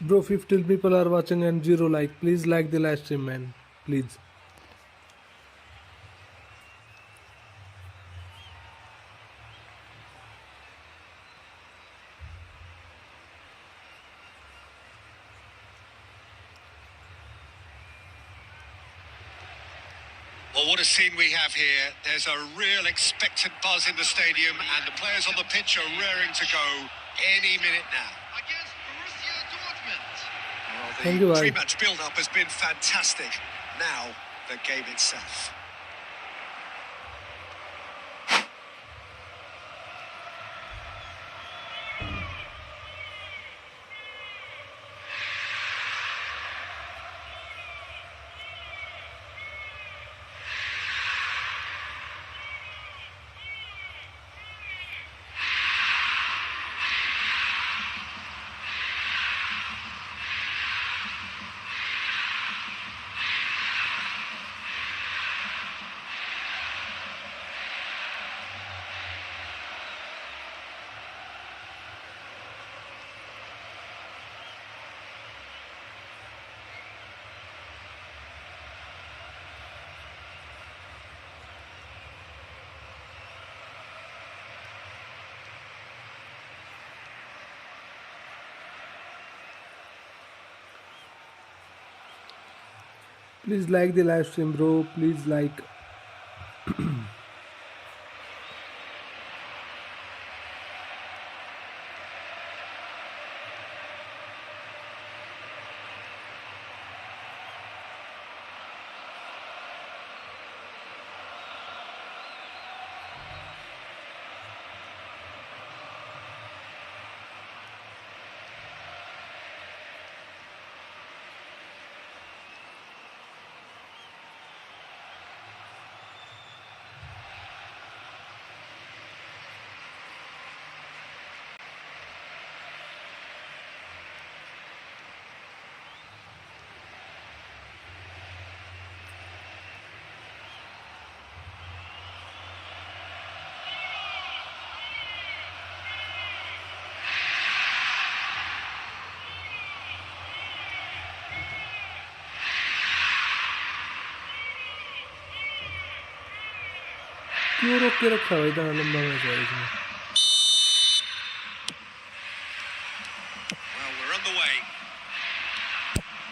Bro, 15 people are watching and 0 like. Please like the live stream, man. Please. Well, what a scene we have here. There's a real expectant buzz in the stadium, and the players on the pitch are raring to go any minute now. Against Borussia Dortmund. Well, Thank you, the bhai. pre-match build-up has been fantastic. Now, the game itself. Please like the live stream, bro. Please like. क्यों रोक के रखा है इतना लंबा match है इसमें? Well, we're underway.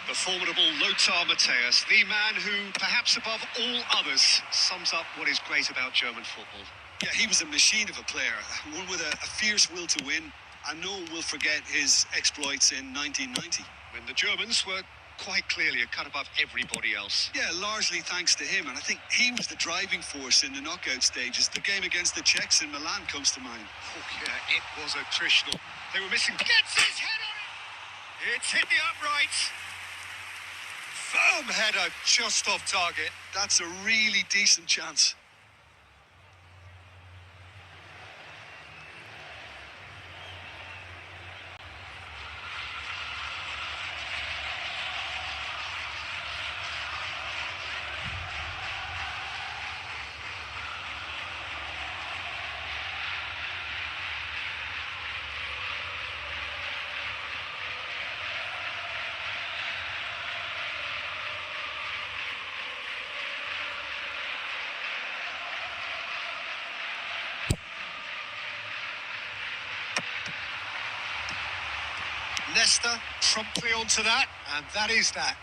The formidable Lothar Matthäus, the man who, perhaps above all others, sums up what is great about German football. Yeah, he was a machine of a player, one with a fierce will to win, and no one will forget his exploits in 1990. When the Germans were quite clearly a cut above everybody else. Yeah, largely thanks to him, and I think he was the driving force in the knockout stages. The game against the Czechs in Milan comes to mind. Oh, yeah, it was attritional. They were missing. Gets his head on it! It's hit the upright. Firm header, just off target. That's a really decent chance. Leicester promptly onto that, and that is that.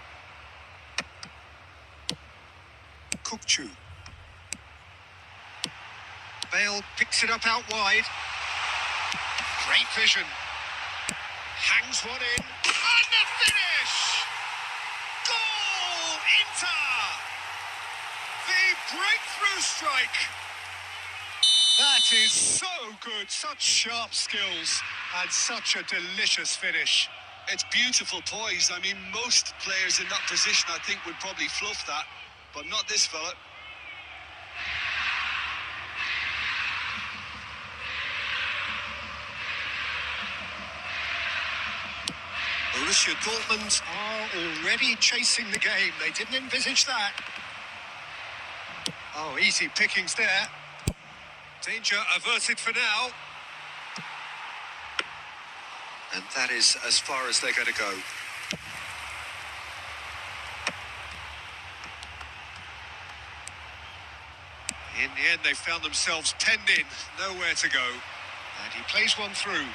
Kukçu. Bale picks it up out wide. Great vision. Hangs one in. And the finish! Goal! Inter! The breakthrough strike. That is so good. Such sharp skills and such a delicious finish. It's beautiful poise. I mean, most players in that position, I think, would probably fluff that, but not this fella. Borussia Dortmund are already chasing the game. They didn't envisage that. Oh, easy pickings there. Danger averted for now. And that is as far as they're going to go. In the end, they found themselves penned in, nowhere to go. And he plays one through.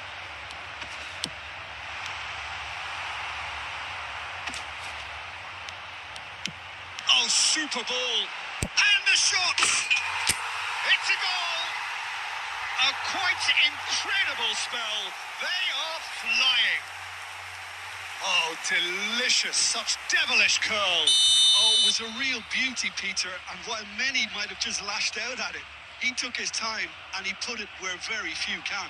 Oh, super ball. And the shot! It's a goal! A quite incredible spell. They are flying. Oh, delicious. Such devilish curl. Oh, it was a real beauty, Peter, and while many might have just lashed out at it, he took his time and he put it where very few can.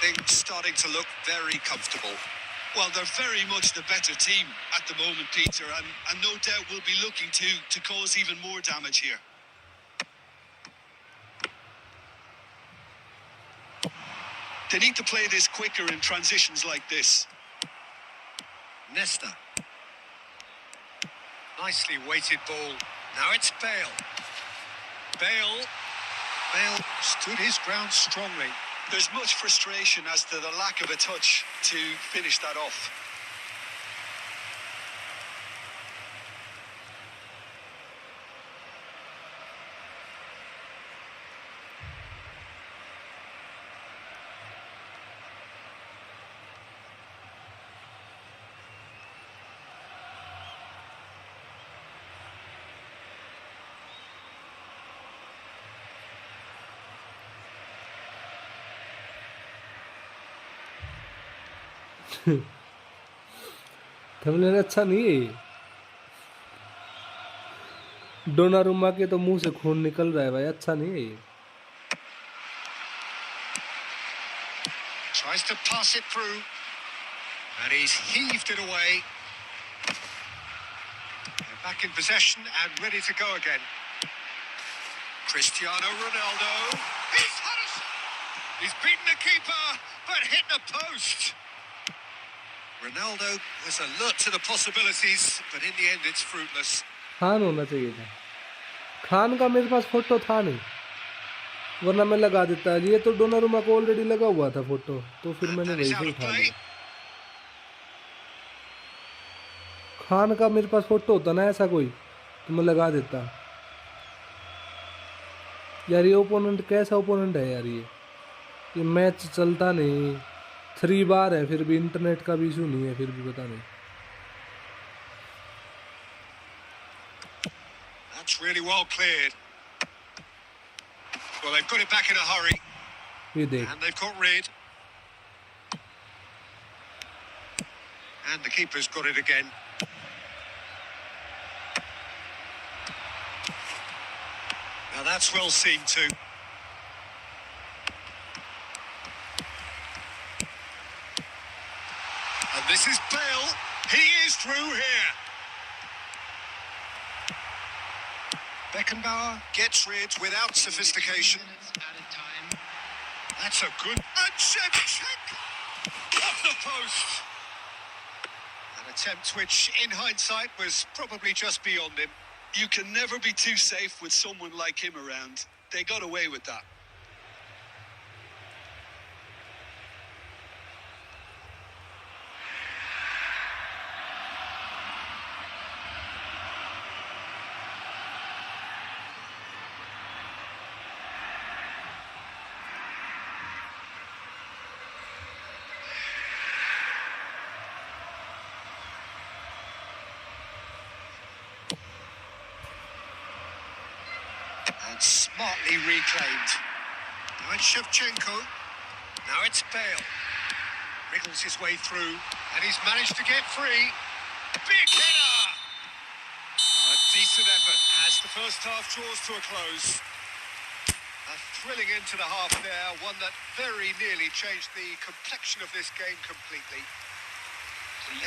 Things starting to look very comfortable. Well, they're very much the better team at the moment, Peter, and no doubt will be looking to cause even more damage here. They need to play this quicker in transitions like this. Nesta. Nicely weighted ball. Now it's Bale. Bale stood his ground strongly. There's much frustration as to the lack of a touch to finish that off. Thumbnail अच्छा नहीं है ये। Donnarumma के तो मुंह से खून निकल रहा है भाई, अच्छा नहीं है ये। Tries to pass it through. And he's heaved it away. They're back in possession and ready to go again. Cristiano Ronaldo. He's had a shot. He's beaten the keeper, but hit the post. Ronaldo was alert to the possibilities, but in the end it's fruitless. Khan होना चाहिए था। खान का मेरे पास photo था नहीं, वरना मैं लगा देता। ये तो डोनारुमा को ऑलरेडी लगा हुआ था फोटो, तो फिर मैंने वही से उठा लिया। खान का मेरे पास फोटो होता ना ऐसा कोई, तो मैं लगा देता। यार ये ओपोनेंट कैसा ओपोनेंट है यार, ये मैच चलता नहीं। 3 बार है, फिर भी इंटरनेट का भी इशू नहीं है, फिर भी पता नहीं। That's really well cleared. Well, they've got it back in a hurry. ये देख, And they've got rid. And the keeper's got it again. Now that's well seen too. And this is Bale. He is through here. Beckenbauer gets rid without sophistication. That's a good... And Shevchenko off the post. An attempt which, in hindsight, was probably just beyond him. You can never be too safe with someone like him around. They got away with that. And smartly reclaimed. Now it's Shevchenko. Now it's Bale. Wriggles his way through, and he's managed to get free. Big header! A decent effort as the first half draws to a close. A thrilling end to the half there, one that very nearly changed the complexion of this game completely.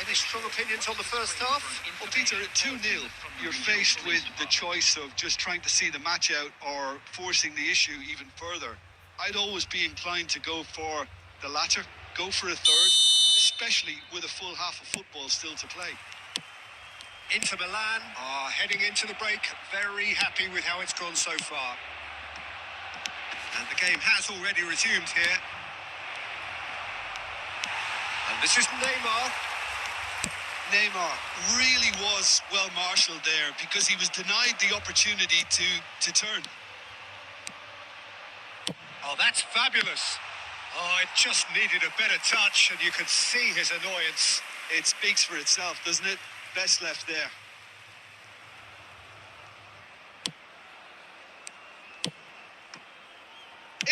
Any strong opinions on the first half? Well, Peter, at 2-0, you're faced with the choice of just trying to see the match out or forcing the issue even further. I'd always be inclined to go for the latter, go for a third, especially with a full half of football still to play. Inter Milan are heading into the break, very happy with how it's gone so far. And the game has already resumed here. And this is Neymar. Neymar really was well marshalled there because he was denied the opportunity to turn. Oh, that's fabulous. Oh, it just needed a better touch, and you could see his annoyance. It speaks for itself, doesn't it? Best left there.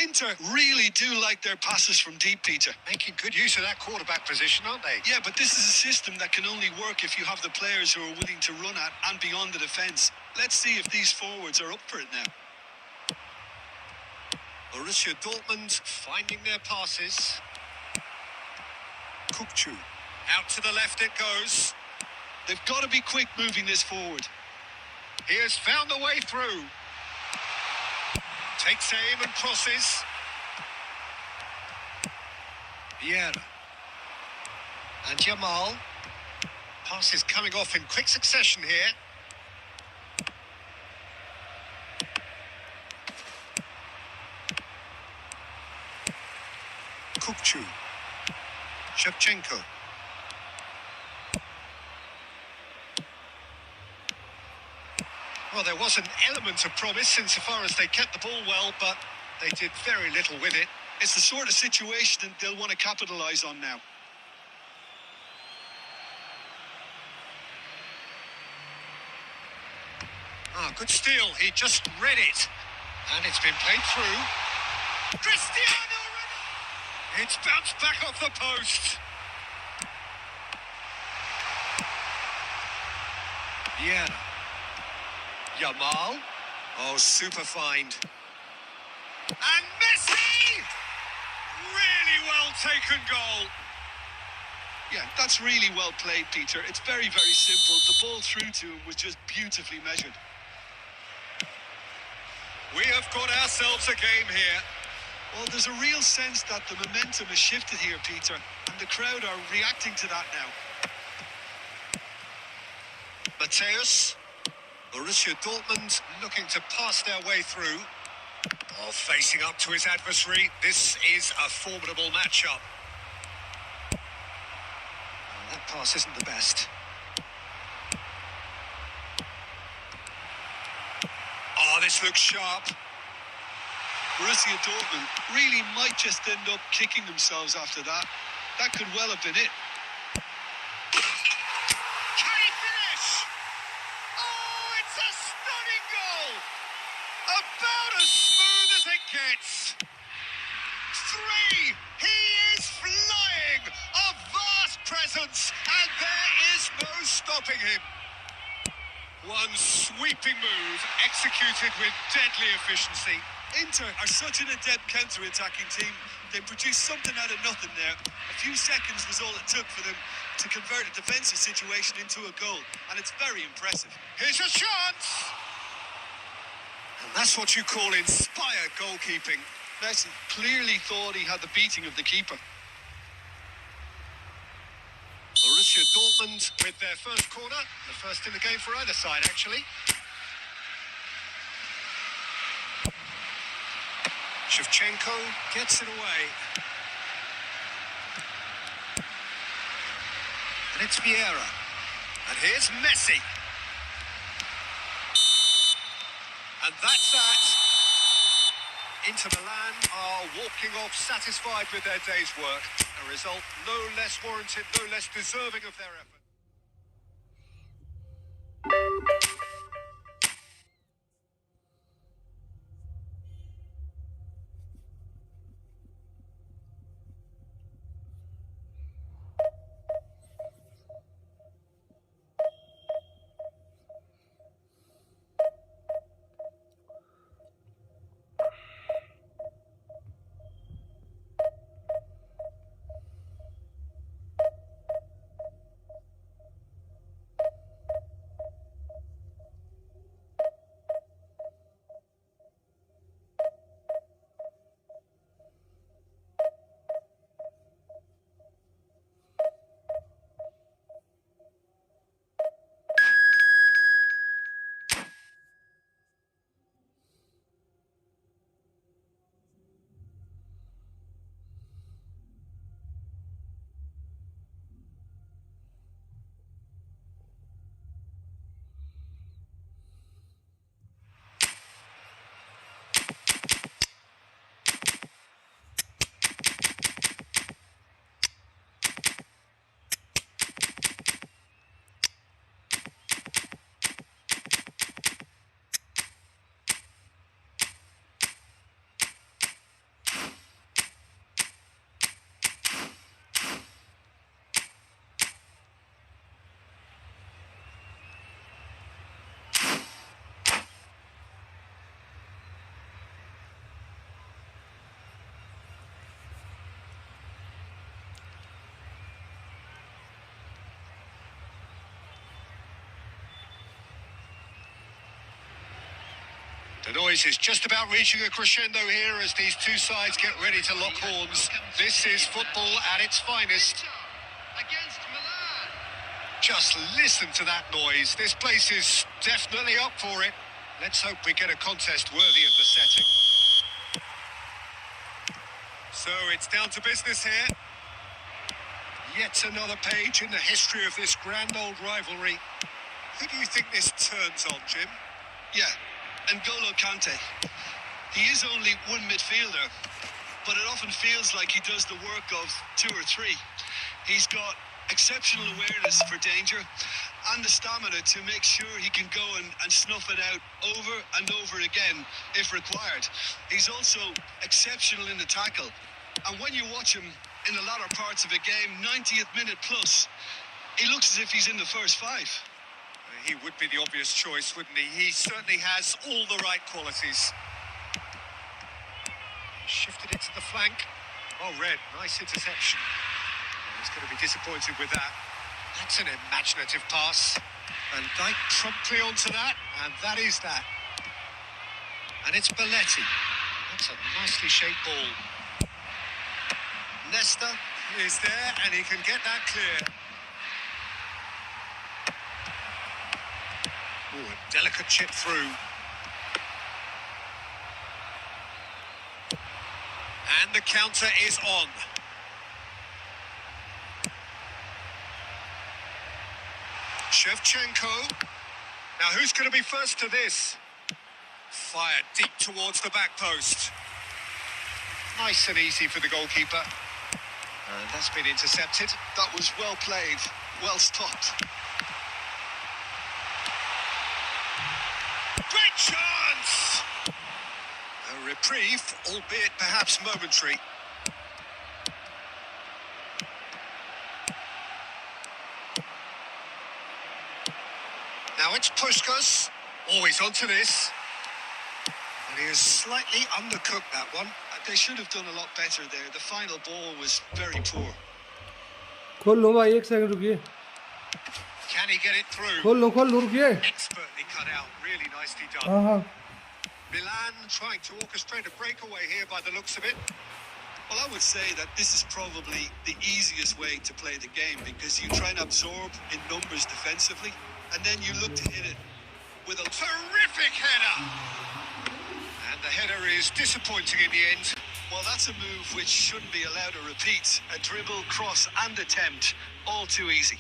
Inter really do like their passes from deep, Peter. Making good use of that quarterback position, aren't they? Yeah, but this is a system that can only work if you have the players who are willing to run at and beyond the defence. Let's see if these forwards are up for it now. Borussia Dortmund finding their passes. Kukçu. Out to the left it goes. They've got to be quick moving this forward. He has found a way through. Takes aim and crosses. Vieira. And Jamal. Passes coming off in quick succession here. Kukçu. Shevchenko. Well, there was an element of promise insofar as they kept the ball well, but they did very little with it. It's the sort of situation that they'll want to capitalise on now. Ah, good steal. He just read it. And it's been played through. Cristiano Ronaldo! It's bounced back off the post. Vieira. Jamal. Oh, super find. And Messi! Really well taken goal. Yeah, that's really well played, Peter. It's very, very simple. The ball through to him was just beautifully measured. We have got ourselves a game here. Well, there's a real sense that the momentum has shifted here, Peter, and the crowd are reacting to that now. Mateus. Borussia Dortmund looking to pass their way through. Oh, facing up to his adversary. This is a formidable matchup. Oh, that pass isn't the best. Oh, this looks sharp. Borussia Dortmund really might just end up kicking themselves after that. That could well have been it. Can he finish? Oh, it's a stunning goal! About as smooth as it gets. 3! He is flying! A vast presence, and there is no stopping him. One sweeping move, executed with deadly efficiency. Inter are such an adept counter-attacking team. They produced something out of nothing there. A few seconds was all it took for them to convert a defensive situation into a goal, and it's very impressive. Here's a chance! And that's what you call inspired goalkeeping. Messi clearly thought he had the beating of the keeper. Borussia Dortmund with their first corner, the first in the game for either side, actually. Shevchenko gets it away. And it's Vieira. And here's Messi. And that's that. Inter Milan are walking off satisfied with their day's work. A result no less warranted, no less deserving of their effort. The noise is just about reaching a crescendo here as these two sides get ready to lock horns. This is football at its finest. Against Milan. Just listen to that noise. This place is definitely up for it. Let's hope we get a contest worthy of the setting. So it's down to business here. Yet another page in the history of this grand old rivalry. Who do you think this turns on, Jim? Yeah, N'Golo Kante. He is only one midfielder, but it often feels like he does the work of two or three. He's got exceptional awareness for danger and the stamina to make sure he can go and snuff it out over and over again if required. He's also exceptional in the tackle, and when you watch him in the latter parts of a game, 90th minute plus, he looks as if he's in the first five. He would be the obvious choice, wouldn't he? He certainly has all the right qualities. He shifted it to the flank. Oh, Red, nice interception. Oh, he's going to be disappointed with that. That's an imaginative pass. And Dyke promptly onto that, and that is that. And it's Belletti. That's a nicely shaped ball. Nesta is there, and he can get that clear. Ooh, a delicate chip through. And the counter is on. Shevchenko. Now who's going to be first to this? Fired deep towards the back post. Nice and easy for the goalkeeper. And that's been intercepted. That was well played, well stopped. Great chance! A reprieve, albeit perhaps momentary. Now it's Puskás. Always onto this. And he has slightly undercooked that one. They should have done a lot better there. The final ball was very poor. खोल लो भाई एक second रुकिए Can he get it through? खोल लो रुकिए Expertly cut out. Really nicely done. हाँ हाँ Milan trying to orchestrate a breakaway here by the looks of it. Well, I would say that this is probably the easiest way to play the game because you try and absorb in numbers defensively, and then you look to hit it with a Terrific header! And the header is disappointing in the end. Well, that's a move which shouldn't be allowed to repeat. A dribble, cross and attempt, all too easy.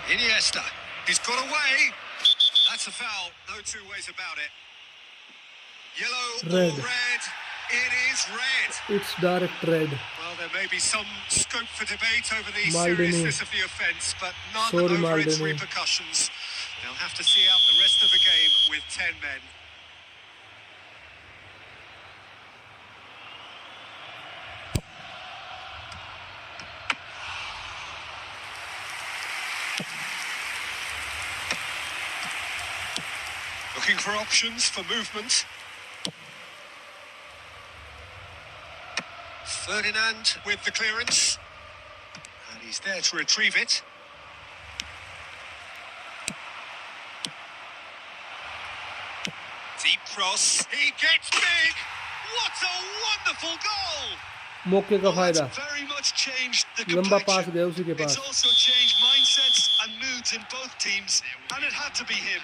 Iniesta. He's got away. That's a foul. No two ways about it. Yellow Red. or red. It is red. it's direct red Well, there may be some scope for debate over the Maldini. seriousness of the offence, but none Sorry, over its Maldini. repercussions. They'll have to see out the rest of the game with 10 men. Looking for options for movement. Ferdinand with the clearance. And he's there to retrieve it. Deep cross. He gets big. What a wonderful goal! मौके का फायदा That's very much changed the लंबा पास complexion. गया उसी के It's pass also changed mindsets and moods in both teams, and it had to be him.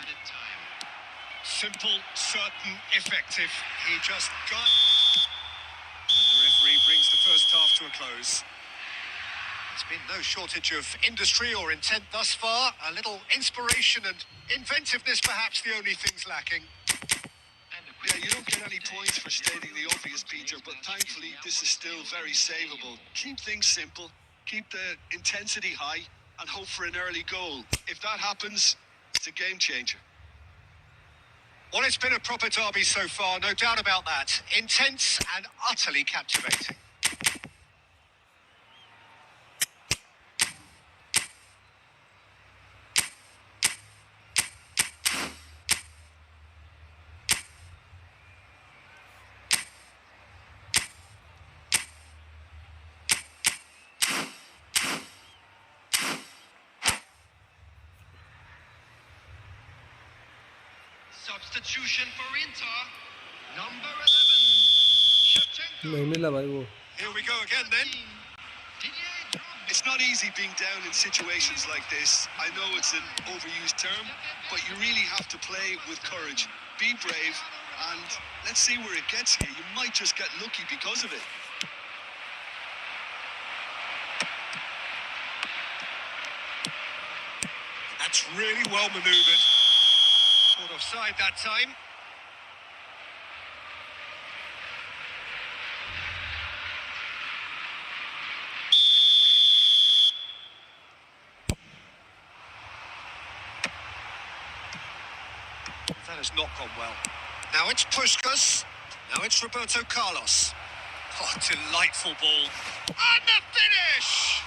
Simple, certain, effective. He just got... And the referee brings the first half to a close. There's been no shortage of industry or intent thus far. A little inspiration and inventiveness, perhaps the only things lacking. Yeah, you don't get any points for stating the obvious, Peter, but thankfully this is still very savable. Keep things simple, keep the intensity high, and hope for an early goal. If that happens, it's a game changer. Well, it's been a proper derby so far, no doubt about that. Intense and utterly captivating. Substitution for Inter. Number 11. Shevchenko. नहीं मिला भाई वो. Here we go again then. Didier Drogba. It's not easy being down in situations like this. I know it's an overused term, but you really have to play with courage. Be brave, and let's see where it gets here. You might just get lucky because of it. That's really well manoeuvred. Caught offside that time. That has not gone well. Now it's Puskas. Now it's Roberto Carlos. Oh, delightful ball. And the finish!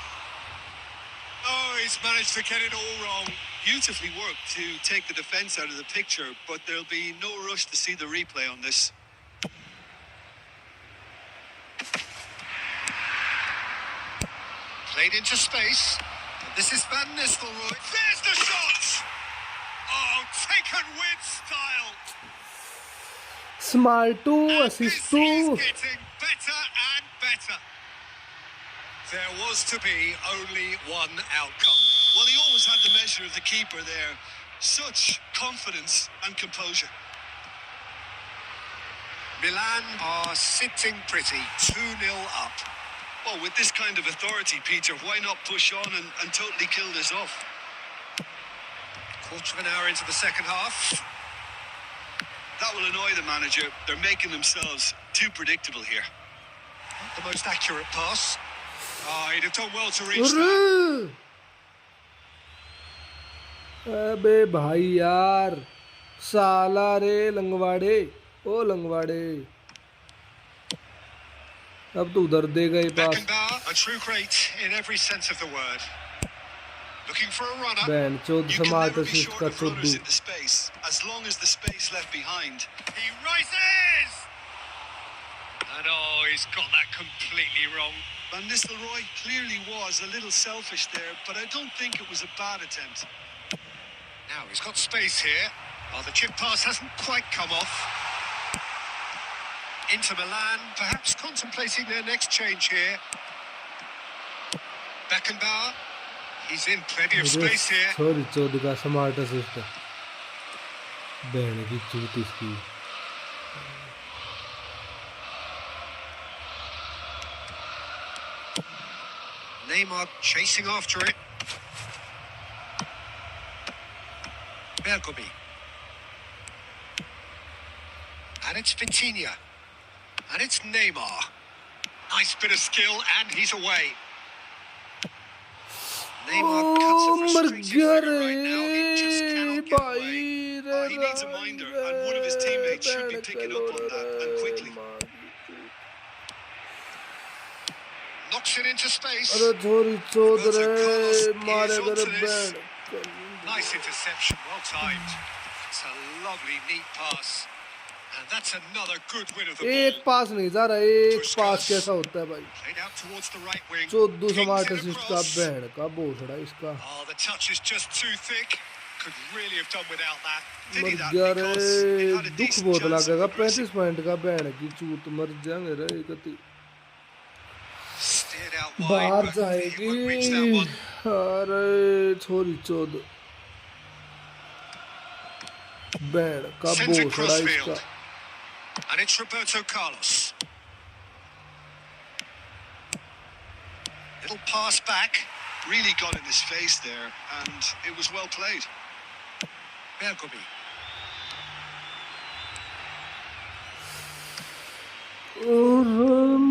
Oh, he's managed to get it all wrong. Beautifully worked to take the defence out of the picture, but there'll be no rush to see the replay on this. Played into space. And this is Van Nistelrooy. There's the shot! Oh, taken with style. Smart 2, And assist this is 2. getting better and better. There was to be only one outcome. Well, he always had the measure of the keeper there. Such confidence and composure. Milan are sitting pretty, 2-0 up. Well, with this kind of authority, Peter, why not push on and totally kill this off? Quarter of an hour into the second half. That will annoy the manager. They're making themselves too predictable here. Not the most accurate pass. Oh, he'd have done well to reach that. अरे अबे भाई यार साला रे लंगवाड़े ओ लंगवाड़े अब तो उधर देगा ही पास. Beckenbauer, a true great in every sense of the word. Looking for a runner. बहन चौद You can समाट never be assist short का of runners चौदू. in the space, as long as the space left behind. He rises! And oh, he's got that completely wrong. Van Nistelrooy clearly was a little selfish there, but I don't think it was a bad attempt. Now he's got space here. Oh, the chip pass hasn't quite come off. Inter Milan, perhaps contemplating their next change here. Beckenbauer, he's in plenty of space here. Sorry चौदह का समाट assist. बहन की चूत इसकी. Neymar chasing after it. Bergomi. And it's Vitinha. And it's Neymar. Nice bit of skill, and he's away. Neymar cuts a frustrated figure right now. He just cannot get away. He needs a minder, and one of his teammates should be picking up on that, and quickly. Knocks it into space. अरे थोड़ी चौद Roberto रे Carlos मारे is करे onto this. बहन. Nice interception, well timed. It's a lovely, neat pass. And that's another good win of the एक ball. पास नहीं जा रहा. एक पास कैसा होता है भाई. Played out towards the right wing. चौदह Kings समाट in असिस्ट का across. बहन का बोसड़ा इसका. Oh, the touch is just too thick. Could really have done without that. Did he मर that गया because it रे. had a दुख decent बहुत chance लगेगा. of progressing. 35 पॉइंट का बहन की चूत मर जाएंगे रे कति. Steered out wide, बाहर but he won't reach that जाएगी. one. अरे छोरी चौद बहन का Sends it बोसड़ा इसका. crossfield. And it's Roberto Carlos. Little pass back. Really got in his face there, and it was well played. Bergomi. और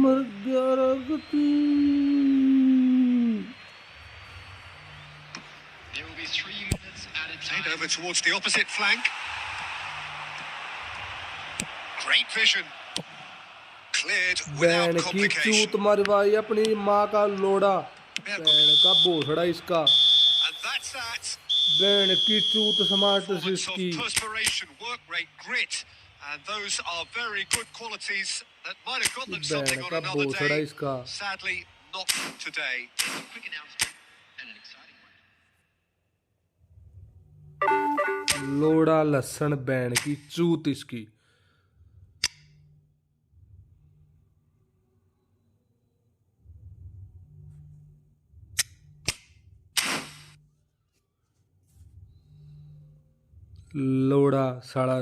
मर गया रे कति. There will be 3 minutes added Played time. over towards the opposite flank. Great vision. Cleared बहन without की complication. चूत मरवाई अपनी माँ का लोड़ा. बहन का बोसड़ा इसका. And that's that. बहन की चूत समाट Performance असिस्ट की. of perspiration, work rate, grit. And those are very good qualities that might have got them something बहन on का another बोसड़ा day. इसका. Sadly, not today. Quick announcement and an exciting one. लोड़ा लहसुन ban की चूत इसकी। लोड़ा साला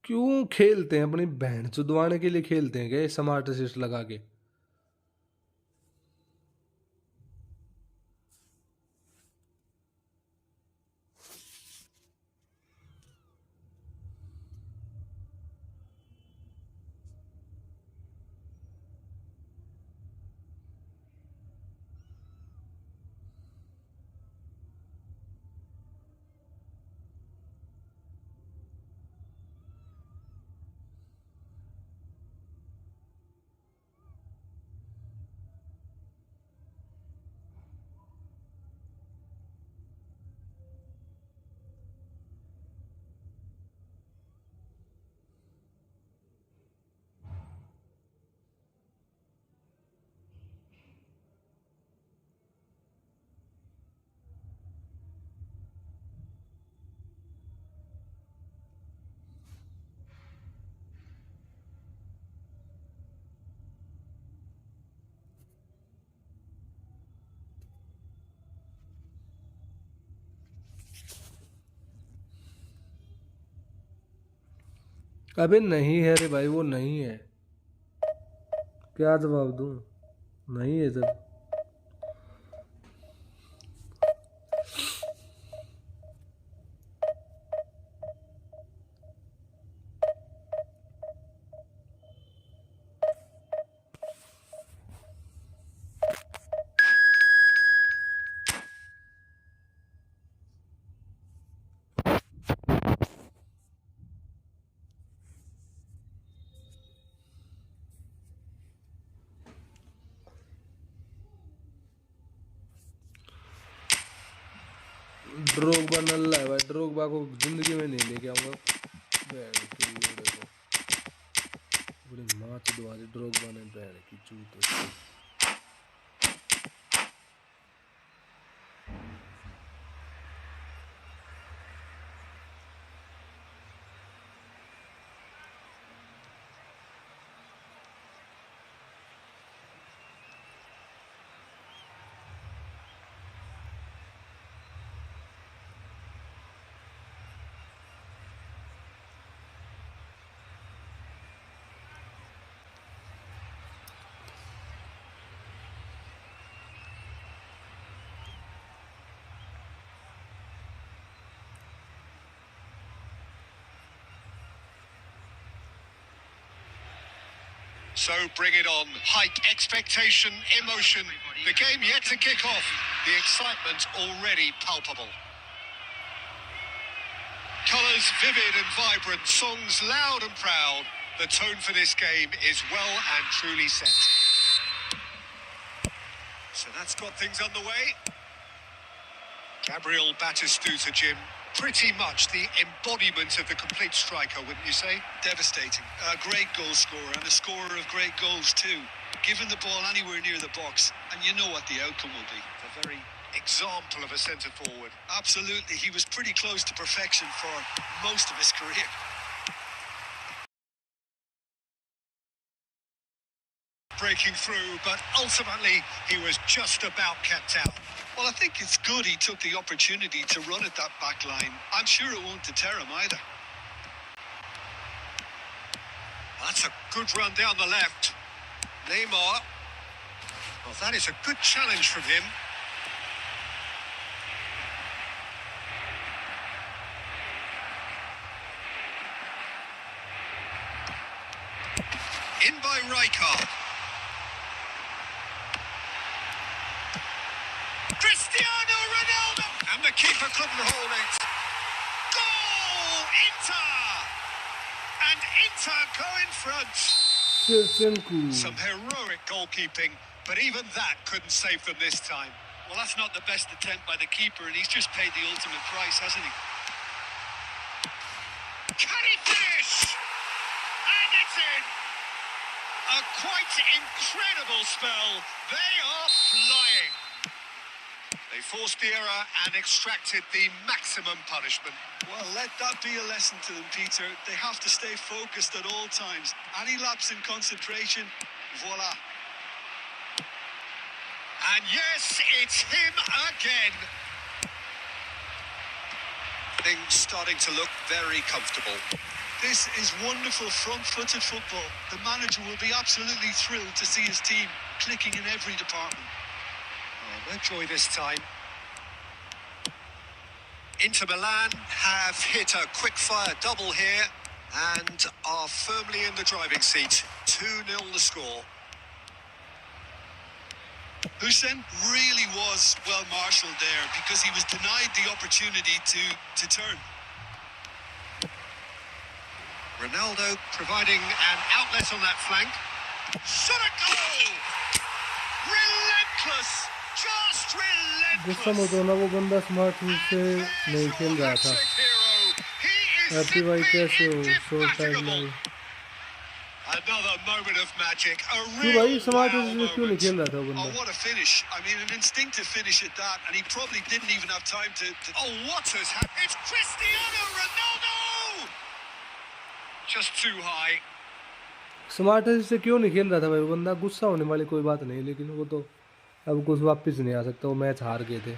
क्यों खेलते हैं अपनी बहन चुदवाने के लिए खेलते हैं क्या स्मार्ट असिस्ट लगा के। अबे नहीं है रे भाई, वो नहीं है, क्या जवाब दूं, नहीं है जब। ड्रोगबा नल्ला है भाई, ड्रोगबा को जिंदगी में नहीं लेके आऊंगा। बैठ की लोड़े को बड़ी माँ चुदवा दी ड्रोगबा ने, बैठ की चूत उसकी। So bring it on. Hike expectation, emotion. The game yet to kick off. The excitement already palpable. Colours vivid and vibrant, songs loud and proud. The tone for this game is well and truly set. So that's got things underway. Gabriel Batistuta, Jim. Pretty much the embodiment of the complete striker, wouldn't you say? Devastating. A great goal scorer and a scorer of great goals too. Given the ball anywhere near the box, and you know what the outcome will be. A very example of a centre forward. Absolutely. He was pretty close to perfection for most of his career. Breaking through, but ultimately he was just about kept out. Well, I think it's good he took the opportunity to run at that back line. I'm sure it won't deter him either. That's a good run down the left. Neymar. Well, that is a good challenge from him. In by Rijkaard. Cristiano Ronaldo! And the keeper couldn't hold it. Goal! Inter! And Inter go in front. Some heroic goalkeeping, but even that couldn't save them this time. Well, that's not the best attempt by the keeper, and he's just paid the ultimate price, hasn't he? Can he finish? And it's in! A quite incredible spell. They are flying. They forced the error and extracted the maximum punishment. Well, let that be a lesson to them, Peter. They have to stay focused at all times. Any lapse in concentration, voila. And yes, it's him again. Things starting to look very comfortable. This is wonderful front-footed football. The manager will be absolutely thrilled to see his team clicking in every department. Oh, no joy this time. Inter Milan have hit a quick-fire double here and are firmly in the driving seat. 2-0 the score. Hussein really was well marshalled there because he was denied the opportunity to turn. Ronaldo providing an outlet on that flank. Shot a goal! Relentless! Just गुस्सा relentless! मत होना, वो बंदा smart रूप से नहीं खेल रहा था. हैप्पी भाई कैसे हो? Short time live. Another moment of magic. A क्यों real भाई स्मार्ट wow रूप से क्यों नहीं moment. खेल रहा था वो Oh, बंदा? what a finish. I mean, an instinctive finish at that, and he probably didn't even have time to... Oh, what has happened? It's Cristiano Ronaldo! Just too high. Smart से क्यों नहीं खेल रहा था भाई वो बंदा? गुस्सा होने वाली कोई बात नहीं, लेकिन वो तो अब कुछ वापस नहीं आ सकता. वो मैच हार गए थे.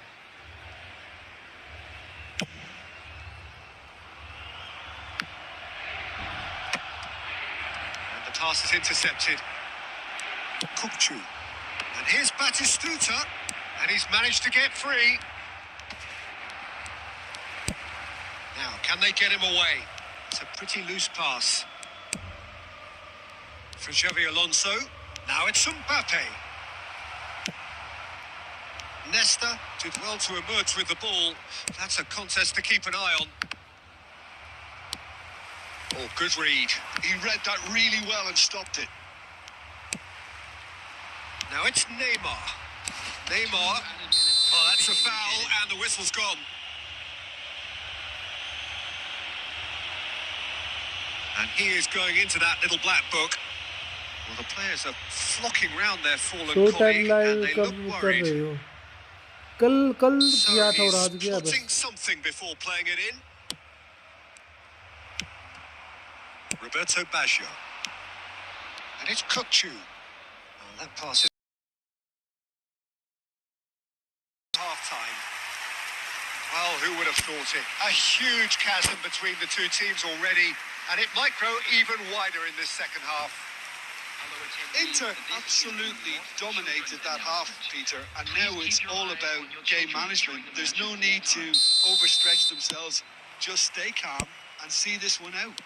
And the pass is intercepted. Kukcu. And here's Batistuta. And he's managed to get free. Now, can they get him away? It's a pretty loose pass. For Xavi Alonso. Now it's Mbappe. Nesta did well to emerge with the ball. That's a contest to keep an eye on. Oh, good read. He read that really well and stopped it. Now it's Neymar. Neymar. Oh, that's a foul and the whistle's gone. And he is going into that little black book. Well, the players are flocking round their fallen short time colleague and live they कब look कर worried. रहे हो? कल कल So किया था और he's आज किया बस. plotting something before playing it in. Roberto Baggio. And it's Kukcu. Oh, that pass is half-time. Well, who would have thought it? A huge chasm between the two teams already, and it might grow even wider in this second half. Inter absolutely dominated that half, Peter, and now it's all about game management. There's no need to overstretch themselves. Just stay calm and see this one out.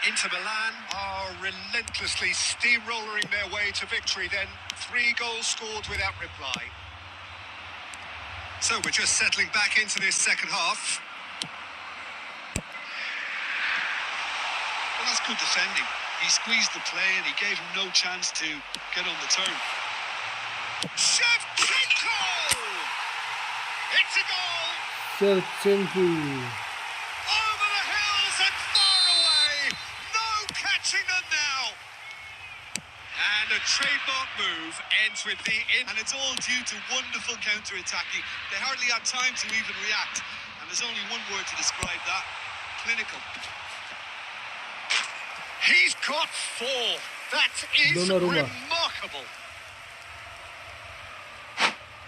Inter Milan are relentlessly steamrolling their way to victory then. 3 goals scored without reply. So we're just settling back into this second half. Well, that's good defending. He squeezed the play and he gave him no chance to get on the turn. Shevchenko! It's a goal! Shevchenko. Over the hills and far away! No catching them now! And a trademark move ends with the And it's all due to wonderful counter-attacking. They hardly had time to even react. And there's only one word to describe that: clinical. He's got 4. That is Donnarumma. remarkable.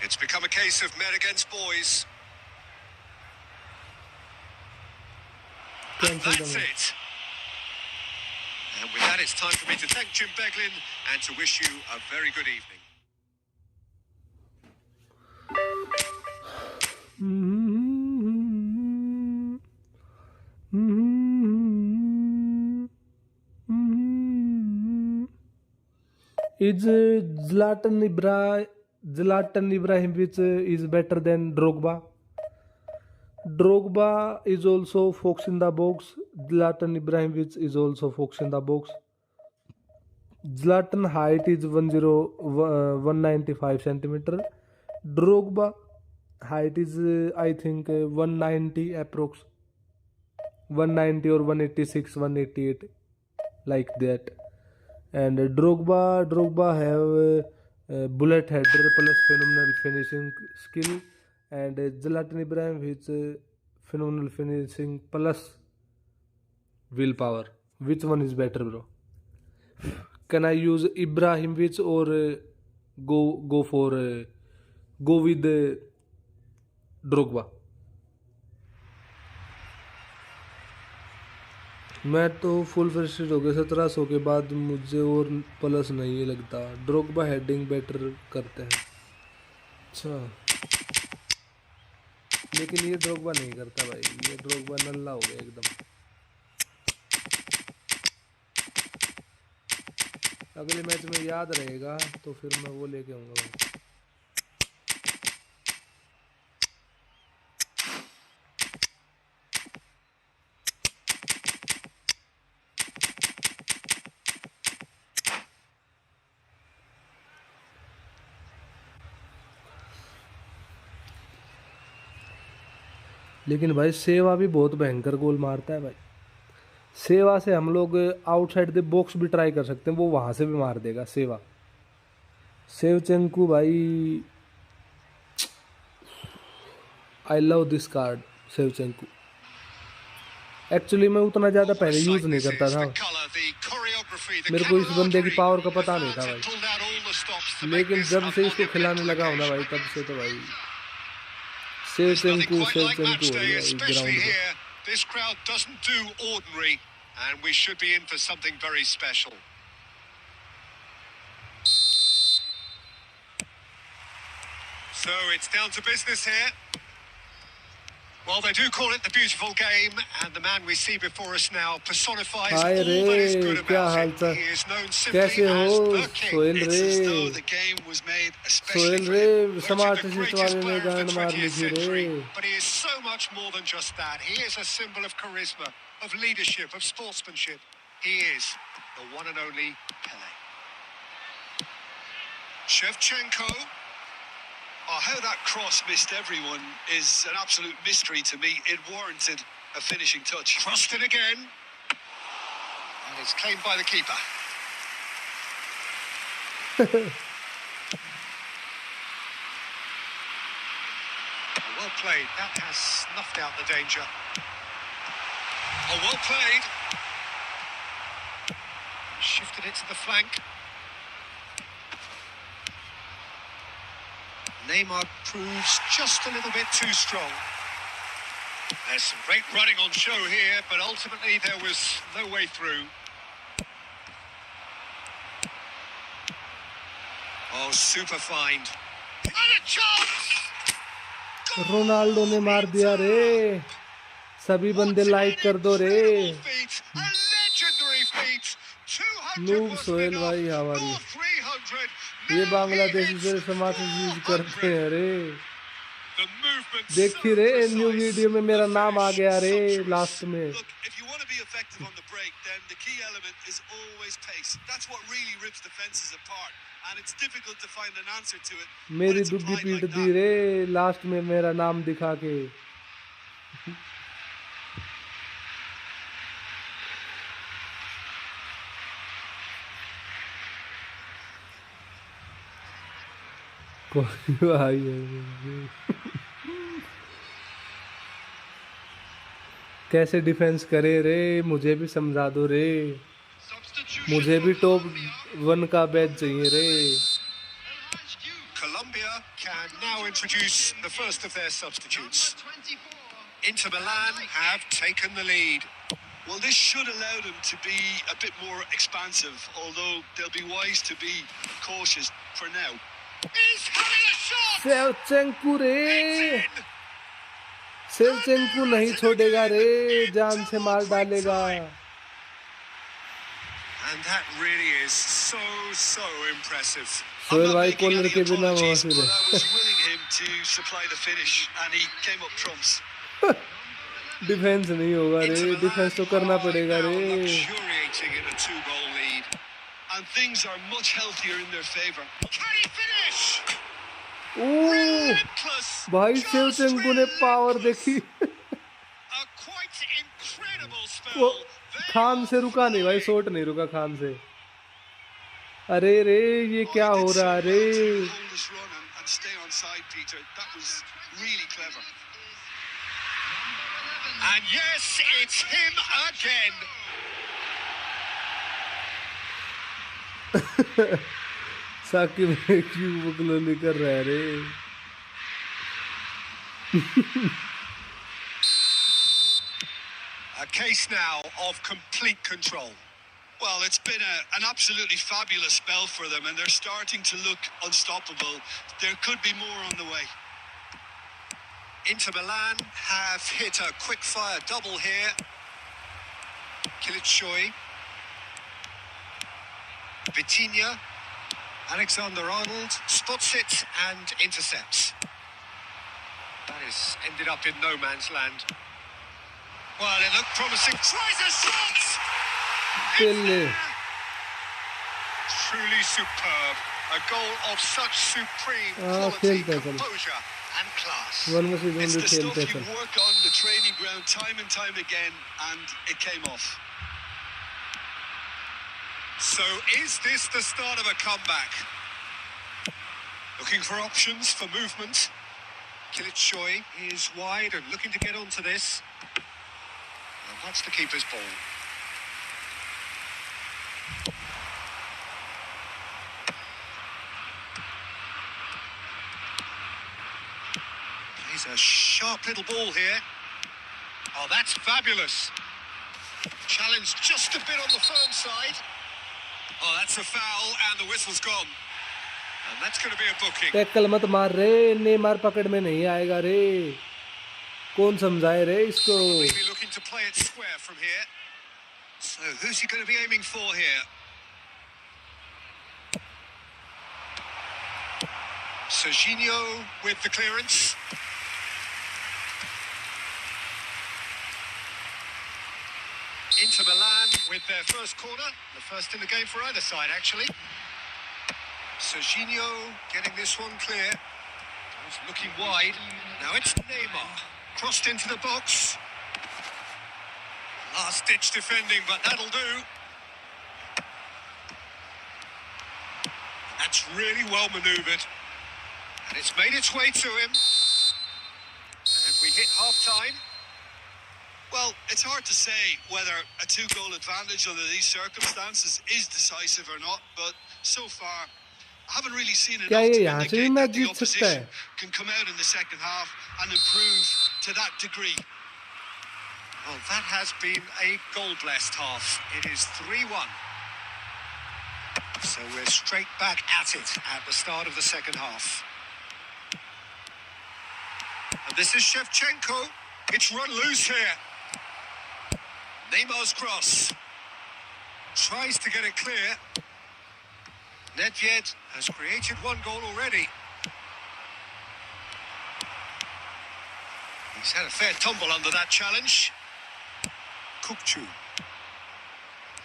It's become a case of men against boys. And Cancel that's them. it. And with that, it's time for me to thank Jim Beglin and to wish you a very good evening. Is Zlatan Ibrahimovic is better than Drogba? Drogba is also fox in the box. Zlatan Ibrahimovic is also fox in the box. Zlatan height is 195 centimeter. Drogba height is I think 190 approx. 190 or 186, 188 like that. And Drogba have bullet header plus phenomenal finishing skill, and Zlatan Ibrahimovic phenomenal finishing plus willpower. Which one is better, bro? Can I use Ibrahimovic or go with Drogba? मैं तो full frustrate हो गया 1700 के बाद, मुझे और plus नहीं लगता। ड्रोग्बा हेडिंग बेटर करते हैं। अच्छा, लेकिन ये ड्रोग्बा नहीं करता भाई, ये ड्रोग्बा नल्ला हो गया एकदम। अगले मैच में याद रहेगा तो फिर मैं वो लेके आऊँगा भाई। लेकिन भाई सेवा भी बहुत भयंकर गोल मारता है भाई। सेवा से हम लोग आउटसाइड द बॉक्स भी ट्राई कर सकते हैं, वो वहाँ से भी मार देगा सेवा। सेवचेंको भाई, I love this card Shevchenko. Actually मैं उतना ज़्यादा पहले यूज़ नहीं करता था, मेरे को इस बंदे की पावर का पता नहीं था भाई, लेकिन जब से इसको खिलाने लगा हूँ ना भाई, तब से तो भाई सेवचेंको हो गया इस ग्राउंड पे। This crowd doesn't do ordinary, and we should be in for something very special. So it's down to business here. Well, they do call it the beautiful game, and the man we see before us now personifies all hi that is रे, good क्या about hall it. चाल, He is known कैसे simply हो as the King. Sohail It's as though रे? the game was made especially Sohail for रे, him. Voted smart the assist greatest वाले ने player of गांड the मार ली 20th थी रे। century, but he is so much more than just that. He is a symbol of charisma, of leadership, of sportsmanship. He is the one and only Pele. Shevchenko. Oh, how that cross missed everyone is an absolute mystery to me. It warranted a finishing touch. Crossed in again. And it's claimed by the keeper. Well played. That has snuffed out the danger. Oh, well played. Shifted it to the flank. Neymar proves just a little bit too strong. There's some great running on show here, but ultimately there was no way through. Oh, super find. And a chance! Ronaldo ने मार दिया रे। सभी बंदे like कर दो रे। Feat, a legendary feat. 200 noob wasn't Sohail enough, भाई हमारी, nor 300. ये Now बांग्लादेशी he से hits समाज यूज करते 400. हैं रे। The movement देखी so रे, precise. न्यू वीडियो में मेरा The नाम आ finish गया रे sumptuous. लास्ट में। Look, if you want to be effective on the break, then the key element is always pace. That's what really rips defenses apart, and it's difficult to find an answer to it when मेरी it's Duggi applied पीट like the that. रे last में मेरा नाम दिखा के। कोई भाई है। कैसे डिफेंस करे रे, मुझे भी समझा दो रे, Substitution मुझे भी for टॉप Colombia. 1 का बैच चाहिए रे। El Hadj Diouf, Colombia can now introduce the first of their substitutes. number 24. Inter Milan have taken the lead. Well, this should allow them to be a bit more expansive, although they'll be wise to be cautious for now. He's having a shot! सेवचेंको रे, It's in! सेवचेंको नहीं छोड़ेगा रे, जान से मार डालेगा। And that really is so impressive. I'm Sohail not भाई making collar any के बिना apologies, मौसी but I रे। was willing him to supply the finish, and he came up trumps. Defence नहीं होगा रे, Inter Milan डिफेंस तो करना are पड़ेगा now रे। luxuriating in a 2-goal lead. And things are much healthier in their favour. Can he finish? O Relentless! भाई Just सेवचेंको ने power देखी। A quite incredible वो spell. They खान से are रुका नहीं भाई, flying. शॉट नहीं रुका खान से। अरे रे ये Oh, क्या he हो did so रहा है रे? well to hold his run and stay on side, Peter. That was really clever. And yes, it's him again. Saqib क्यों बकलोली कर रहा है रे? A case now of complete control. Well, it's been an absolutely fabulous spell for them, and they're starting to look unstoppable. There could be more on the way. Inter Milan have hit a quick-fire double here. Kilitshoy, Vitinha, Alexander-Arnold spots it and intercepts. That has ended up in no man's land. Well, it looked promising. Tries a shot! It's Pelle. there! Truly superb. A goal of such supreme quality, खेलते हैं चलो. composure and class. One में से It's जो the खेलते stuff हैं you चल. work on the training ground time and time again, and it came off. So is this the start of a comeback? Looking for options for movement. Kilitshoy is wide and looking to get onto this. And that's the keeper's ball. Plays a sharp little ball here. Oh, that's fabulous. Challenge just a bit on the firm side. Oh, that's a foul and the whistle's gone. And that's going to be a booking. Tackle मत मार रे, Neymar पकड़ में नहीं आएगा रे. कौन समझाए रे इसको? Maybe looking to play it square from here. So who's he going to be aiming for here? Serginho with the clearance. Inter Milan with their first corner. The first in the game for either side, actually. Serginho getting this one clear. He's looking wide. Now it's Neymar. Crossed into the box. Last-ditch defending, but that'll do. That's really well manoeuvred. And it's made its way to him. And we hit half-time. Well, it's hard to say whether a two-goal advantage under these circumstances is decisive or not, but so far, I haven't really seen enough क्या ये to यहाँ से भी indicate match that the जीत सकता है? opposition can come out in the second half and improve to that degree. Well, that has been a goal-blessed half. It is 3-1. So we're straight back at it at the start of the second half. And this is Shevchenko. It's run loose here. Neymar's cross. Tries to get it clear. Nedved has created one goal already. He's had a fair tumble under that challenge. Kukcu.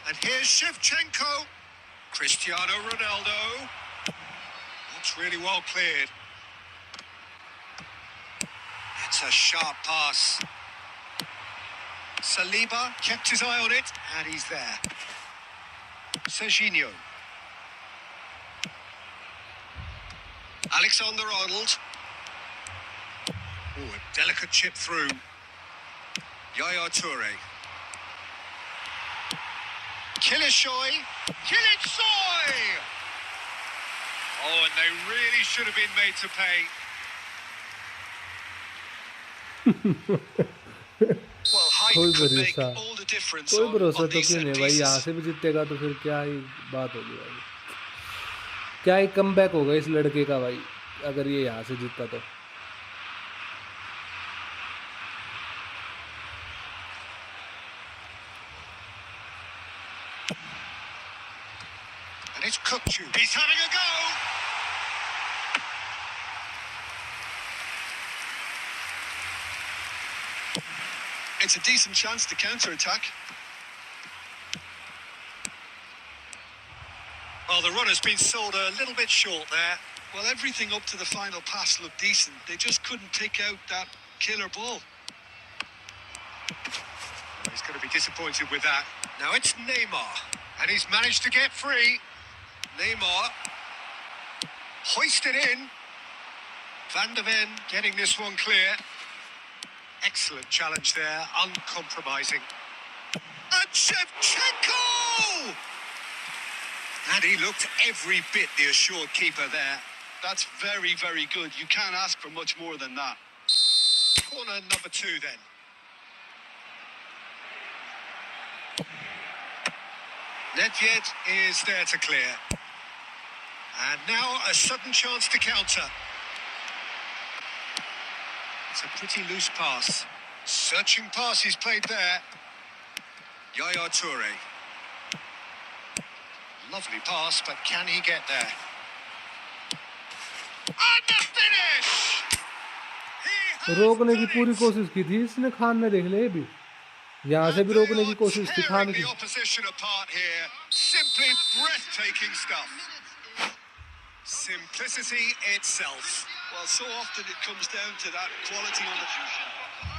And here's Shevchenko. Cristiano Ronaldo. That's really well cleared. It's a sharp pass. Saliba kept his eye on it, and he's there. Serginho. Alexander-Arnold. Oh, a delicate chip through. Yaya Toure. Kilitshoy. Kilitshoy! Oh, and they really should have been made to pay. Well, height कोई could make भरोसा all the difference कोई on भरोसा तो these क्यों set नहीं भाई? यहाँ pieces. से भी जीतेगा तो फिर क्या ही बात होगी भाई? क्या ही कमबैक होगा इस लड़के का भाई, अगर ये यहाँ से जीतता तो. And it's Kukcu. He's having a go. It's a decent chance to counter-attack. Well, the run has been sold a little bit short there. Well, everything up to the final pass looked decent. They just couldn't pick out that killer ball. Well, he's going to be disappointed with that. Now it's Neymar, and he's managed to get free. Neymar. Hoisted in. Van der Ven getting this one clear. Excellent challenge there, uncompromising. And Shevchenko! And he looked every bit the assured keeper there. That's very, very good. You can't ask for much more than that. Corner number 2 then. Nedved is there to clear. And now a sudden chance to counter. It's a pretty loose pass. Searching pass he's played there. Yaya Toure. Lovely pass, but can he get there? And the finish! He has रोकने की done पूरी it! कोशिश की थी इसने, खान ने देख ले भी यहाँ से भी रोकने की कोशिश थी खान Tearing की. the opposition apart here. Simply breathtaking stuff. Simplicity itself. Well, so often it comes down to that quality on the fusion.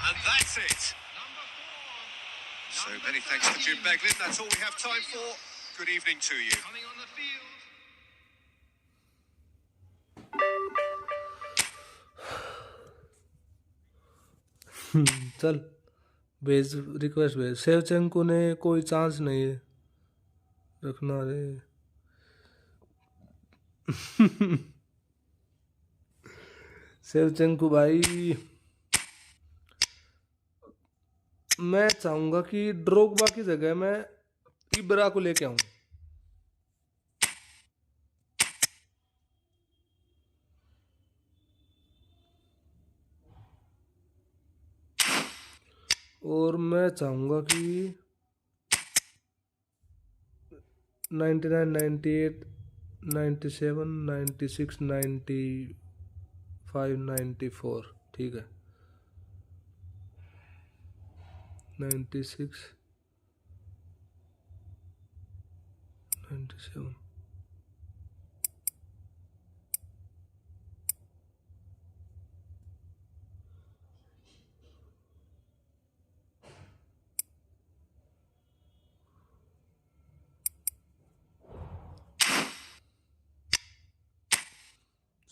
And that's it. So many thanks to Jim Beglin. That's all we have time for. Good evening to you. Coming on the field. चल भेज, request भेज. Shevchenko ने कोई chance नहीं रखना रे. Shevchenko भाई, मैं चाहूंगा कि ड्रोगबा की जगह मैं इब्रा को लेके आऊं. और मैं चाहूंगा कि 99, 98, 97, 96, 95, 94. ठीक है. 96, 97.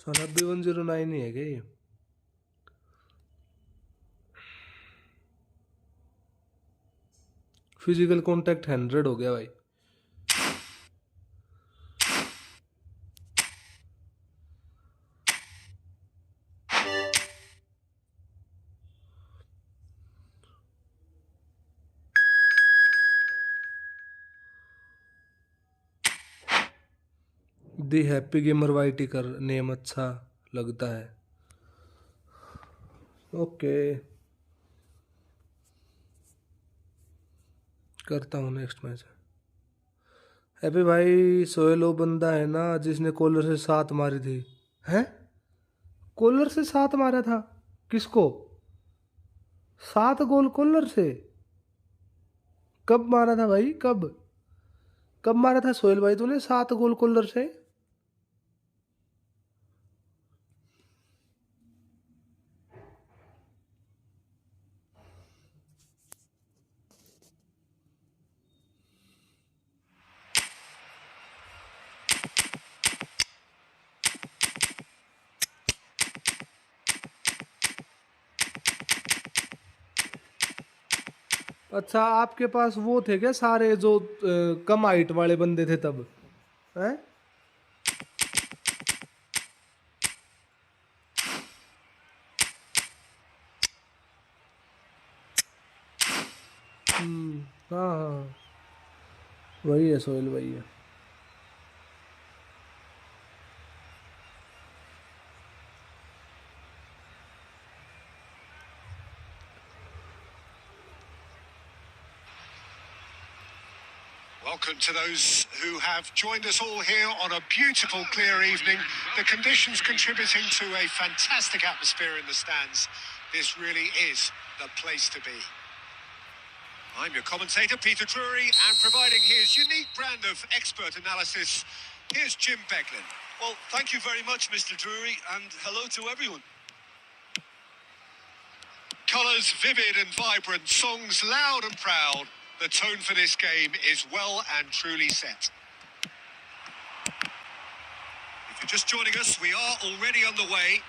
साला B109 ही है क्या ये? फिजिकल कांटेक्ट 100 हो गया भाई. दी हैप्पी गेमर वाईटी कर नेम अच्छा लगता है. ओके, करता हूँ नेक्स्ट मैच. हैप्पी भाई, सोहेलो बंदा है ना जिसने कॉलर से 7 मारी थी? हैं? कॉलर से 7 मारा था? किसको? 7 गोल कॉलर से? कब मारा था भाई? कब मारा था सोहेल भाई तूने 7 गोल कॉलर से? अच्छा, आपके पास वो थे क्या सारे जो कम हाइट वाले बंदे थे तब? हैं? हाँ हाँ, वही है सोहेल, वही है. Welcome to those who have joined us all here on a beautiful, clear evening. The conditions contributing to a fantastic atmosphere in the stands. This really is the place to be. I'm your commentator, Peter Drury, and providing his unique brand of expert analysis, here's Jim Beglin. Well, thank you very much, Mr. Drury, and hello to everyone. Colours vivid and vibrant, songs loud and proud. The tone for this game is well and truly set. you're just joining us, we are already underway.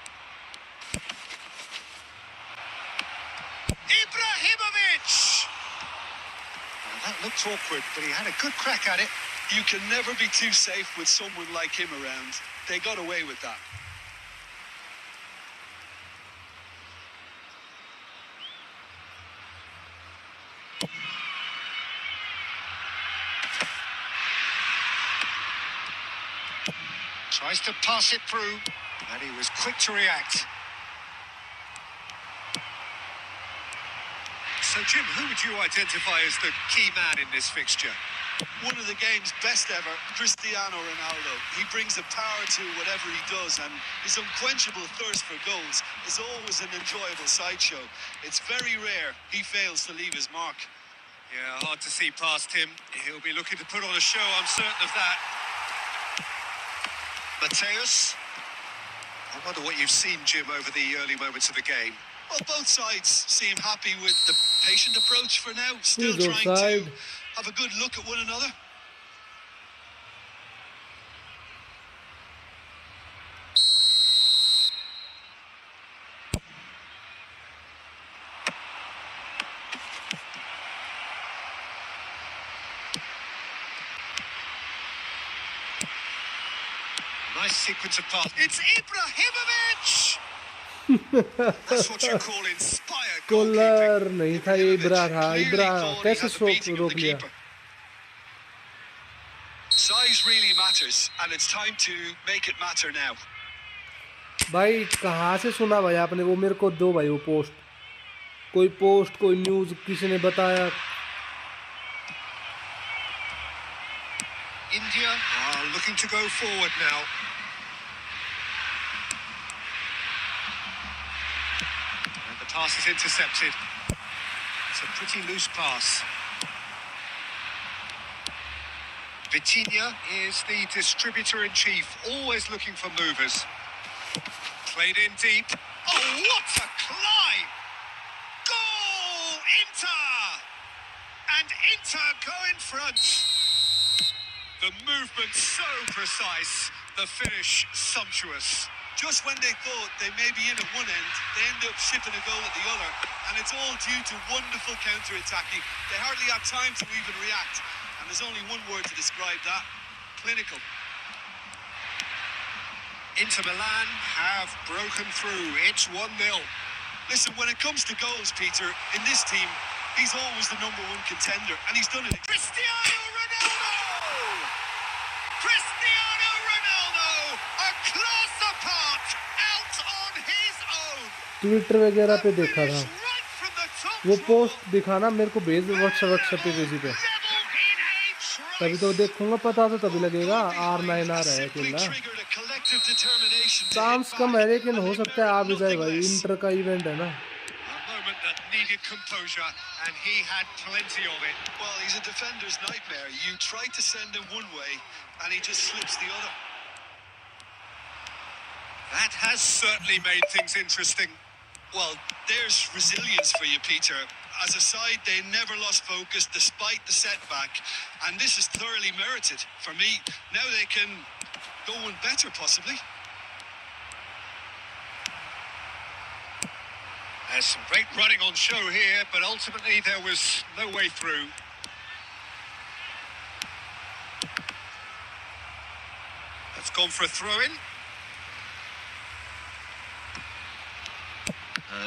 Ibrahimovic! Well, that looked awkward, but he had a good crack at it. You can never be too safe with someone like him around. They got away with that. Tries to pass it through, and he was quick to react. So, Jim, who would you identify as the key man in this fixture? One of the game's best ever, Cristiano Ronaldo. He brings a power to whatever he does, and his unquenchable thirst for goals is always an enjoyable sideshow. It's very rare he fails to leave his mark. Yeah, hard to see past him. He'll be looking to put on a show, I'm certain of that. Mateus. I wonder what you've seen, Jim, over the early moments of the game. Well, both sides seem happy with the patient approach for now, still He's trying offside. to have a good look at one another. Nice sequence of passes. It's Ibrahimovic! That's what you call inspired collar goalkeeping. नहीं था, ये इब्रा था. Clearly इब्रा thought he कैसे had the beating of रोक the लिया. keeper. Size really matters, and it's time to make it matter now. भाई कहाँ से सुना भाई आपने? वो मेरे को दो भाई, वो पोस्ट, कोई न्यूज़ किसी ने बताया. India are looking to go forward now. And the pass is intercepted. It's a pretty loose pass. Vitinha is the distributor-in-chief, always looking for movers. Played in deep. Oh, what a climb! Goal! Inter! And Inter go in front. The movement so precise, the finish sumptuous. Just when they thought they may be in at one end, they end up shipping a goal at the other, and it's all due to wonderful counter-attacking. They hardly have time to even react, and there's only one word to describe that: clinical. Inter Milan have broken through. It's 1-0. Listen, when it comes to goals, Peter, in this team, he's always the number one contender, and he's done it. Cristiano Ronaldo! Cristiano Ronaldo! A class apart, out on his own. Twitter वगैरह पे देखा था. Right from the top वो drawer. Post दिखाना मेरे को, भेज WhatsApp पे किसी पे, Level in a तभी trice. तो देखूंगा, पता तो तभी लगेगा. R9 आ रहा है अकेला. चांस कम है, लेकिन हो सकता है आ भी जाए भाई. इंटर का इवेंट है ना. A moment that needed composure, and he had plenty of it. Well, he's a defender's nightmare. You try to send him one way, and he just slips the other. That has certainly made things interesting. Well, there's resilience for you, Peter. As a side, they never lost focus despite the setback, and this is thoroughly merited. For me, now they can go one better, possibly. There's some great running on show here, but ultimately there was no way through. That's gone for a throw-in.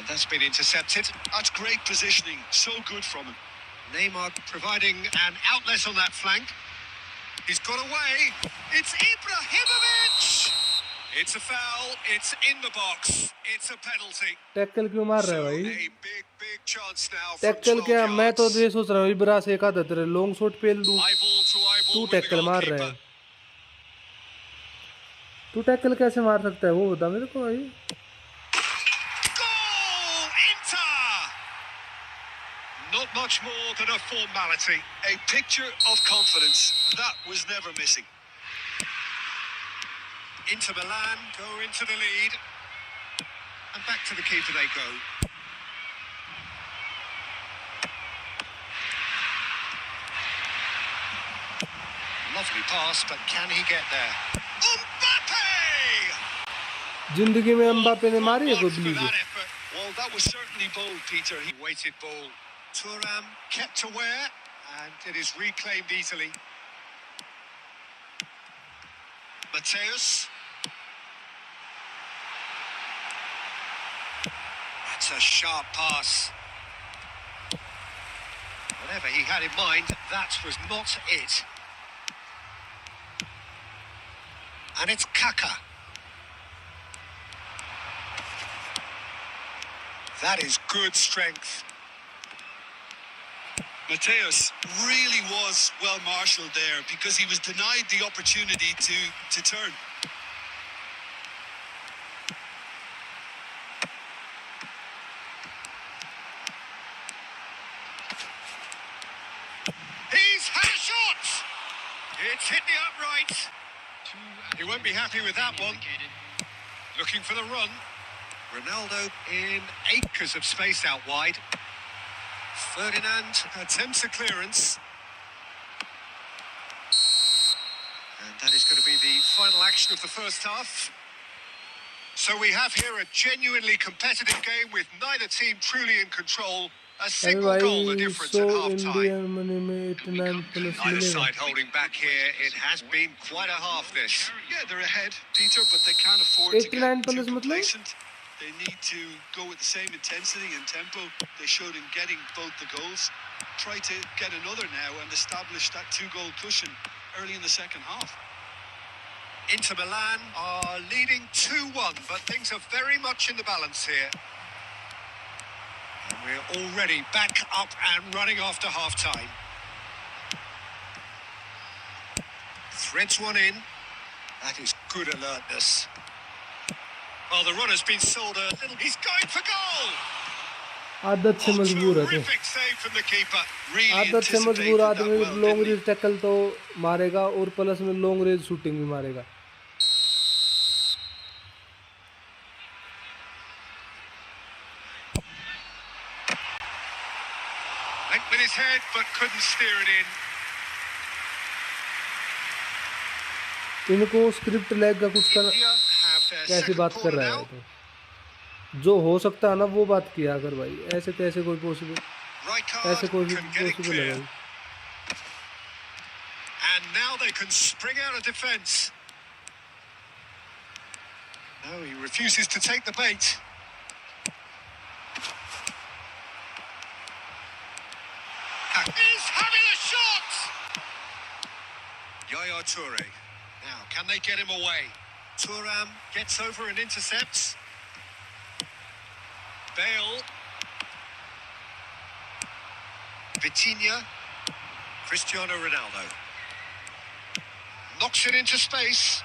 That's been intercepted. That's great positioning. So good from him. Neymar providing an outlet on that flank. He's got away. It's Ibrahimovic! It's a foul. It's in the box. It's a penalty. Tackle क्यों मार रहा है So भाई? a big chance now from tackle 12 क्या? मैं तो yards. ये सोच रहा हूँ इब्रा से एक आधा तेरे लॉन्ग शॉट पेल दूं. Eyeball to eyeball तू with the टैकल मार रहा goalkeeper. है. तू टैकल कैसे मार सकता है वो बता मेरे को भाई. Goal! Inter! Not much more than a formality. A picture of confidence. That was never missing. Inter Milan go into the lead. And back to the keeper they go. Lovely pass, but can he get there? Mbappe! जिंदगी में Mbappe ने मारी है कोई For believe? that effort. Well, that was certainly bold, Peter. He Weighted ball. Thuram kept aware, and it is reclaimed easily. Mateus. That's a sharp pass. Whatever he had in mind, that was not it. And it's Kaka. That is good strength. Mateus really was well marshalled there because he was denied the opportunity to turn. He's had a shot! It's hit the upright. He won't be happy with that one. Looking for the run. Ronaldo in acres of space out wide. Ferdinand attempts a clearance. And that is going to be the final action of the first half. So we have here a genuinely competitive game with neither team truly in control. A अरे single goal the भाई difference so at half-time. Indian money में 89 plus Neither मिलेगा. side holding back here. It has been quite a half, this. Yeah, they're ahead, Peter, but they can't afford to 89 get too plus मतलब? complacent. They need to go with the same intensity and tempo they showed in getting both the goals. Try to get another now and establish that two-goal cushion early in the second half. Inter Milan are leading 2-1, but things are very much in the balance here. And we're already back up and running after half-time. Threads one in. That is good alertness. Well, the run has been sold a little. He's going for goal! आदत से मजबूर है तो. Terrific save from the keeper. Really आदत से anticipated मजबूर that आदमी well, long didn't he? Range tackle तो मारेगा और प्लस में लॉन्ग रेंज शूटिंग भी मारेगा. Went with his head, but couldn't steer it in. इनको स्क्रिप्ट लैग का कुछ कर India have their कैसी second बात कर corner रहा है now. तो जो हो सकता है ना वो बात किया अगर भाई ऐसे कैसे कोई पॉसिबल Rijkaard ऐसे कोई can get it पॉसिबल है clear. भाई. And now they can spring out of defence. No, he refuses to take the bait. He's having a shot! Yaya Toure. Now, can they get him away? Thuram gets over and intercepts. Bale. Vitinha. Cristiano Ronaldo. Knocks it into space.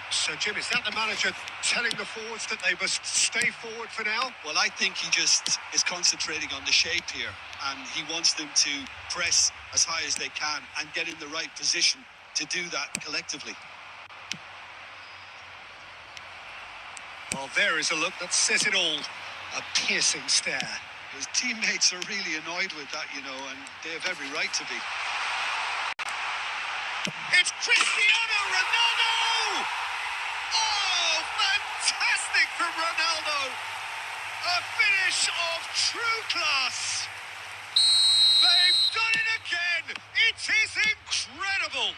So, Jim, is that the manager telling the forwards that they must stay forward for now? Well, I think he just is concentrating on the shape here, and he wants them to press as high as they can and get in the right position to do that collectively. Well, there is a look that says it all. A piercing stare. His teammates are really annoyed with that, you know, and they have every right to be. It's Cristiano Ronaldo! Oh, fantastic from Ronaldo! A finish of true class! They've done it again! It is incredible!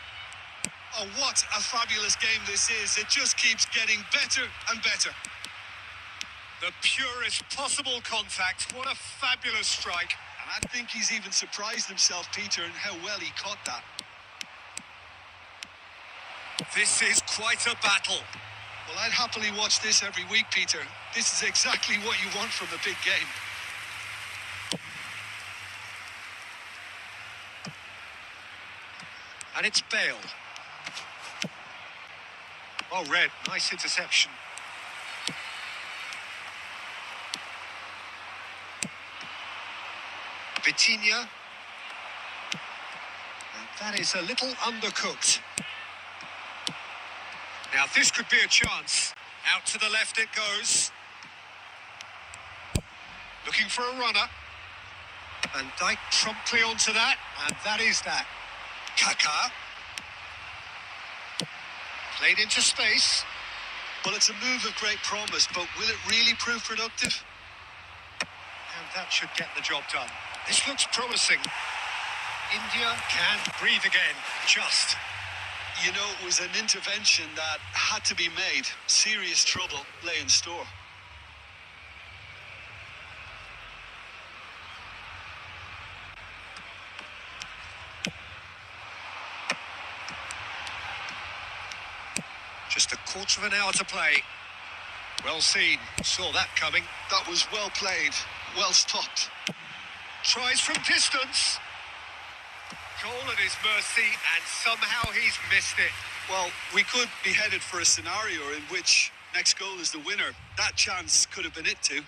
Oh, what a fabulous game this is. It just keeps getting better and better. The purest possible contact. What a fabulous strike. And I think he's even surprised himself, Peter, in how well he caught that. This is quite a battle. Well, I'd happily watch this every week, Peter. This is exactly what you want from a big game. And it's Bale. Oh, Red, nice interception. Vitinha. And that is a little undercooked. Now this could be a chance. Out to the left it goes. Looking for a runner. And Dijk promptly onto that. And that is that. Kaka. Played into space. Well, it's a move of great promise, but will it really prove productive? And that should get the job done. This looks promising. India can breathe again, just. You know, it was an intervention that had to be made. Serious trouble lay in store. Just a quarter of an hour to play. Well seen. Saw that coming. That was well played, well stopped. Tries from distance. Goal at his mercy, and somehow he's missed it. Well, we could be headed for a scenario in which next goal is the winner. That chance could have been it too.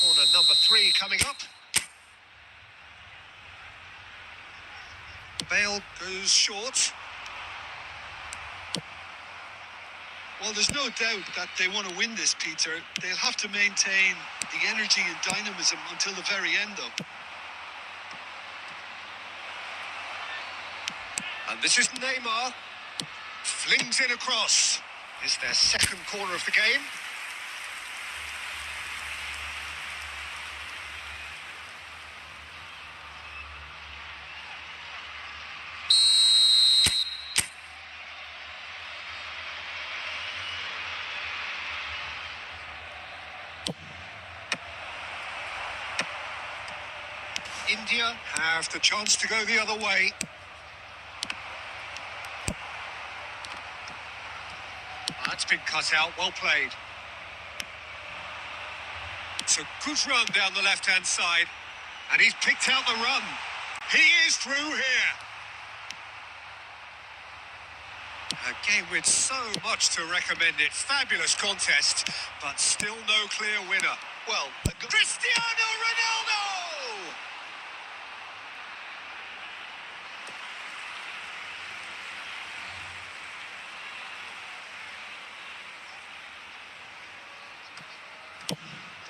Corner number 3 coming up. Bale goes short. Well, there's no doubt that they want to win this, Peter. They'll have to maintain the energy and dynamism until the very end, though. And this is Neymar. Flings in across. Is their second corner of the game. India have the chance to go the other way. That's been cut out, well played. It's a good run down the left-hand side. And he's picked out the run. He is through here. A game with so much to recommend it. Fabulous contest, but still no clear winner. Well, Cristiano Ronaldo!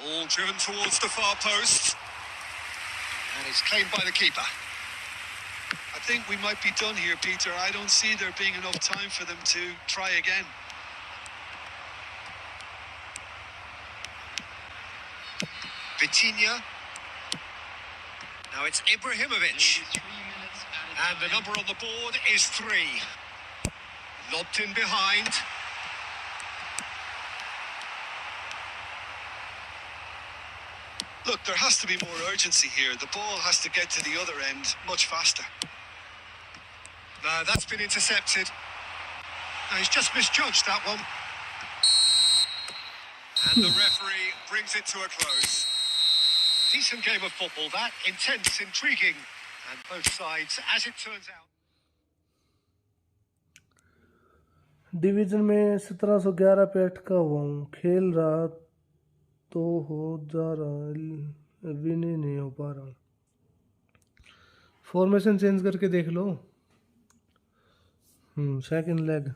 Ball driven towards the far post. And it's claimed by the keeper. I think we might be done here, Peter. I don't see there being enough time for them to try again. Vitinha. Now it's Ibrahimovic. And the number on the board is 3. Lobbed in behind. Look, there has to be more urgency here. The ball has to get to the other end much faster. No, that's been intercepted. No, he's just misjudged that one. And the referee brings it to a close. Decent game of football, that. Intense, intriguing. And both sides, as it turns out. Division में 1711 पे अटका हुआ हूँ, खेल रहा तो हो जा रहा, विन ही नहीं हो पा रहा हूँ। फॉर्मेशन चेंज करके देख लो। Second leg.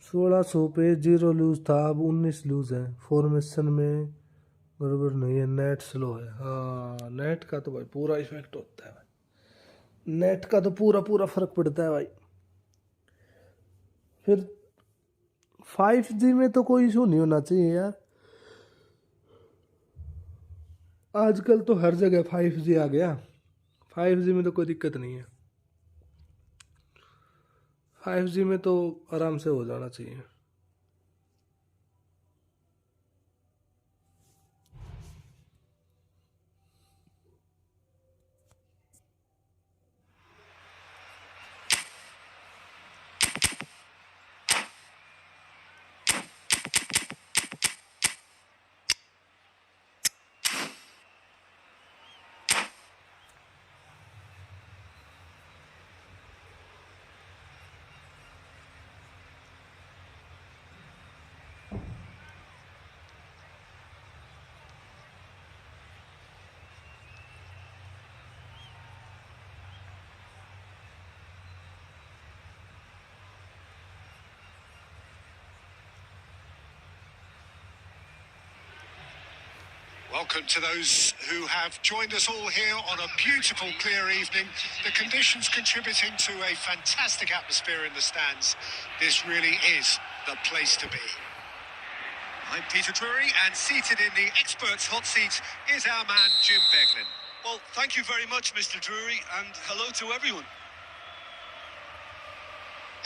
सोलह सौ पे 0 लूज था, अब 19 लूज है। फॉर्मेशन में गड़बड़ नहीं है, नेट स्लो है। हाँ, नेट का तो भाई पूरा इफेक्ट होता है भाई, नेट का तो पूरा पूरा फर्क पड़ता है भाई। फिर 5G में तो कोई इशू नहीं होना चाहिए यार। आजकल तो हर जगह 5G आ गया, 5G में तो कोई दिक्कत नहीं है। आईएफजी में तो आराम से हो जाना चाहिए। Welcome to those who have joined us all here on a beautiful, clear evening. The conditions contributing to a fantastic atmosphere in the stands. This really is the place to be. I'm Peter Drury, and seated in the experts' hot seat is our man Jim Beglin. Well, thank you very much, Mr. Drury, and hello to everyone.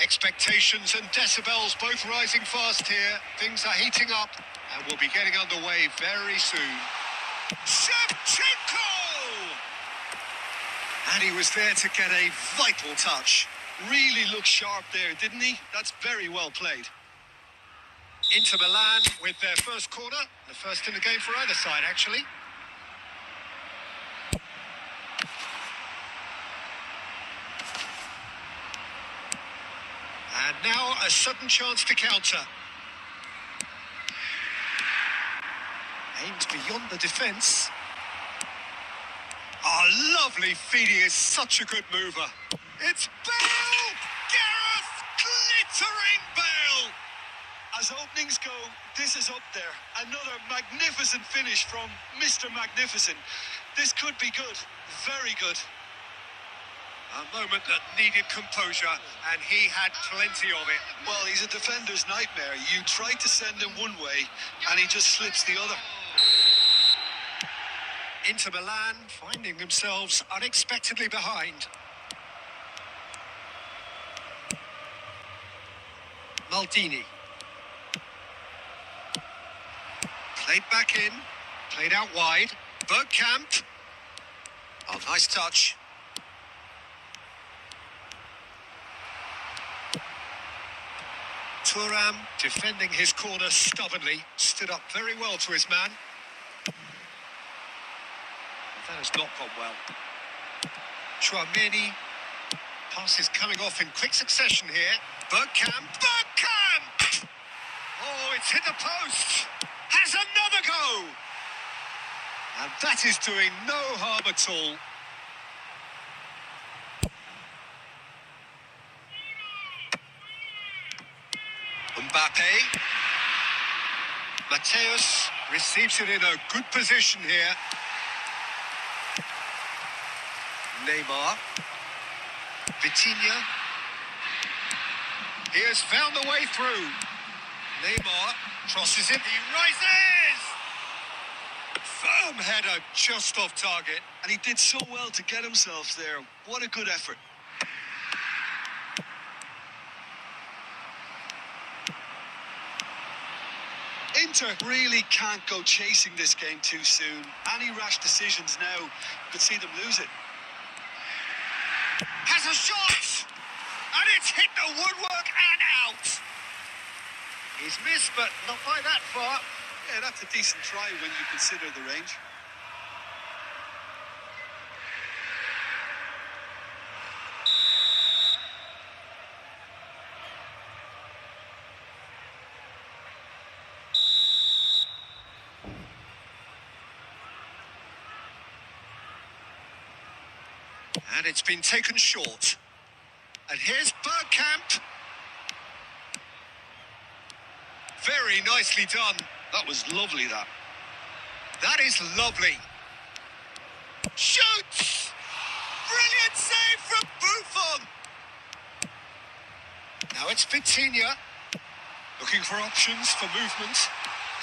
Expectations and decibels both rising fast here. Things are heating up, and we'll be getting underway very soon. Shevchenko! And he was there to get a vital touch. Really looked sharp there, didn't he? That's very well played. Inter Milan with their first corner. The first in the game for either side, actually. And now a sudden chance to counter. Aimed beyond the defence. Oh, lovely feed. He is such a good mover. It's Bale! Gareth! Glittering Bale! As openings go, this is up there. Another magnificent finish from Mr. Magnificent. This could be good. Very good. A moment that needed composure, and he had plenty of it. Well, he's a defender's nightmare. You try to send him one way, and he just slips the other. Inter Milan finding themselves unexpectedly behind. Maldini. Played back in, played out wide. Bergkamp. Oh, nice touch. Thuram defending his corner stubbornly, stood up very well to his man. That has not gone well. Chouameni. Passes coming off in quick succession here. Bergkamp. Bergkamp! Oh, it's hit the post. Has another go. And that is doing no harm at all. Mbappe. Mateus receives it in a good position here. Neymar. Vitinha. He has found the way through. Neymar crosses it. He rises! Firm header just off target. And he did so well to get himself there. What a good effort. Inter really can't go chasing this game too soon. Any rash decisions now could see them lose it. Has a shot! And it's hit the woodwork and out! He's missed, but not by that far. Yeah, that's a decent try when you consider the range. And it's been taken short. And here's Bergkamp. Very nicely done. That was lovely, that. That is lovely. Shoots! Brilliant save from Buffon. Now it's Vitinha. Looking for options for movement.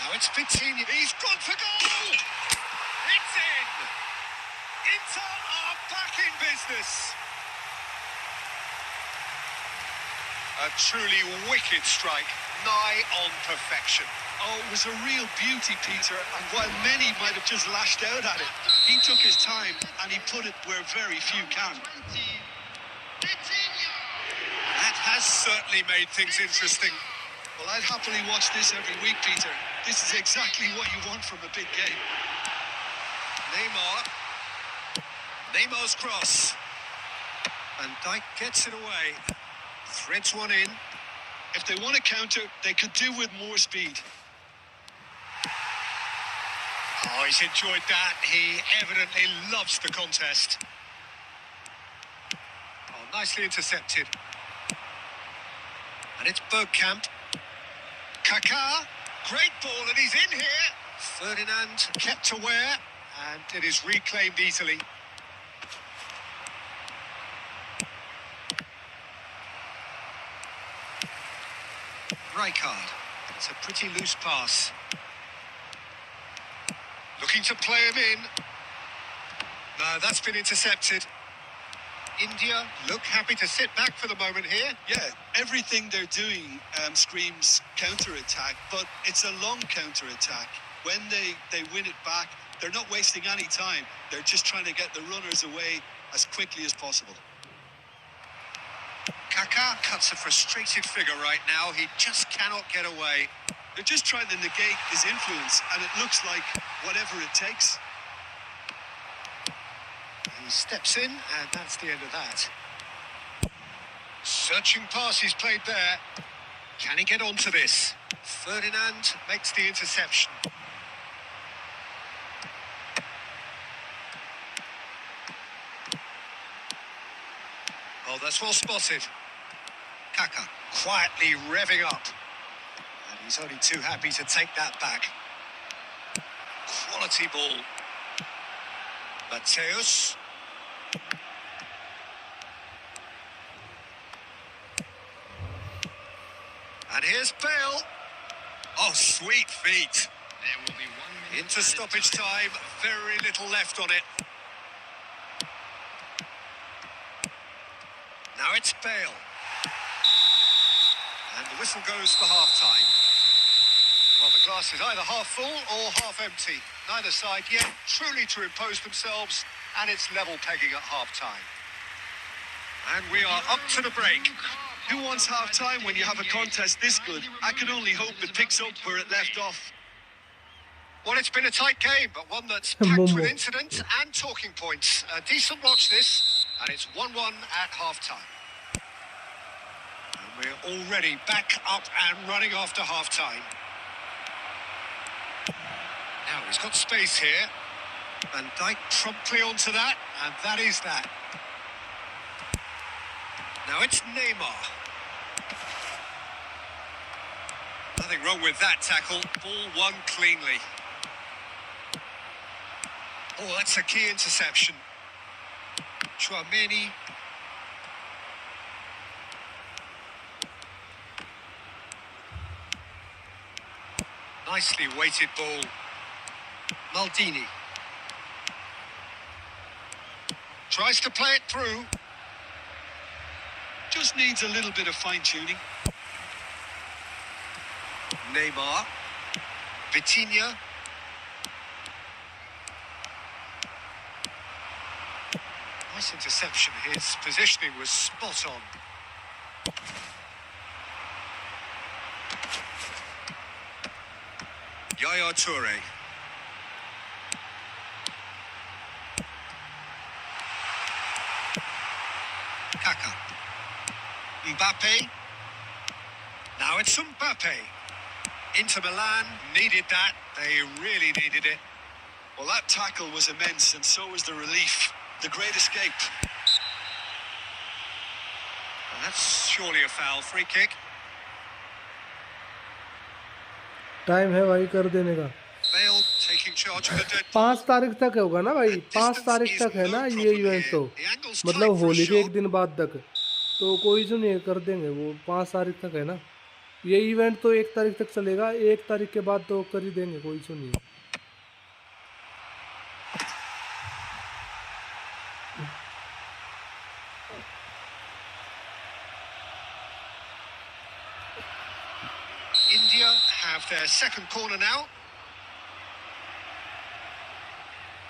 Now it's Vitinha. He's gone for goal! It's in! Inter are back in business. A truly wicked strike, nigh on perfection. Oh, it was a real beauty, Peter, and while many might have just lashed out at it, he took his time and he put it where very few can. 20. Vitinha. That has certainly made things interesting. Well, I'd happily watch this every week, Peter. This is exactly what you want from a big game. Neymar. Neymar's cross. Van Dijk gets it away. Threads one in. If they want to counter, they could do with more speed. Oh, he's enjoyed that. He evidently loves the contest. Oh, nicely intercepted. And it's Bergkamp. Kaká. Great ball, and he's in here. Ferdinand kept aware, and it is reclaimed easily. Rijkaard. It's a pretty loose pass. Looking to play him in. No, that's been intercepted. India look happy to sit back for the moment here. Yeah, everything they're doing screams counter-attack, but it's a long counter-attack. When they win it back, they're not wasting any time. They're just trying to get the runners away as quickly as possible. Kaká cuts a frustrated figure right now. He just cannot get away. They're just trying to negate his influence, and it looks like whatever it takes. He steps in, and that's the end of that. Searching pass he's played there. Can he get onto this? Ferdinand makes the interception. Oh, that's well spotted. Kaká quietly revving up. And he's only too happy to take that back. Quality ball. Mateus. And here's Bale. Oh, sweet feet. There will be 1 minute. Into stoppage time. Very little left on it. Now it's Bale. And the whistle goes for half-time. Well, the glass is either half full or half empty. Neither side yet truly to impose themselves, and it's level pegging at half-time. And we are up to the break. Who wants half-time when you have a contest this good? I can only hope it picks up where it left off. Well, it's been a tight game, but one that's packed with Momo. incidents and talking points. A decent watch this, and it's 1-1 at half-time. And we're already back up and running after half-time. Now he's got space here. Van Dijk promptly onto that, and that is that. Now it's Neymar. Nothing wrong with that tackle. Ball won cleanly. Oh, that's a key interception. Chouameni. Nicely weighted ball. Maldini. Tries to play it through. Just needs a little bit of fine-tuning. Neymar. Vitinha. Nice interception. His positioning was spot on. Yaya Toure. Kaká. Mbappe. Now it's Mbappe. Inter Milan needed that. They really needed it. Well, that tackle was immense, and so was the relief. The great escape. And that's surely a foul. Free kick. Time है भाई कर देने का. Bale taking charge of the dead. 5 तारीख तक होगा ना भाई. 5 तारीख तक है ना ये इवेंट. तो मतलब होली के एक दिन बाद तक तो कोई जो नहीं कर देंगे. वो 5 तारीख तक है ना ये इवेंट. तो 1 तारीख तक चलेगा. 1 तारीख के बाद तो कर ही देंगे. कोई जो नहीं. have their second corner now.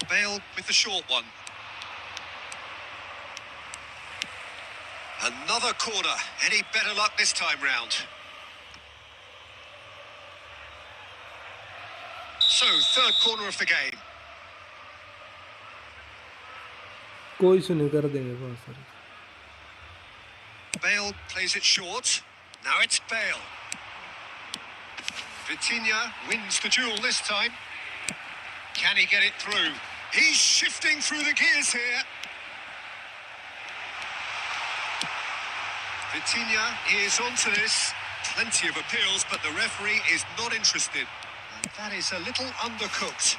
Bale with the short one. Another corner. Any better luck this time round? So, third corner of the game. कोई इशू नहीं, कर देंगे बहुत सारे. Bale plays it short. Now it's Bale. Vitinha wins the duel this time. Can he get it through? He's shifting through the gears here. Vitinha is onto this. Plenty of appeals, but the referee is not interested. And that is a little undercooked.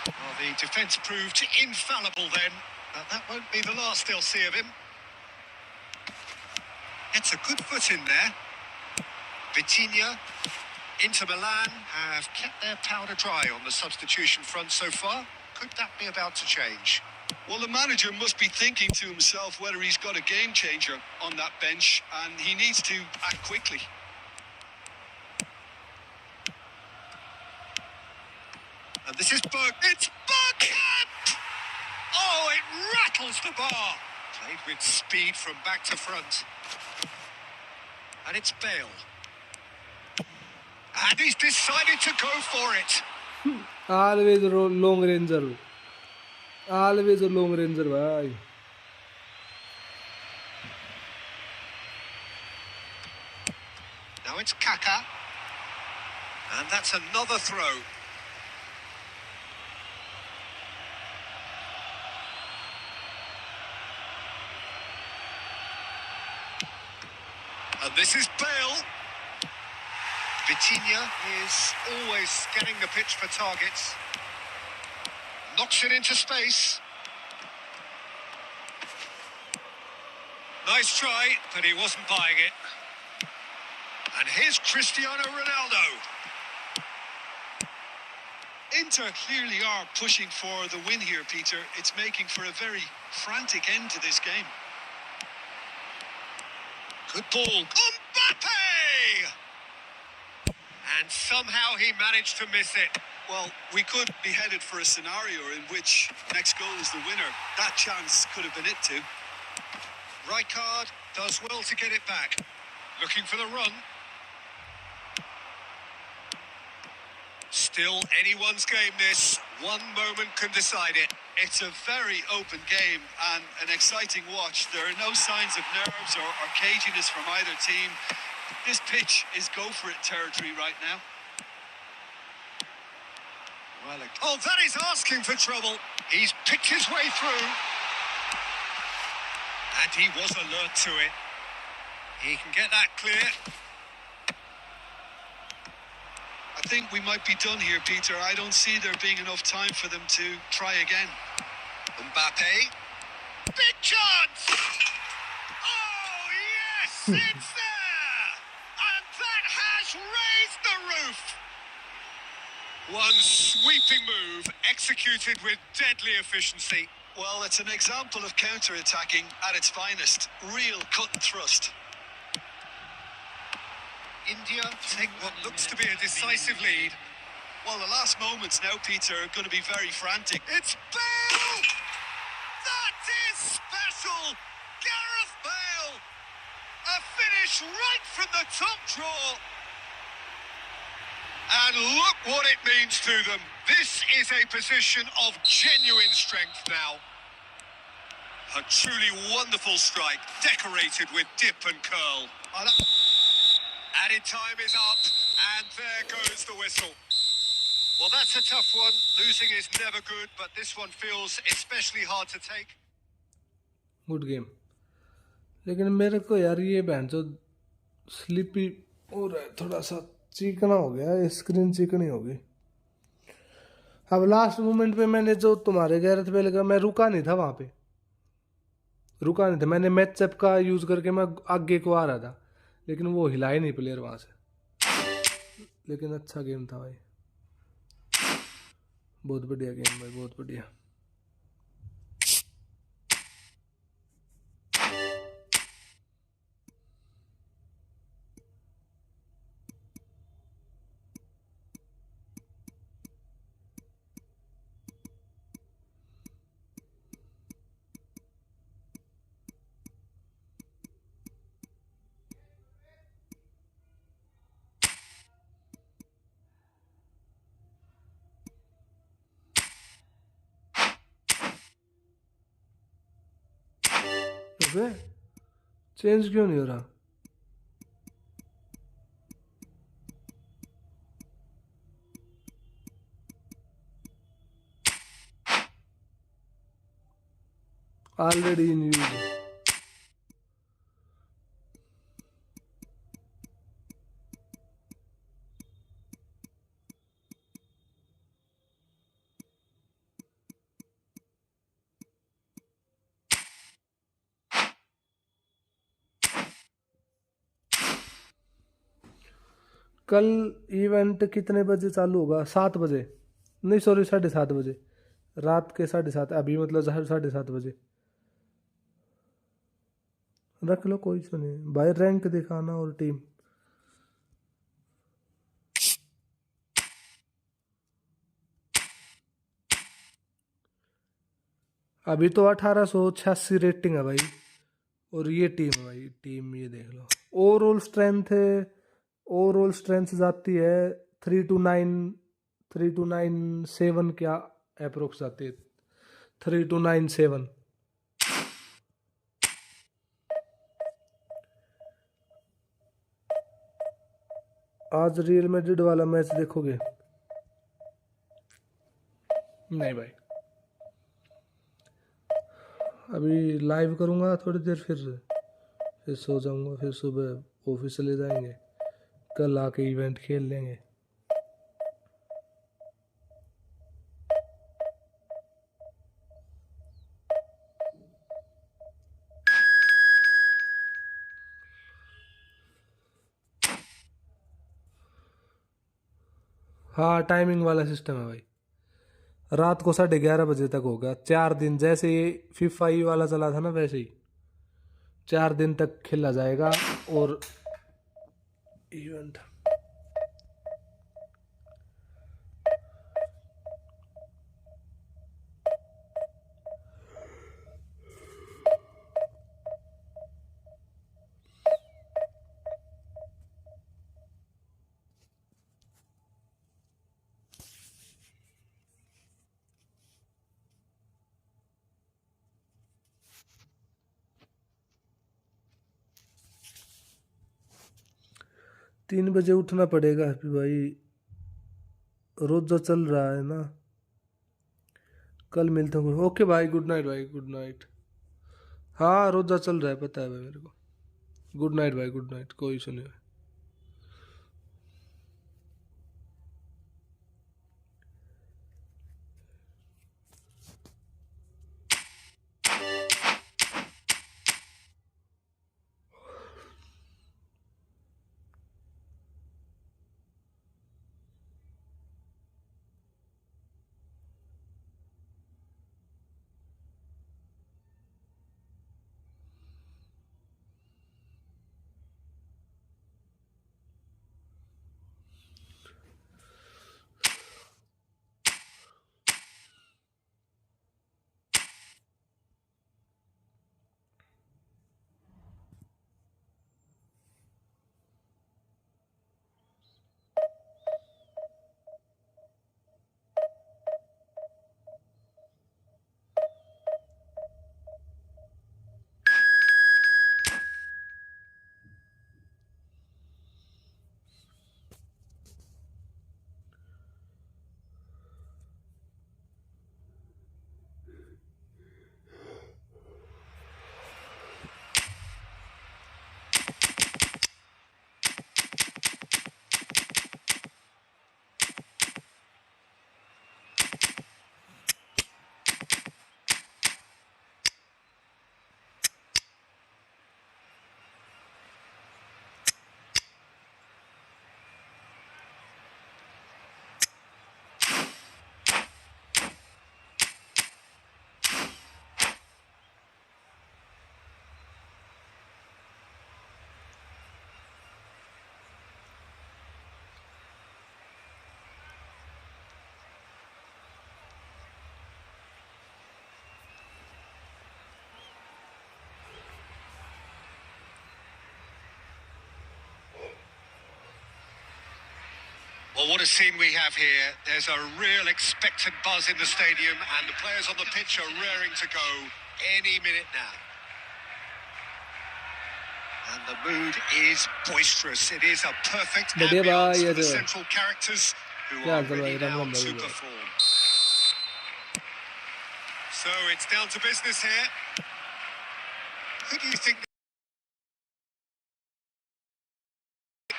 Well, the defence proved infallible then, but that won't be the last they'll see of him. It's a good foot in there. Vitinha. Inter Milan have kept their powder dry on the substitution front so far. Could that be about to change? Well, the manager must be thinking to himself whether he's got a game changer on that bench, and he needs to act quickly. And this is It's Bergkamp! Oh, it rattles the bar. Played with speed from back to front. And it's Bale. And he's decided to go for it. Always a long ranger. Always a long ranger, bhai. Now it's Kaka. And that's another throw. And this is Bale. Vitinha is always scanning the pitch for targets. Knocks it into space. Nice try, but he wasn't buying it. And here's Cristiano Ronaldo. Inter clearly are pushing for the win here, Peter. It's making for a very frantic end to this game. Good ball. Mbappe! And somehow he managed to miss it. Well, we could be headed for a scenario in which next goal is the winner. That chance could have been it too. Rijkaard does well to get it back. Looking for the run. Still anyone's game this. One moment can decide it. It's a very open game and an exciting watch. There are no signs of nerves or caginess from either team. This pitch is go-for-it territory right now. Oh, that is asking for trouble. He's picked his way through. And he was alert to it. He can get that clear. I think we might be done here, Peter. I don't see there being enough time for them to try again. Mbappe. Big chance! Oh, yes, it's there! And that has raised the roof! One sweeping move, executed with deadly efficiency. Well, it's an example of counter-attacking at its finest. Real cut and thrust. India take what looks to be a decisive lead. Well, the last moments now, Peter, are going to be very frantic. It's Bale! That is special! Gareth Bale! A finish right from the top draw. And look what it means to them. This is a position of genuine strength now. A truly wonderful strike, decorated with dip and curl. Added time is up, and there goes the whistle. Well, that's a tough one. Losing is never good, but this one feels especially hard to take. Good game. लेकिन मेरे को यार ये बहन जो sleepy हो रहा है, थोड़ा सा चिकना हो गया, स्क्रीन चिकनी हो गई. अब लास्ट मोमेंट पे मैंने जो तुम्हारे कह रहे थे पहले का, मैं रुका नहीं था वहाँ पे, रुका नहीं था. मैंने मैच ऐप का यूज़ करके मैं आगे को आ रहा था, लेकिन वो हिला ही नहीं प्लेयर वहाँ से. लेकिन अच्छा गेम था भाई, बहुत बढ़िया गेम भाई, बहुत बढ़िया. अबे चेंज क्यों नहीं हो रहा? Already in use. कल इवेंट कितने बजे चालू होगा? 7 बजे, नहीं सॉरी 7:30 बजे, रात के 7:30, अभी मतलब 7:30 बजे। रख लो कोई इशू नहीं भाई, रैंक दिखाना और टीम। अभी तो 1886 रेटिंग है भाई, और ये टीम है भाई, टीम ये देख लो। ओवरऑल स्ट्रेंथ है, ओवरऑल स्ट्रेंथ जाती है 329, 3297 क्या अप्रोक्स जाती है, 3297। आज रियल मैड्रिड वाला मैच देखोगे? नहीं भाई, अभी लाइव करूँगा थोड़ी देर, फिर सो जाऊँगा, फिर सुबह ऑफिस चले जाएंगे, कल आके इवेंट खेल लेंगे। हाँ टाइमिंग वाला सिस्टम है भाई, रात को 11:30 बजे तक होगा। 4 दिन, जैसे ये फीफा ई वाला चला था ना, वैसे ही 4 दिन तक खेला जाएगा। और इवेंट तीन बजे उठना पड़ेगा हैप्पी भाई, रोजा चल रहा है ना। कल मिलता हूँ, ओके भाई, गुड नाइट भाई, गुड नाइट। हाँ रोजा चल रहा है, पता है भाई मेरे को। गुड नाइट भाई, गुड नाइट, कोई इशू नहीं भाई। Well, what a scene we have here. There's a real expectant buzz in the stadium, and the players on the pitch are raring to go any minute now. The mood is boisterous. It is a perfect बढ़िया ambience भाई, for ये the जो- central characters who क्या are हाल चाल भाई, ready Ram now Ram भाई, to भाई। perform. So it's down to business here. Who do you think?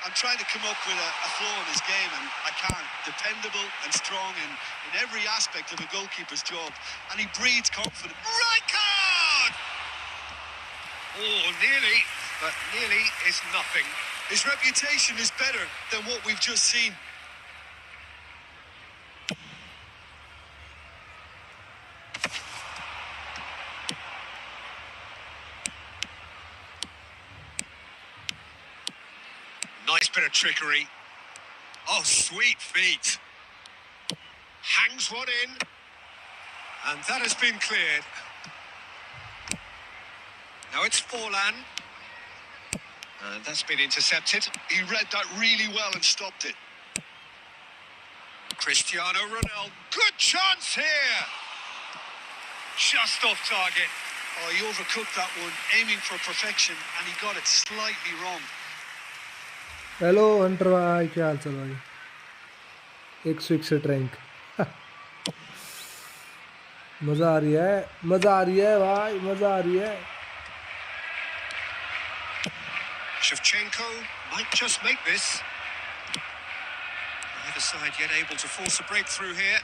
I'm trying to come up with a flaw in his game, and I can't. Dependable and strong in every aspect of a goalkeeper's job, and he breeds confidence. Right card! Oh, nearly, but nearly is nothing. His reputation is better than what we've just seen. Nice bit of trickery. Oh, sweet feet. Hangs one in. And that has been cleared. Now it's Forlan. And that's been intercepted. He read that really well and stopped it. Cristiano Ronaldo. Good chance here. Just off target. Oh, he overcooked that one, aiming for perfection, and he got it slightly wrong. Hello Hunter भाई, क्या हाल चाल भाई? एक civics rank. मजा आ रही है, मजा आ रही है भाई, मजा आ रही है। Shevchenko might just make this. Neither side yet able to force a breakthrough here.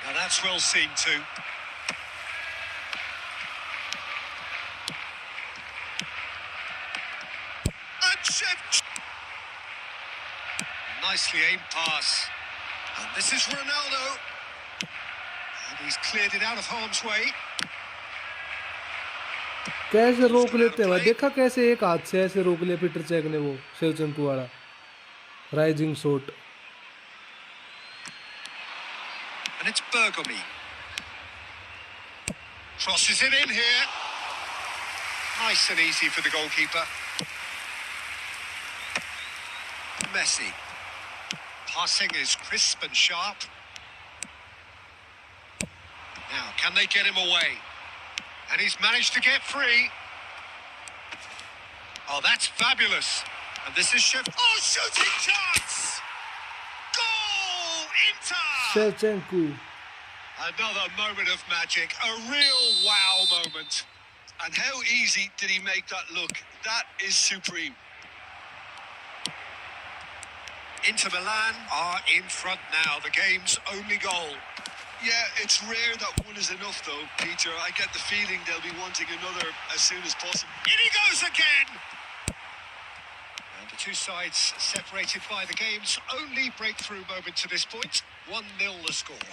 Now that's well seen too. And nicely aimed pass. And this is Ronaldo. And he's cleared it out of harm's way. कैसे रोक लेते हैं भाई, देखा कैसे एक हाथ से ऐसे रोक लिया पीटर चेक ने, वो शेवचेंको वाला rising shot. And it's Bergomi. Crosses it in here. Nice and easy for the goalkeeper. Messi. Passing is crisp and sharp. Now, can they get him away? And he's managed to get free. Oh, that's fabulous. And this is Oh, shooting chance! Goal! Inter! Shevchenko. Another moment of magic. A real wow moment. And how easy did he make that look? That is supreme. Inter Milan are in front now. The game's only goal. Yeah, it's rare that one is enough, though, Peter. I get the feeling they'll be wanting another as soon as possible. In he goes again! And the two sides separated by the game's only breakthrough moment to this point. 1-0 the score.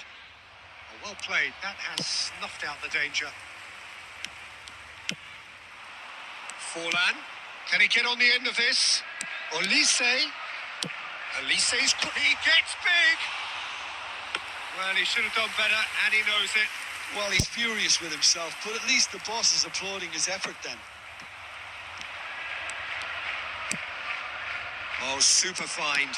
Well played. That has snuffed out the danger. Forlan. Can he get on the end of this? Olise. Olise's... He gets big! Well, he should have done better, and he knows it. Well, he's furious with himself, but at least the boss is applauding his effort then. Oh, super find.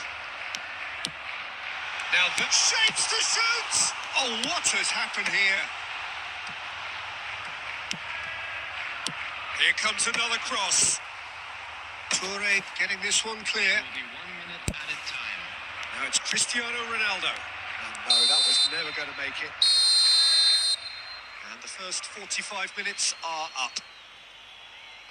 Now the shapes to shoot! Oh, what has happened here? Here comes another cross. Toure getting this one clear. Will be 1 minute added time. Now it's Cristiano Ronaldo. And no, that was never going to make it. And the first 45 minutes are up.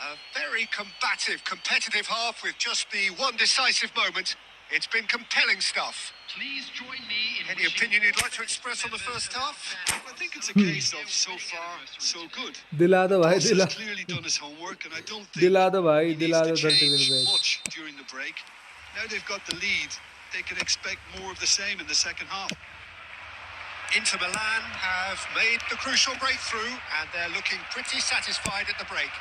A very combative, competitive half with just the one decisive moment. It's been compelling stuff. Please join me in Any opinion you'd like to express on the first half? I think it's a case of so far, so good. दिला दो भाई, Boss दिला has clearly done his homework, and I don't think दिला दो भाई, he दिला needs दो to 30 change minute. much during the break. Now they've got the lead, they can expect more of the same in the second half. Inter Milan have made the crucial breakthrough, and they're looking pretty satisfied at the break.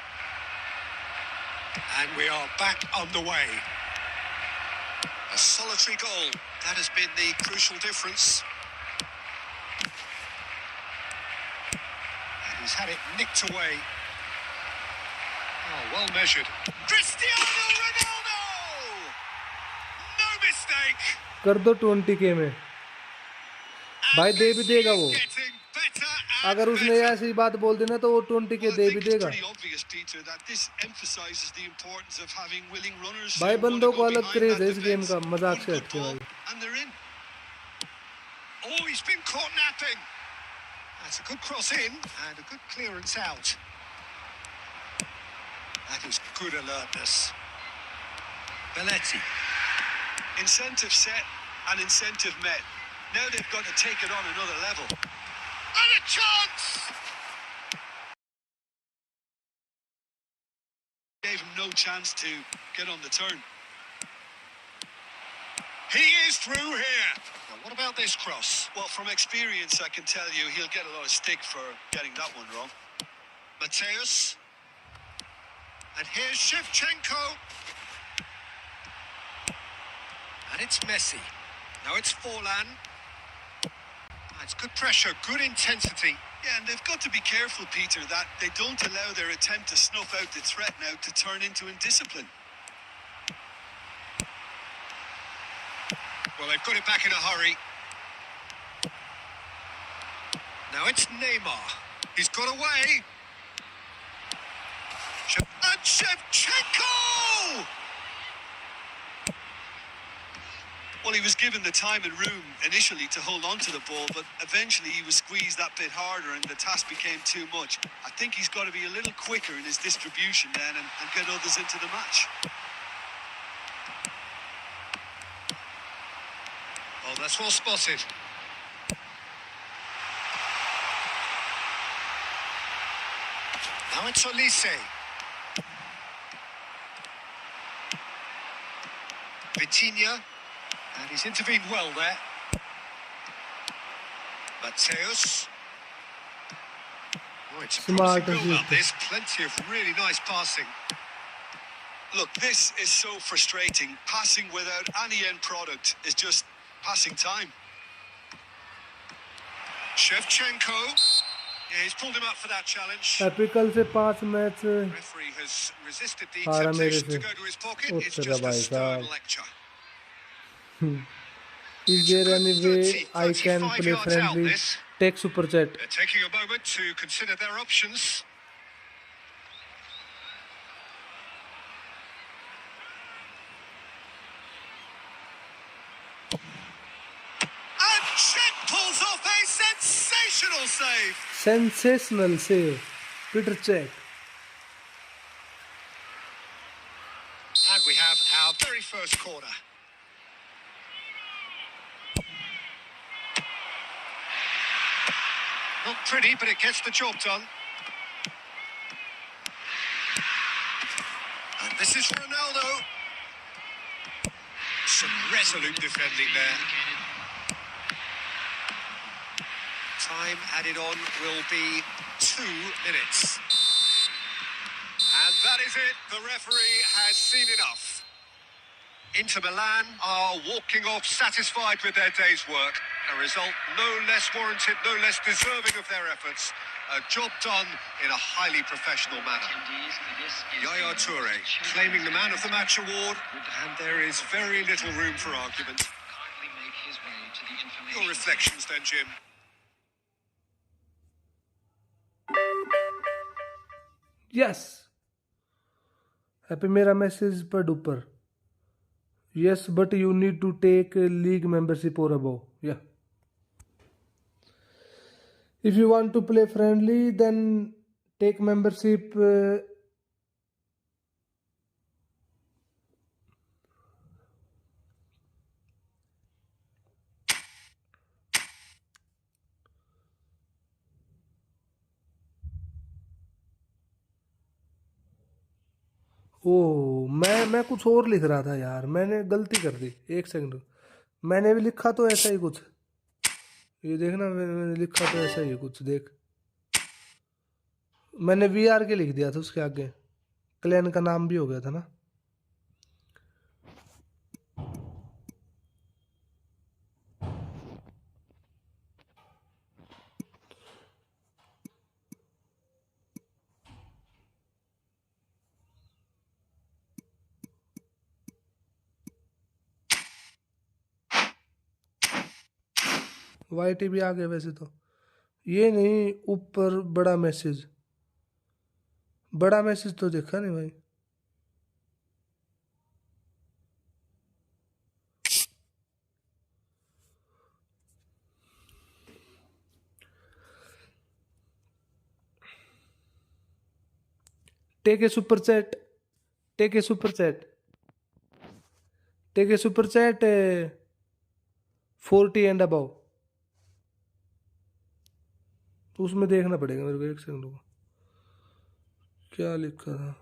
And we are back on the way. A solitary goal, that has been the crucial difference. And he's had it nicked away. Oh, well measured. Cristiano Ronaldo! No mistake! कर दो 20K में भाई, दे भी देगा वो। Getting better अगर उसने ऐसी बात बोल दी ना तो वो 20 के Well, I दे भी think it's देगा। pretty obvious, Peter, that this emphasises the importance of having willing runners भाई who want to बंदों को go अलग behind क्रेज that है इस गेम defence. का, मजाक One से good हटके ball, भाई। and they're in. Oh, he's been caught napping. That's a good cross in and a good clearance out. That is good alertness. Belletti. Incentive set and incentive met. Now they've got to take it on another level. And a chance! Gave him no chance to get on the turn. He is through here. Now, what about this cross? Well, from experience, I can tell you he'll get a lot of stick for getting that one wrong. Mateus. And here's Shevchenko. And it's Messi. Now it's Forlan. That's good pressure, good intensity. Yeah, and they've got to be careful, Peter, that they don't allow their attempt to snuff out the threat now to turn into indiscipline. Well, they've got it back in a hurry. Now it's Neymar. He's got away. And Shevchenko! Well, he was given the time and room initially to hold on to the ball, but eventually he was squeezed that bit harder and the task became too much. I think he's got to be a little quicker in his distribution then and get others into the match. Oh, that's well spotted. Now it's Olise. Vitinha. And he's intervened well there. Mateus. Oh, it's a Smart promising build-up, assist. this. Plenty of really nice passing. Look, this is so frustrating. Passing without any end product is just passing time. Shevchenko. Yeah, he's pulled him up for that challenge. Apical से 5 match Referee has resisted the हारा मेरे temptation से। to go to his pocket. O It's तेरा just a भाई stern साहब। lecture. Is there any way I can 35 play yards out friendly? this. Take super chat. They're taking a moment to consider their options. And Chet pulls off a sensational save. Sensational save. Peter check. And we have our very first corner. Not pretty, but it gets the job done. And this is Ronaldo. Some resolute defending there. Time added on will be 2 minutes. And that is it. The referee has seen enough. Inter Milan are walking off satisfied with their day's work. A result no less warranted, no less deserving of their efforts. A job done in a highly professional manner. Yaya Toure claiming the Man of the Match award, and there is very little room for argument. Your reflections then, Jim? Yes. Happy मेरा message पर duper. Yes, but you need to take a league membership or above. Yeah. If you want to play friendly, then take membership. ओ मैं कुछ और लिख रहा था यार, मैंने गलती कर दी। 1 सेकंड, मैंने भी लिखा तो ऐसा ही कुछ। ये देखना, मैंने लिखा तो ऐसा ही कुछ। देख, मैंने VR के लिख दिया था उसके आगे। क्लैन का नाम भी हो गया था ना। YT भी आ गए वैसे तो। ये नहीं, ऊपर बड़ा मैसेज तो देखा नहीं भाई। Take a super chat, take a super chat, take a super chat 40 and above. तो उसमें देखना पड़ेगा मेरे को, एक सेकंड को क्या लिखा था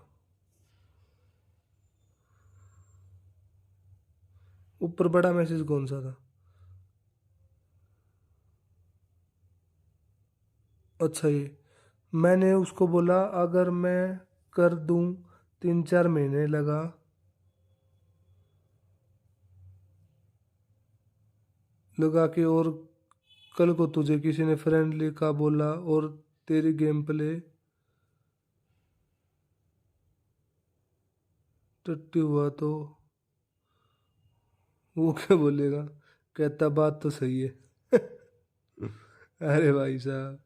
ऊपर, बड़ा मैसेज कौन सा था? अच्छा ये, मैंने उसको बोला अगर मैं कर दूं 3-4 महीने लगा के, और कल को तुझे किसी ने फ्रेंडली का बोला और तेरी गेम प्ले टट्टी हुआ तो वो क्या बोलेगा? कहता बात तो सही है। अरे भाई साहब,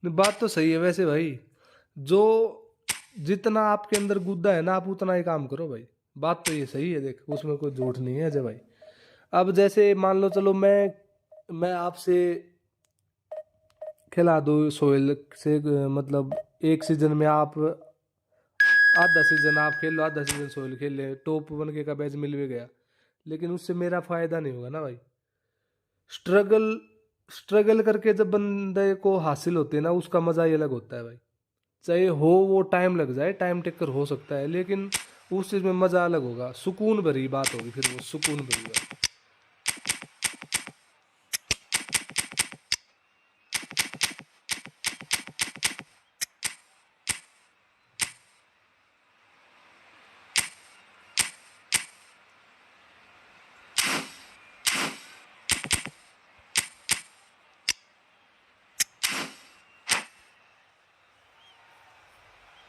बात तो सही है वैसे भाई। जो जितना आपके अंदर गुद्दा है ना, आप उतना ही काम करो भाई। बात तो ये सही है, देख उसमें कोई झूठ नहीं है अजय भाई। अब जैसे मान लो, चलो मैं आपसे खिला दूँ सोहेल से, मतलब एक सीजन में आप आधा सीजन आप खेल लो, आधा सीजन सोहेल खेल ले, टॉप 1 का बैच मिल भी गया, लेकिन उससे मेरा फायदा नहीं होगा ना भाई। स्ट्रगल स्ट्रगल करके जब बंदे को हासिल होते हैं ना, उसका मजा ही अलग होता है भाई। चाहे हो वो टाइम लग जाए, टाइम टेकर हो सकता है, लेकिन उस चीज में मजा अलग होगा, सुकून भरी बात होगी फिर वो, सुकून भरी बात।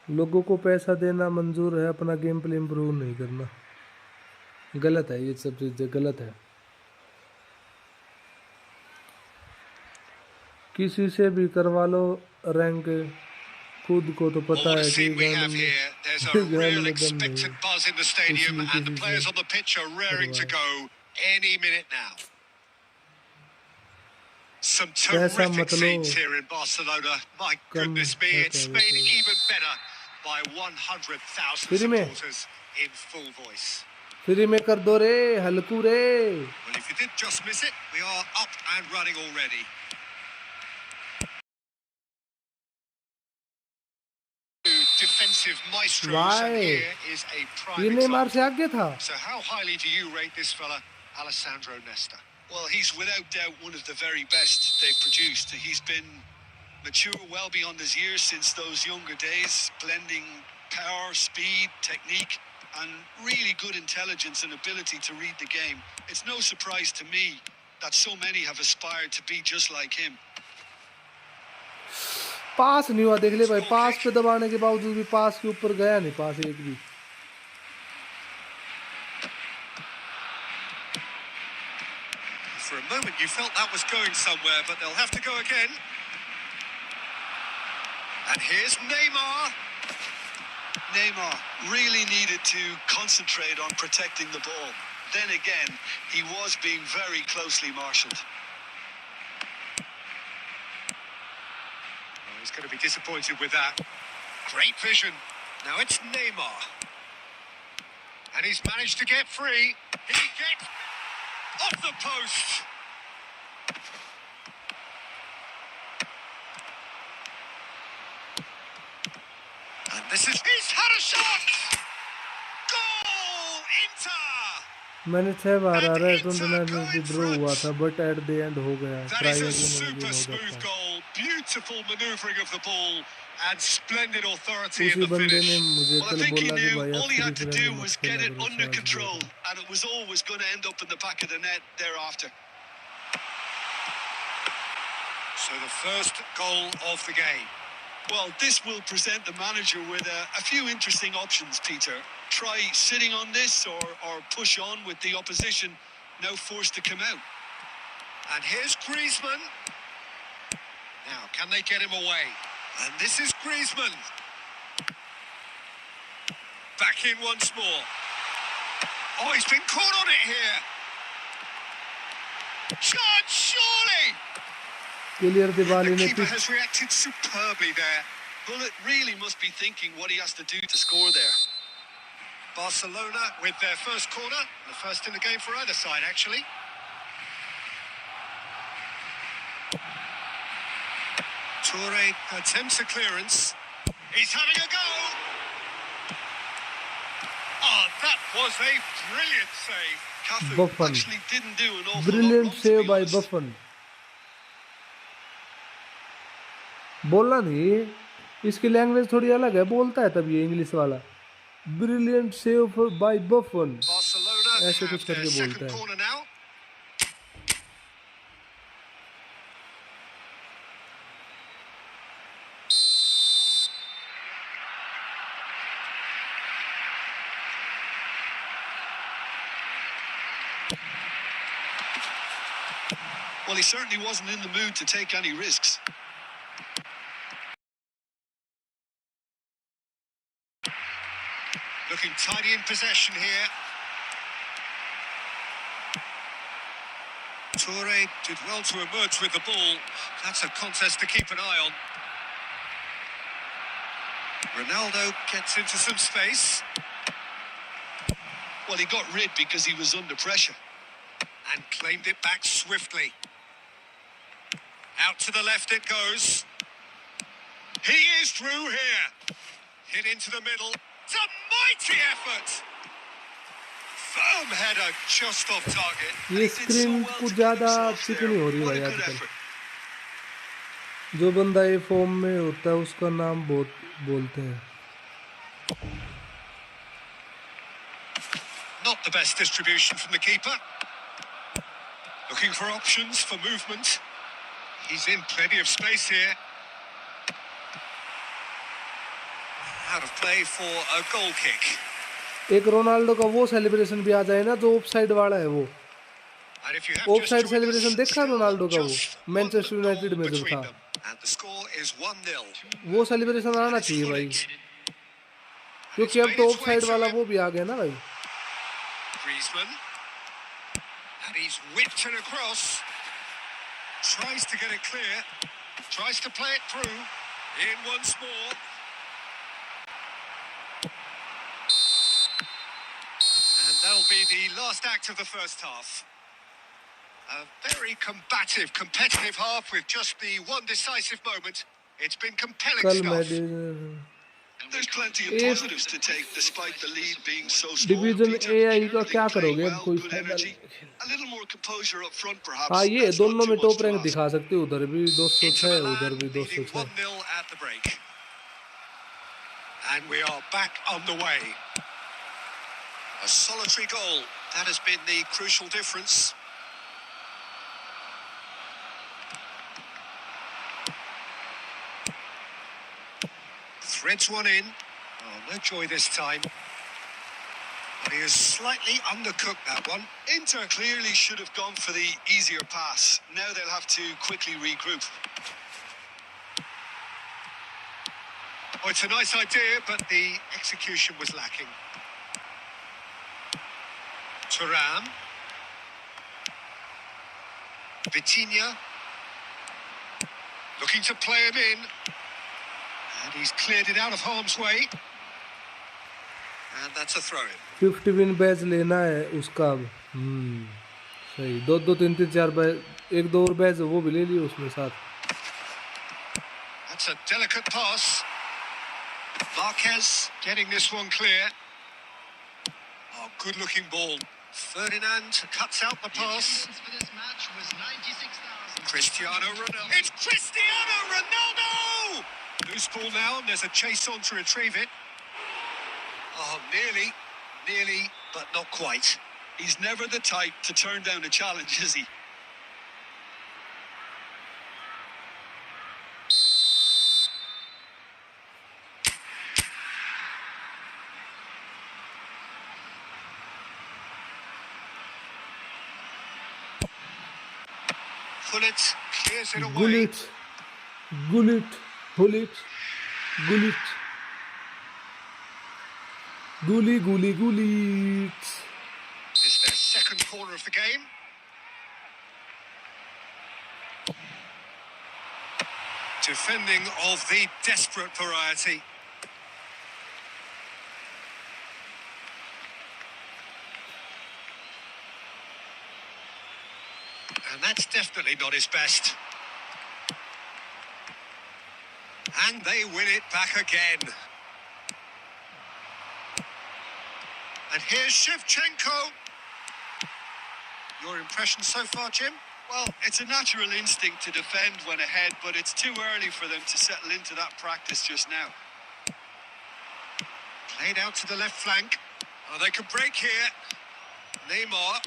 लोगों को पैसा देना मंजूर है, अपना गेम प्ले इम्प्रूव नहीं करना गलत है। ये सब चीजें गलत है। किसी से भी करवा लो रैंक, खुद को तो Well, पता what a है कि scene we have here. There's a ज्ञान real में दम नहीं expectant है, buzz in the stadium, इसलिए and the किसी से players on the pitch are raring to करवाए। go any minute now. Some पैसा terrific मत लो, scenes here in Barcelona. My come goodness me, है it's क्या made वैसे। even better by 100,000 फ्री में, supporters in full voice. Free में कर दो रे हल्कू रे। Well, if you did just miss it, we are up and running already. Defensive maestros, and why, here is a prime ये Neymar से example. आगे था। So how highly do you rate this fella, Alessandro Nesta? Well, he's without doubt one of the very best they've produced. He's been mature well beyond his years since those younger days, blending power, speed, technique, and really good intelligence and ability to read the game. It's no surprise to me that so many have aspired to be just like him. पास नहीं हुआ, देख ले भाई, पास पे दबाने के बावजूद भी पास के ऊपर गया नहीं, पास एक भी। For a moment you felt that was going somewhere, but they'll have to go again. And here's Neymar. Neymar really needed to concentrate on protecting the ball. Then again, he was being very closely marshalled. Oh, he's going to be disappointed with that. Great vision. Now it's Neymar. And he's managed to get free. He gets off the post. And this is... He's had a shot! Goal! Inter! मैंने 6 बार आ And रहा है, Inter 29 go में in draw हुआ था, front. But at the end हो गया। That try is a again super हो smooth जाता है। goal. Beautiful manoeuvring of the ball and splendid authority in उसी the बंदे finish. ने मुझे Well, I कल think he बोला कि knew भाई all आप he free had to friend do में मत was खेला get it करो, under शांत control, बैठो। and it was always going to end up in the back of the net thereafter. So the first goal of the game. Well, this will present the manager with a few interesting options, Peter. Try sitting on this or push on with the opposition now forced to come out. And here's Griezmann. Now, can they get him away? And this is Griezmann. Back in once more. Oh, he's been caught on it here. Chance, surely! Clear Diwali The ने keeper has reacted superbly there. Bullet really must be thinking what he has to do to score there. Barcelona with their first corner. The first in the game for either side, actually. Toure attempts a clearance. He's having a go. Oh, that was a brilliant save. Cafu Buffon. actually didn't do an awful Brilliant lot wrong, to save be by honest. Buffon. बोलना नहीं, इसकी language थोड़ी अलग है, बोलता है तब ये इंग्लिश वाला. ब्रिलियंट सेव बाय बफन, Barcelona ऐसे कुछ have their करके second बोलता है. corner now. Well, he certainly wasn't in the mood to take any risks. Looking tidy in possession here. Toure did well to emerge with the ball. That's a contest to keep an eye on. Ronaldo gets into some space. Well, he got rid because he was under pressure. And claimed it back swiftly. Out to the left it goes. He is through here. Hit into the middle. It's a mighty effort. Firm header just off target. ये He did so screen well कुछ to ज्यादा get himself चिकनी there. हो रही है What भाई a good आजकल. effort. जो बंदा ये फॉर्म में होता है उसका नाम बहुत बोलते हैं. Not the best distribution from the keeper. Looking for options for movement. He's in plenty of space here. Out of play for a goal kick. एक रोनाल्डो का वो सेलिब्रेशन भी आ जाए ना जो ऑफसाइड वाला है वो. And if you have offside just joined us, celebration देखा still रोनाल्डो का वो just Manchester one United goal में जब between था. them. And the score is 1-0. वो सेलिब्रेशन आना चाहिए भाई, क्योंकि अब तो ऑफसाइड वाला वो भी आ गया ना भाई. Griezmann. And he's whipped it across. Tries to get it clear. Tries to play it through. In once more. And that'll be the last act of the first half. A very combative, competitive half with just the one decisive moment. It's been compelling कल stuff. मैं There's plenty of If- positives to take despite the lead being so small. Division Peter, AI का everything क्या playing करोगे अब, well, कोई good फायदा energy. नहीं. A little more composure up front, perhaps. हाँ, ये That's not दोनों too में much top to rank ask. दिखा सकते हो, उधर भी Inter 206 है, Milan उधर भी leading 206 है. 1-0 at the break. And we are back on the way. A solitary goal. That has been the crucial difference. Threads one in. Oh, no joy this time. But he has slightly undercooked that one. Inter clearly should have gone for the easier pass. Now they'll have to quickly regroup. Oh, it's a nice idea, but the execution was lacking. Thuram. Vitinha. Looking to play him in. And he's cleared it out of harm's way. And that's a throw-in. 50 win batch लेना है उसका अब. सही. 2 3 3 4 batch, 1 2 और batch वो भी ले लिए उसमें साथ. That's a delicate pass. Marquez getting this one clear. Oh, good-looking ball. Ferdinand cuts out the pass. Cristiano Ronaldo. It's Cristiano Ronaldo! Loose ball now, and there's a chase on to retrieve it. Oh, nearly, but not quite. He's never the type to turn down a challenge, is he? Gullit clears it away. Gullit, Gullit, Gullit, Gullit, Gullit. It's their second corner of the game. Defending of the desperate variety. And that's definitely not his best. And they win it back again. And here's Shevchenko. Your impression so far, Jim? Well, it's a natural instinct to defend when ahead, but it's too early for them to settle into that practice just now. Played out to the left flank. Oh, they could break here. Neymar.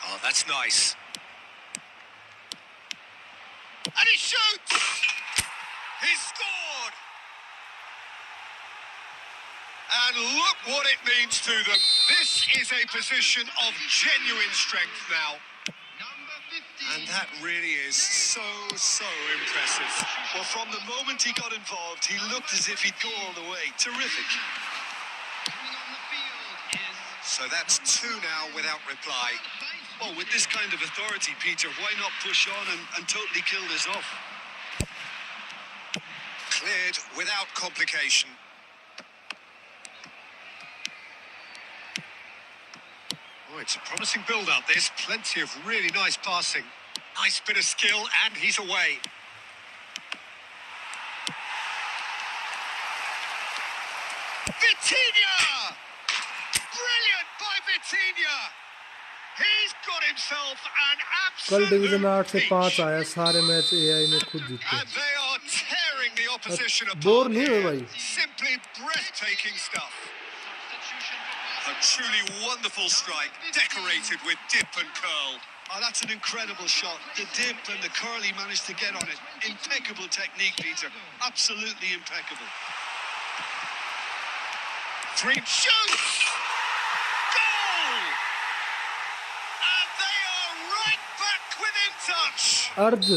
Oh, that's nice. And he shoots! He scored! And look what it means to them. This is a position of genuine strength now. Number 15. And that really is so impressive. Well, from the moment he got involved, he looked as if he'd go all the way. Terrific. Coming on the field is So that's two now without reply. Well, with this kind of authority, Peter, why not push on and totally kill this off? Cleared without complication. Oh, it's a promising build-up, this. Plenty of really nice passing. Nice bit of skill, and he's away. Vitinha! Brilliant by Vitinha! He's got himself an कल absolute division 8 से 5 peach. आया, सारे match AI ने खुद जीते. And they are tearing the opposition bore apart नहीं हुए here. भाई. Simply breathtaking stuff. substitution A for truly wonderful strike, decorated with dip and curl. Oh, that's an incredible shot. The dip and the curl he managed to get on it. Impeccable technique, Peter. Absolutely impeccable. Three shoots! Goal! And they are right back within touch. अर्ज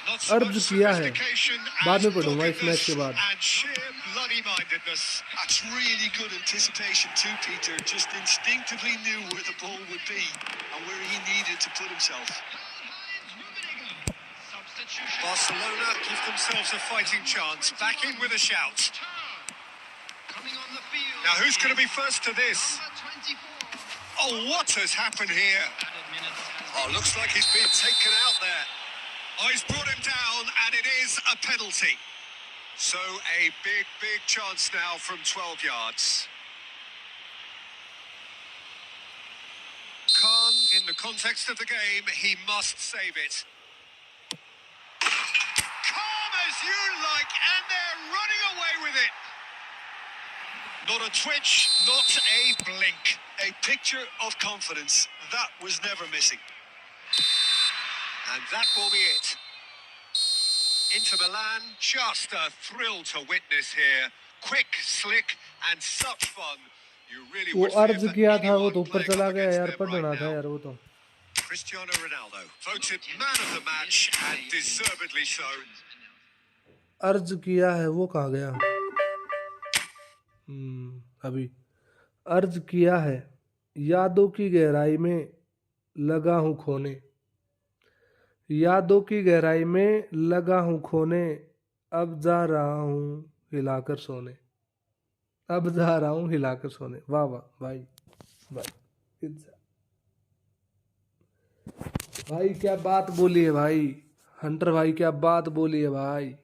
Not so अर्ज much किया है. sophistication बाद as में पढ़ूंगा इस match के doggedness बाद. and sheer bloody-mindedness. That's really good anticipation too, Peter. Just instinctively knew where the ball would be and where he needed to put himself. substitution. Barcelona give themselves a fighting chance. Back in with a shout. Coming on the field. Now who's going to be first to this? Number 24. Oh, what has happened here? Added minutes has Oh, looks like he's been taken out there. Oh, he's brought him down, and it is a penalty. So a big chance now from 12 yards. Khan, in the context of the game, he must save it. Calm as you like, and they're running away with it. Not a twitch, not a blink. A picture of confidence. That was never missing. And that will be it. Inter Milan, just a thrill to witness here. Quick, slick, and such fun. You really वो would fear अर्ज for किया था, वो anyone तो ऊपर playing चला up गया against यार. them पढ़ना right था now. यार वो तो. Cristiano Ronaldo, voted man of the match, and deservedly so. अर्ज किया है, वो कहाँ गया? अभी अर्ज किया है. यादों की गहराई में लगा हूँ खोने. यादों की गहराई में लगा हूँ खोने. अब जा रहा हूँ हिलाकर सोने. अब जा रहा हूँ हिलाकर सोने. वाह वाह भाई, भाई भाई क्या बात बोली है भाई. हंटर भाई क्या बात बोली है भाई.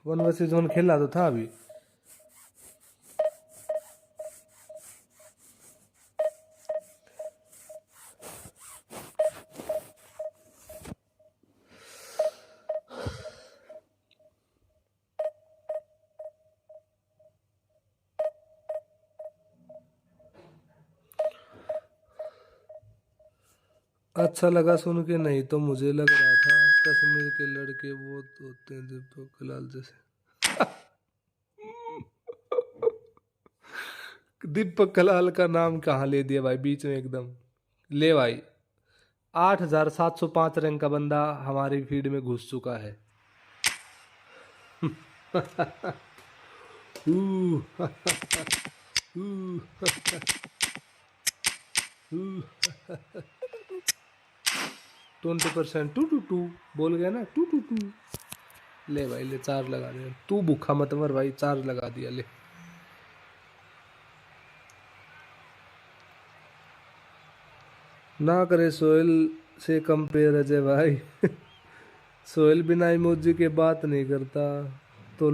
1 वर्सेस 1 खेला तो था अभी. अच्छा लगा सुन के. नहीं तो मुझे लग रहा था कश्मीर के लड़के वो होते हैं दीपक लाल जैसे. दीपक कलाल का नाम कहाँ ले दिया भाई बीच में एकदम। ले भाई, 8705 रैंक का बंदा हमारी फीड में घुस चुका है। ऊ, 20% 222 बोल गया ना, 222। ले भाई ले, चार्ज लगा दिया। तू भूखा मत मर भाई, चार्ज लगा दिया ले। ना करे सोहेल से कंपेयर अजय भाई। सोहेल बिना इमोजी के बात नहीं करता, तो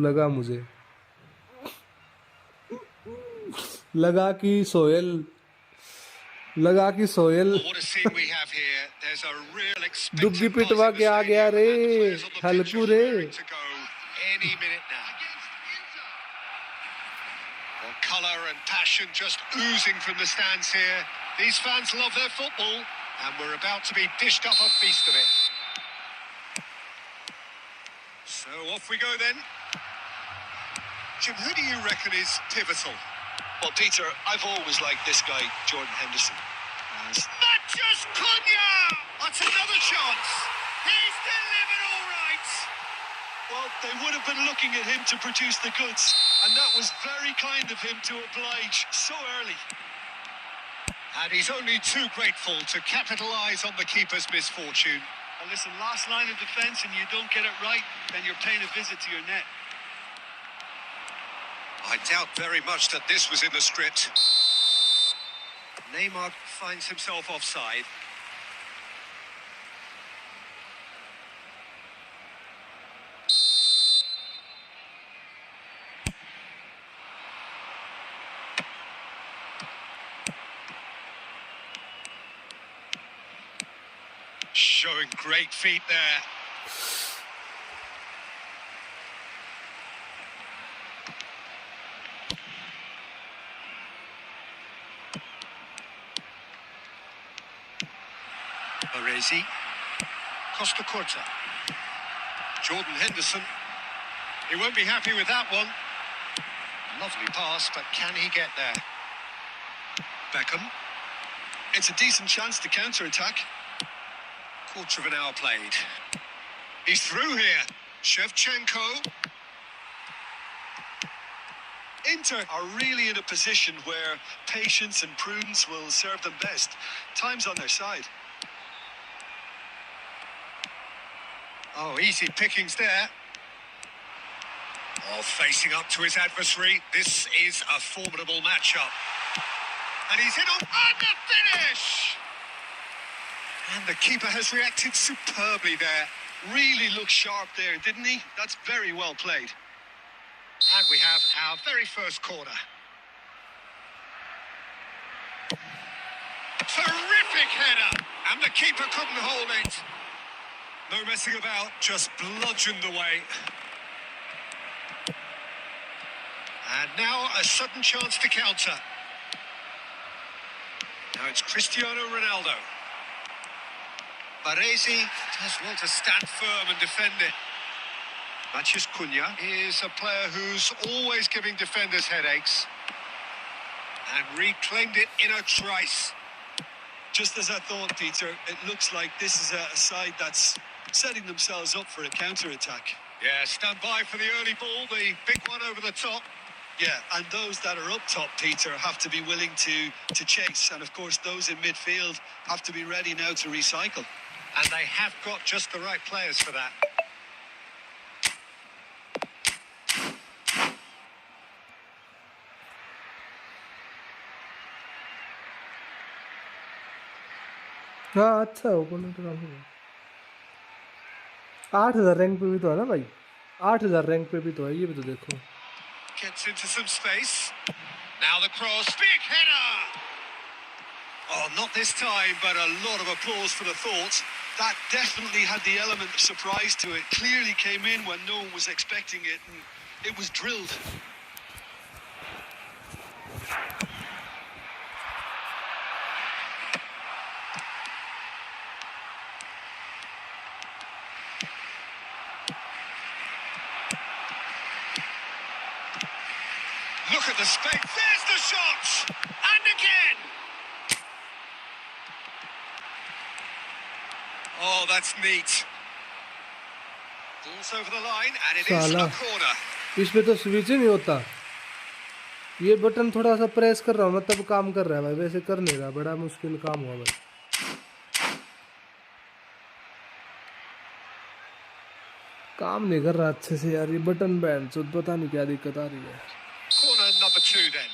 लगा कि Sohail Well, what a scene we have here. There's a real Duggi expectant पिटवा buzz in के the आ stadium, गया रे, and the players on the pitch Halku are रे। raring to go any minute now. Well, colour and passion just oozing from the stands here. These fans love their football, and we're about to be dished up a feast of it. So off we go then. Jim, who do you reckon is pivotal? Well, Peter, I've always liked this guy, Jordan Henderson. Matches Cunha! That's another chance. He's delivered all right. Well, they would have been looking at him to produce the goods, and that was very kind of him to oblige so early. And he's only too grateful to capitalise on the keeper's misfortune. And listen, last line of defence and you don't get it right, then you're paying a visit to your net. I doubt very much that this was in the script. Neymar finds himself offside. Showing great feet there. Baresi. Costa Curta. Jordan Henderson. He won't be happy with that one. Lovely pass, but can he get there? Beckham. It's a decent chance to counter-attack. Quarter of an hour played. He's through here. Shevchenko. Inter are really in a position where patience and prudence will serve them best. Time's on their side. Oh, easy pickings there. Oh, facing up to his adversary. This is a formidable matchup. And he's in on the finish! And the keeper has reacted superbly there. Really looked sharp there, didn't he? That's very well played. And we have our very first corner. Terrific header! And the keeper couldn't hold it. No messing about, just bludgeoned away. And now a sudden chance to counter. Now it's Cristiano Ronaldo. Baresi does well to stand firm and defend it. Matches Cunha is a player who's always giving defenders headaches. And reclaimed it in a trice. Just as I thought, Peter, it looks like this is a side that's setting themselves up for a counter-attack. Yeah, stand by for the early ball, the big one over the top. Yeah, and those that are up top, Peter, have to be willing to chase. And of course, those in midfield have to be ready now to recycle. And they have got just the right players for that. हाँ अच्छा opponent का भी है। 8000 rank पे भी तो है ना भाई, 8000 रैंक पे भी तो है, ये भी तो देखो। Gets into some space. Now the cross, big header! Oh, not this time, but a lot of applause for the thought. That definitely had the element of surprise to it. Clearly came in when no one was expecting it, and it was drilled. Look at the space. There's the shot! And again! Oh, that's neat. Balls over the line, and it is साला a corner. इसमें तो switch ही नहीं होता। ये button थोड़ा सा press कर रहा हूँ मैं तब काम कर रहा है भाई, वैसे कर नहीं रहा। बड़ा मुश्किल काम हुआ भाई, काम नहीं कर रहा अच्छे से यार। ये बटन बैंड तो पता नहीं क्या दिक्कत आ रही है। Corner number 2 then.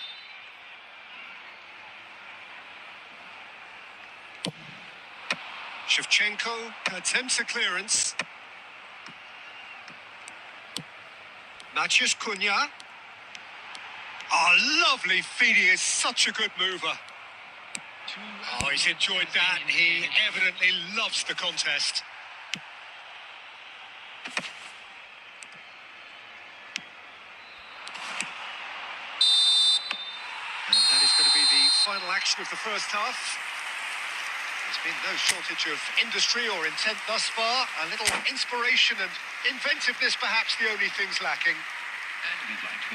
Shevchenko attempts a clearance. Maciej Cunha. Oh, lovely feed. He is such a good mover. Oh, he's enjoyed that. He evidently loves the contest. And that is going to be the final action of the first half. There's been no shortage of industry or intent thus far. A little inspiration and inventiveness, perhaps the only things lacking.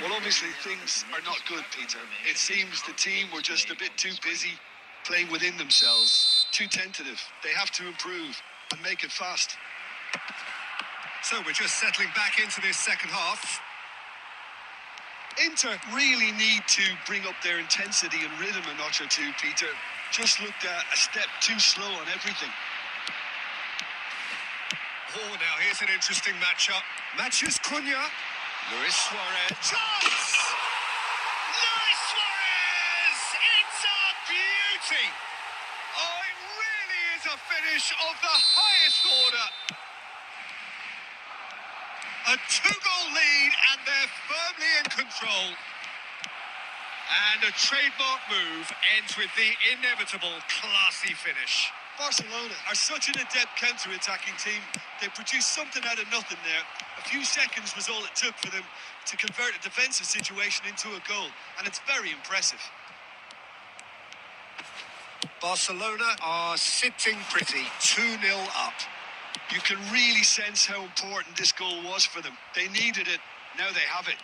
Well, obviously things are not good, Peter. It seems the team were just a bit too busy playing within themselves, too tentative. They have to improve and make it fast. So we're just settling back into this second half. Inter really need to bring up their intensity and rhythm a notch or two, Peter. Just looked a step too slow on everything. Oh, now here's an interesting matchup. Maciej Cunha. Luis Suarez. Chance! Luis Suarez! It's a beauty! Oh, it really is a finish of the highest order. A 2-goal lead, and they're firmly in control. And a trademark move ends with the inevitable classy finish. Barcelona are such an adept counter-attacking team. They produced something out of nothing there. A few seconds was all it took for them to convert a defensive situation into a goal, and it's very impressive. Barcelona are sitting pretty, 2-0 up. You can really sense how important this goal was for them. They needed it, now they have it.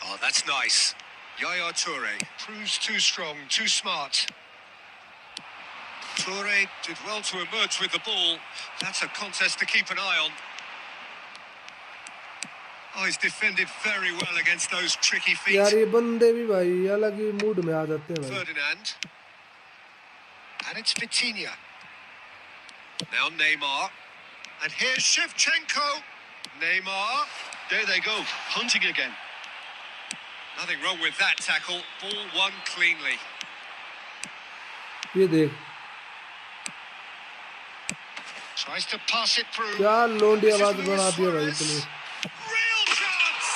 Oh, that's nice. Yaya Toure proves too strong, too smart. Toure did well to emerge with the ball. That's a contest to keep an eye on. Oh, he's defended very well against those tricky feet. यार ये बंदे भी भाई अलग ही mood में आ जाते हैं भाई। Ferdinand. And it's Vitinha. Now Neymar. And here's Shevchenko. Neymar. There they go, hunting again. Nothing wrong with that tackle. Ball won cleanly. ये देख Tries to pass it through. क्या लोंडी This is आवाज Luis बना दिया भाई Suarez. इतनी। Real chance!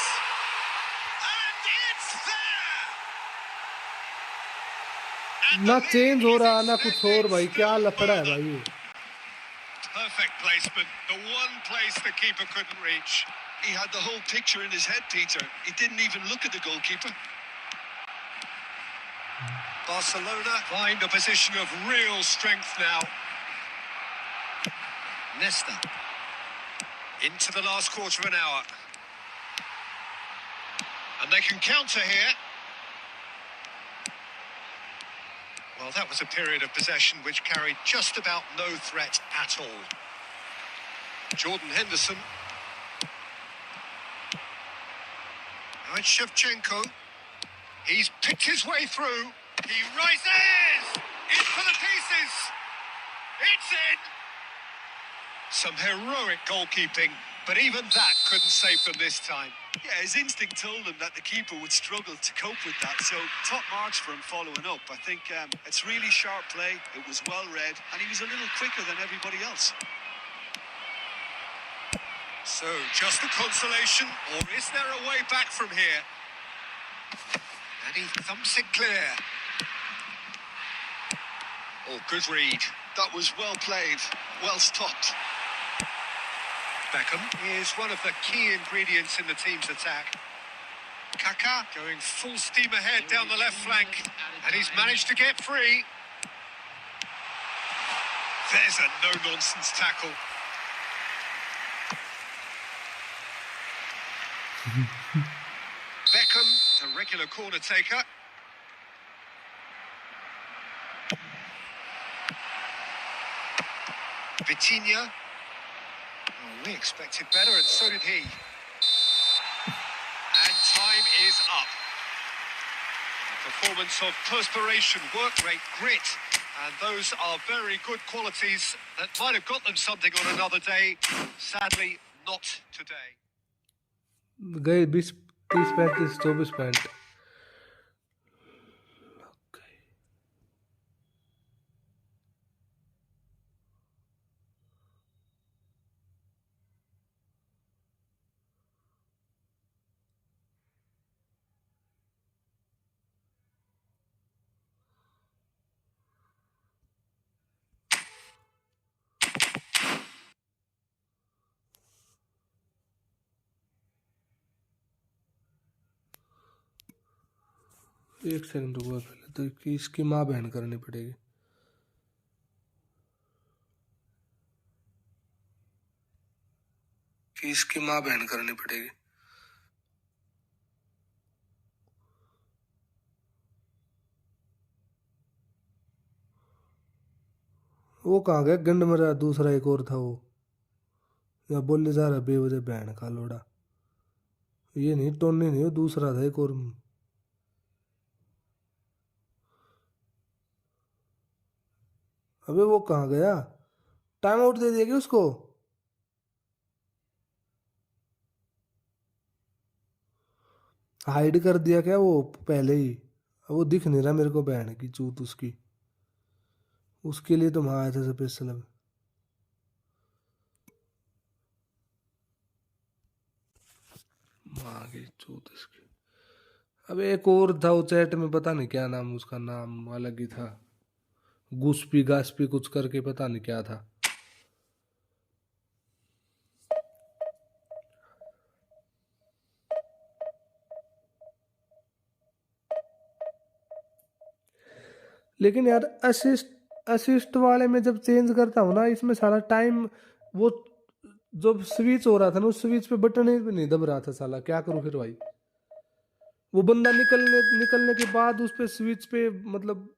And it's there! And ना the change lead हो is रहा ना कुछ और भाई, extended क्या still लफड़ा है further. भाई ये। Perfect placement. The one place the keeper couldn't reach. He had the whole picture in his head, Peter. He didn't even look at the goalkeeper. Barcelona find a position of real strength now. Nesta. Into the last quarter of an hour. And they can counter here. Well, that was a period of possession which carried just about no threat at all. Jordan Henderson. Now it's Shevchenko. He's picked his way through. He rises! In for the pieces! It's in! Some heroic goalkeeping, but even that couldn't save them this time. Yeah, his instinct told him that the keeper would struggle to cope with that, so top marks for him following up. I think it's really sharp play, it was well read, and he was a little quicker than everybody else. So, just a consolation, or is there a way back from here? And he thumps it clear. Oh, good read. That was well played, well stopped. Beckham is one of the key ingredients in the team's attack. Kaká going full steam ahead down the left flank, and he's managed to get free. There's a no-nonsense tackle. a regular corner taker. Vitinha. Oh, we expected better, and so did he. And time is up. A performance of perspiration, work rate, grit. And those are very good qualities that might have got them something on another day. Sadly, not today. गए 20 30 35 24 point. एक second रुको, पहले तो कि इसकी माँ बहन करनी पड़ेगी। कि इसकी माँ बहन करनी पड़ेगी। वो कहाँ गया गंड मरा, दूसरा एक और था वो, या बोलने जा रहा बेवजह बहन का लोड़ा। ये नहीं, टोनी नहीं, वो दूसरा था एक और। अबे वो कहाँ गया, टाइम आउट दे दिया क्या उसको? हाइड कर दिया क्या वो पहले ही? वो दिख नहीं रहा मेरे को बहन की चूत उसकी। उसके लिए तो वहां आया था स्पेशल। माँ की चूत इसकी। अब एक और था वो चैट में, पता नहीं क्या नाम, उसका नाम अलग ही था, गुस्पी गास्पी कुछ करके, पता नहीं क्या था। लेकिन यार असिस्ट असिस्ट वाले में जब चेंज करता हूँ ना, इसमें सारा टाइम वो जब स्विच हो रहा था ना, उस स्विच पे बटन ही नहीं दब रहा था साला। क्या करूँ फिर भाई? वो बंदा निकलने के बाद उस पे स्विच पे, मतलब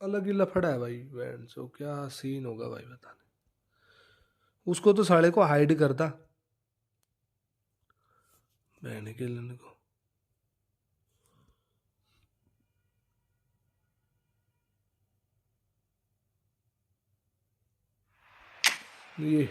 अलग ही लफड़ा है भाई। बैंड सो क्या सीन होगा भाई, बता नहीं। उसको तो साले को हाइड करता बहन के लेने को। ये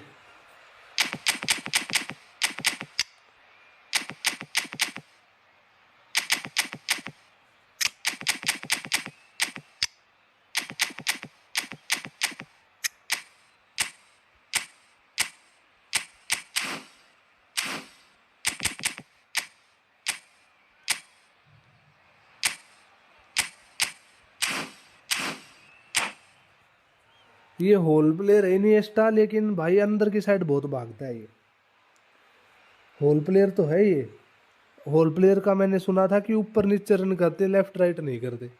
ये होल प्लेयर है इनिएस्टा, लेकिन भाई अंदर की साइड बहुत भागता है ये। होल प्लेयर तो है ये। होल प्लेयर का मैंने सुना था कि ऊपर नीचे रन करते, लेफ्ट राइट नहीं करते,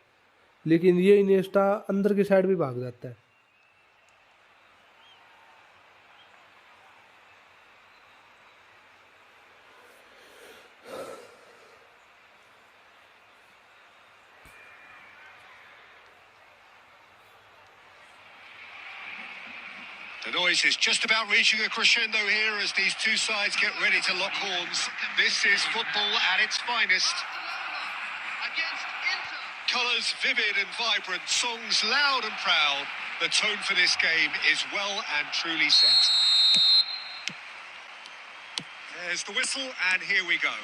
लेकिन ये इनिएस्टा अंदर की साइड भी भाग जाता है। The noise is just about reaching a crescendo here as these two sides get ready to lock horns. This is football at its finest. Against Inter. Colours vivid and vibrant, songs loud and proud. The tone for this game is well and truly set. There's the whistle, and here we go.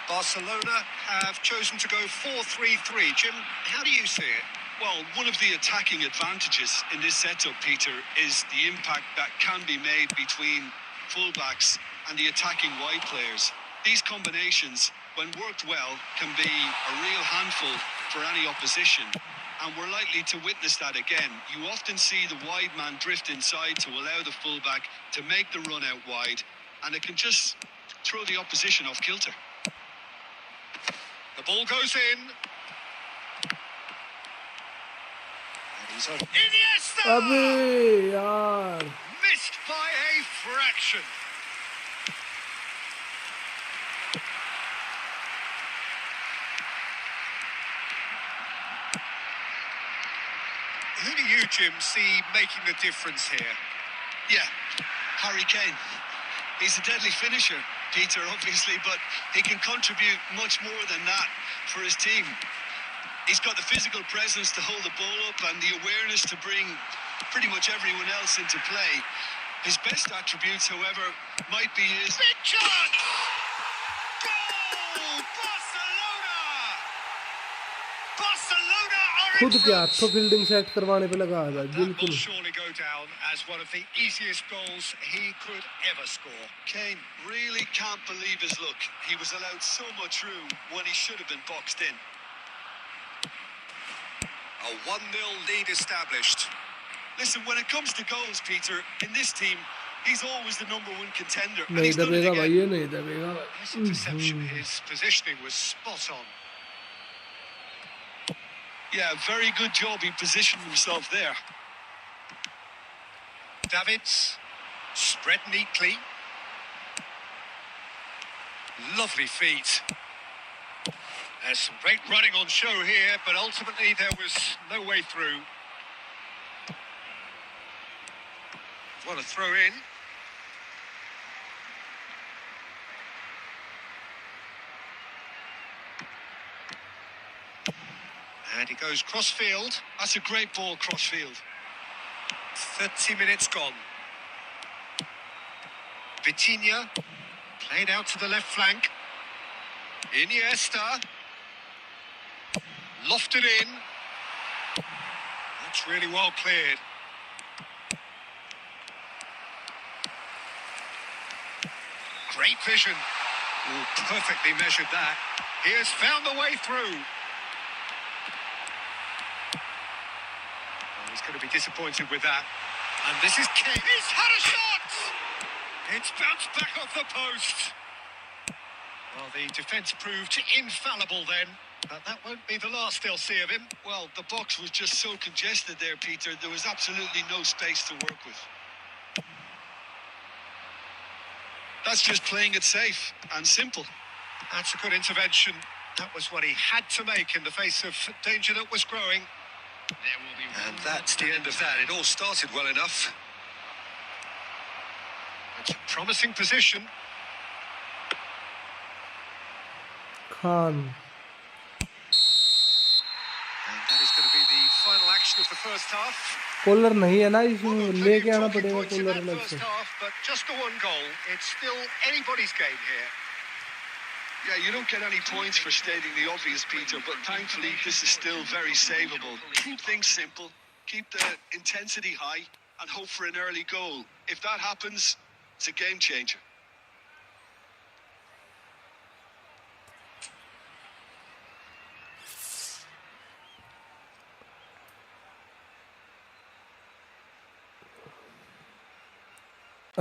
Barcelona have chosen to go 4-3-3. Jim, how do you see it? Well, one of the attacking advantages in this setup, Peter, is the impact that can be made between fullbacks and the attacking wide players. These combinations, when worked well, can be a real handful for any opposition. And we're likely to witness that again. You often see the wide man drift inside to allow the fullback to make the run out wide, and it can just throw the opposition off kilter. The ball goes in. Iniesta! अबे यार, Missed by a fraction. Who do you, Jim, see making the difference here? Yeah, Harry Kane. He's a deadly finisher, Peter, obviously, but he can contribute much more than that for his team. He's got the physical presence to hold the ball up and the awareness to bring pretty much everyone else into play. His best attributes, however, might be his... Big chance! Goal! Barcelona! Barcelona are in खुद क्या front! तो fielding set करवाने पे लगा था That will बिल्कुल surely go down as one of the easiest goals he could ever score. Kane really can't believe his luck. He was allowed so much room when he should have been boxed in. A 1-0 lead established. Listen, when it comes to goals, Peter, in this team, he's always the number one contender. And नहीं he's done it दबेगा भाई again. ये नहीं दबेगा His interception, his positioning was spot on. Yeah, very good job. He positioned himself there. Davids, spread neatly. Lovely feet. There's some great running on show here, but ultimately there was no way through. What a throw in. And he goes cross-field. That's a great ball cross-field. 30 minutes gone. Vitinha played out to the left flank. Iniesta lofted in. That's really well cleared. Great vision. Oh, perfectly measured that. He has found the way through. Oh, he's going to be disappointed with that. And this is Kane. He's had a shot! It's bounced back off the post. Well, the defence proved infallible then, but that won't be the last they'll see of him. Well, the box was just so congested there, Peter. There was absolutely no space to work with. That's just playing it safe and simple. That's a good intervention. That was what he had to make in the face of danger that was growing. There will be And that's the end of that. It all started well enough. It's a promising position. Khan And that is going to be the final action of the first half. Collar नहीं है ना इसमें Well, there were लेके plenty आना of talking पड़ेगा points in collar that अलग first से half, but just the one goal. It's still anybody's game here. Yeah, you don't get any points for stating the obvious, Peter, but thankfully this is still very savable. Keep things simple, keep the intensity high, and hope for an early goal. If that happens, it's a game changer.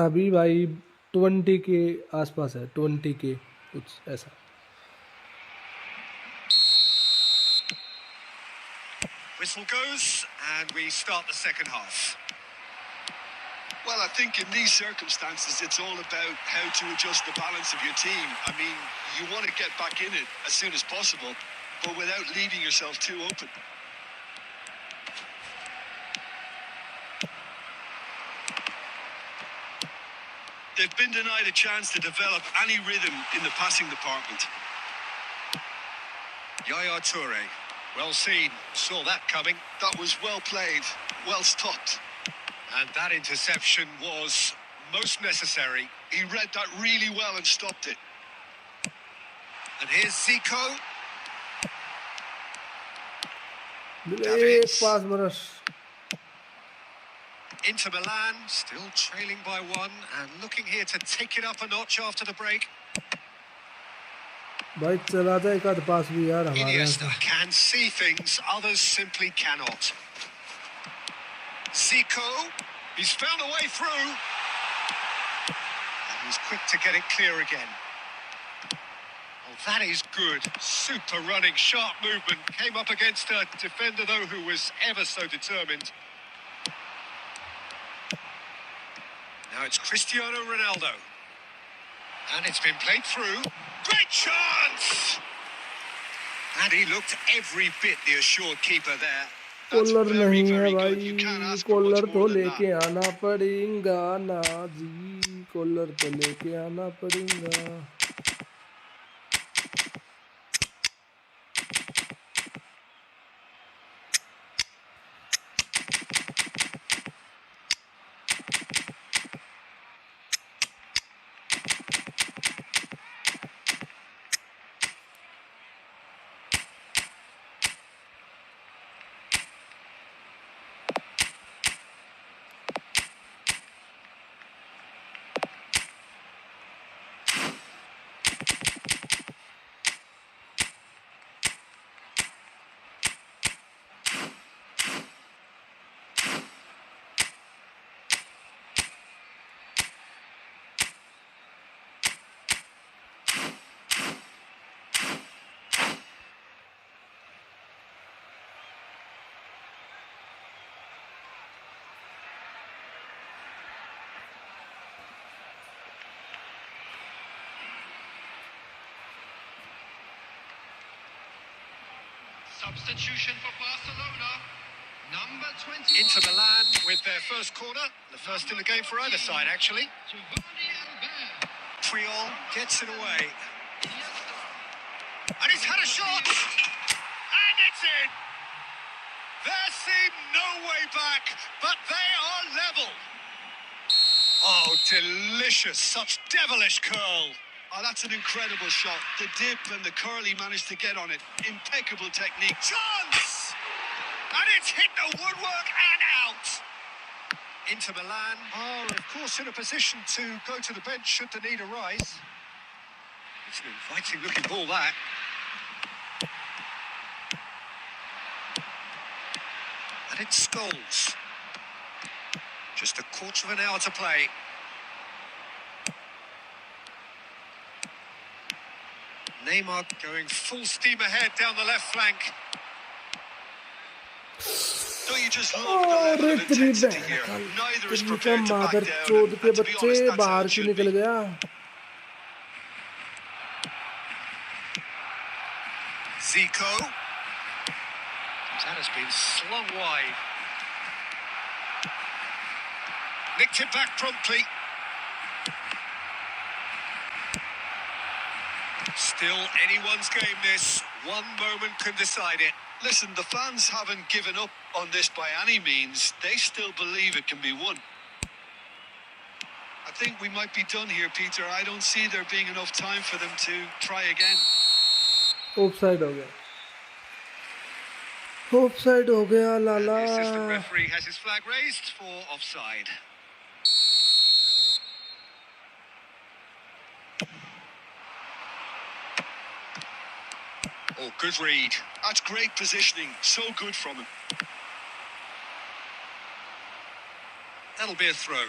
अभी भाई 20 के आसपास है 20 के कुछ ऐसा Whistle goes, and we start the second half. Well, I think in these circumstances, it's all about how to adjust the balance of your team. I mean, you want to get back in it as soon as possible, but without leaving yourself too open. They've been denied a chance to develop any rhythm in the passing department. Yaya Toure, well seen, saw that coming. That was well played, well stopped. And that interception was most necessary. He read that really well and stopped it. And here's Zico. एक पास बरस Inter Milan, still trailing by one, and looking here to take it up a notch after the break. भाई चला था एक आध पास भी यार हमारे यहाँ Iniesta से can see things others simply cannot. Zico, he's found a way through. And he's quick to get it clear again. Oh, that is good. Super running, sharp movement. Came up against a defender, though, who was ever so determined. Now it's Cristiano Ronaldo. And it's been played through. Great chance! And he looked every bit the assured keeper there. That's collar very, नहीं है very good. You can't भाई, ask for much collar more तो than that. लेके आना पड़ेगा ना जी, collar तो लेके आना पड़ेगा। Substitution for Barcelona. Number 20. Inter Milan with their first corner, the first in the game for either side, actually. Giovanni Albert. Triol gets it away, Iniesta. and he's had a shot, and it's in. There seemed no way back, but they are level. Oh, delicious, such devilish curl. Oh, that's an incredible shot. The dip and the curl he managed to get on it. Impeccable technique. Chance! And it's hit the woodwork and out. Inter Milan are, of course, in a position to go to the bench should the need arise. It's an inviting looking ball, that. And it's Scholes. Just a quarter of an hour to play. Neymar going full steam ahead down the left flank. Don't you just love the level of intensity here? Neither is prepared to back मादर down. चोद And के to be बच्चे honest, that's how बाहर it क्यों should निकल be. गया? Zico. That has been slung wide. Nicked it back promptly. Still anyone's game, this. One moment can decide it. Listen, the fans haven't given up on this by any means. They still believe it can be won. I think we might be done here, Peter. I don't see there being enough time for them to try again. Offside हो गया, offside हो गया And Lala. the assistant referee has his flag raised for offside. Oh, good read. That's great positioning. So good from him. That'll be a throw.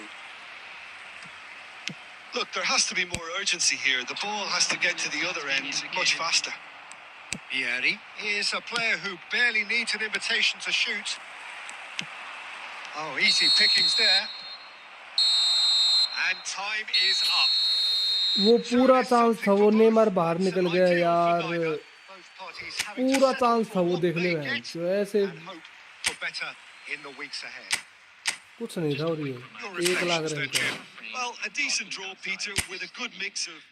Look, there has to be more urgency here. The ball has to get to the other end much faster. Vieri is a player who barely needs an invitation to shoot. Oh, easy pickings there. And time is up. वो पूरा chance था, वो Neymar बाहर निकल गया यार, Both parties having to पूरा settle chance था for वो what देखने they में, get जो ऐसे and hope for better in the weeks ahead. कुछ नहीं था। और ये Your 1 lakh reflections run then, का Jim. Well, a decent draw, Peter, with a good mix of...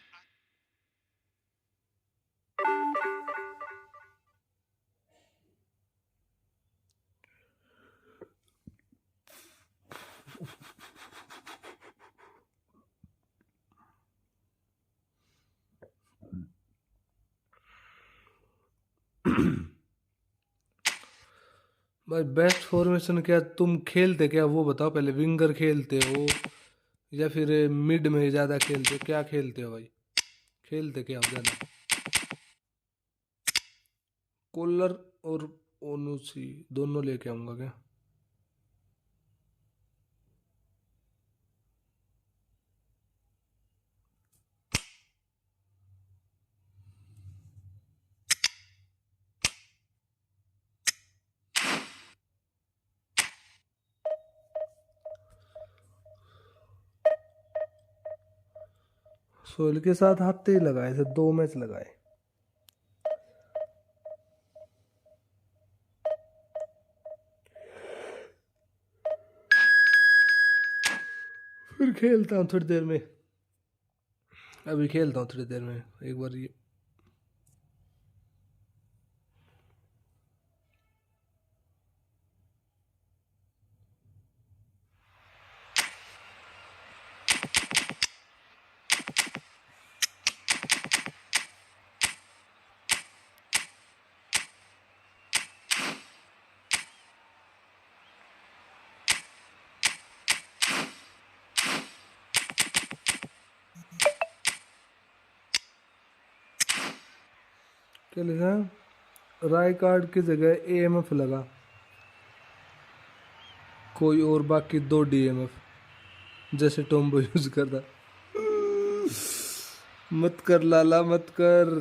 भाई बेस्ट फॉर्मेशन क्या तुम खेलते, क्या वो बताओ पहले। विंगर खेलते हो या फिर मिड में ज़्यादा खेलते हो, क्या खेलते हो भाई? खेलते क्या हो ज़्यादा? कोलर और ओनुसी दोनों लेके आऊँगा क्या? सोहेल के साथ हफ्ते ही लगाए थे, 2 मैच लगाए। खेलता हूँ थोड़ी देर में, अभी खेलता हूँ थोड़ी देर में एक बार ये। क्या लिखा है? राय कार्ड की जगह एएमएफ लगा, कोई और बाकी 2 डीएमएफ जैसे टोम्बो यूज करता। मत कर लाला मत कर।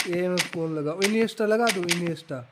एएमएफ कौन लगा? इनिएस्टा लगा दो, इनिएस्टा।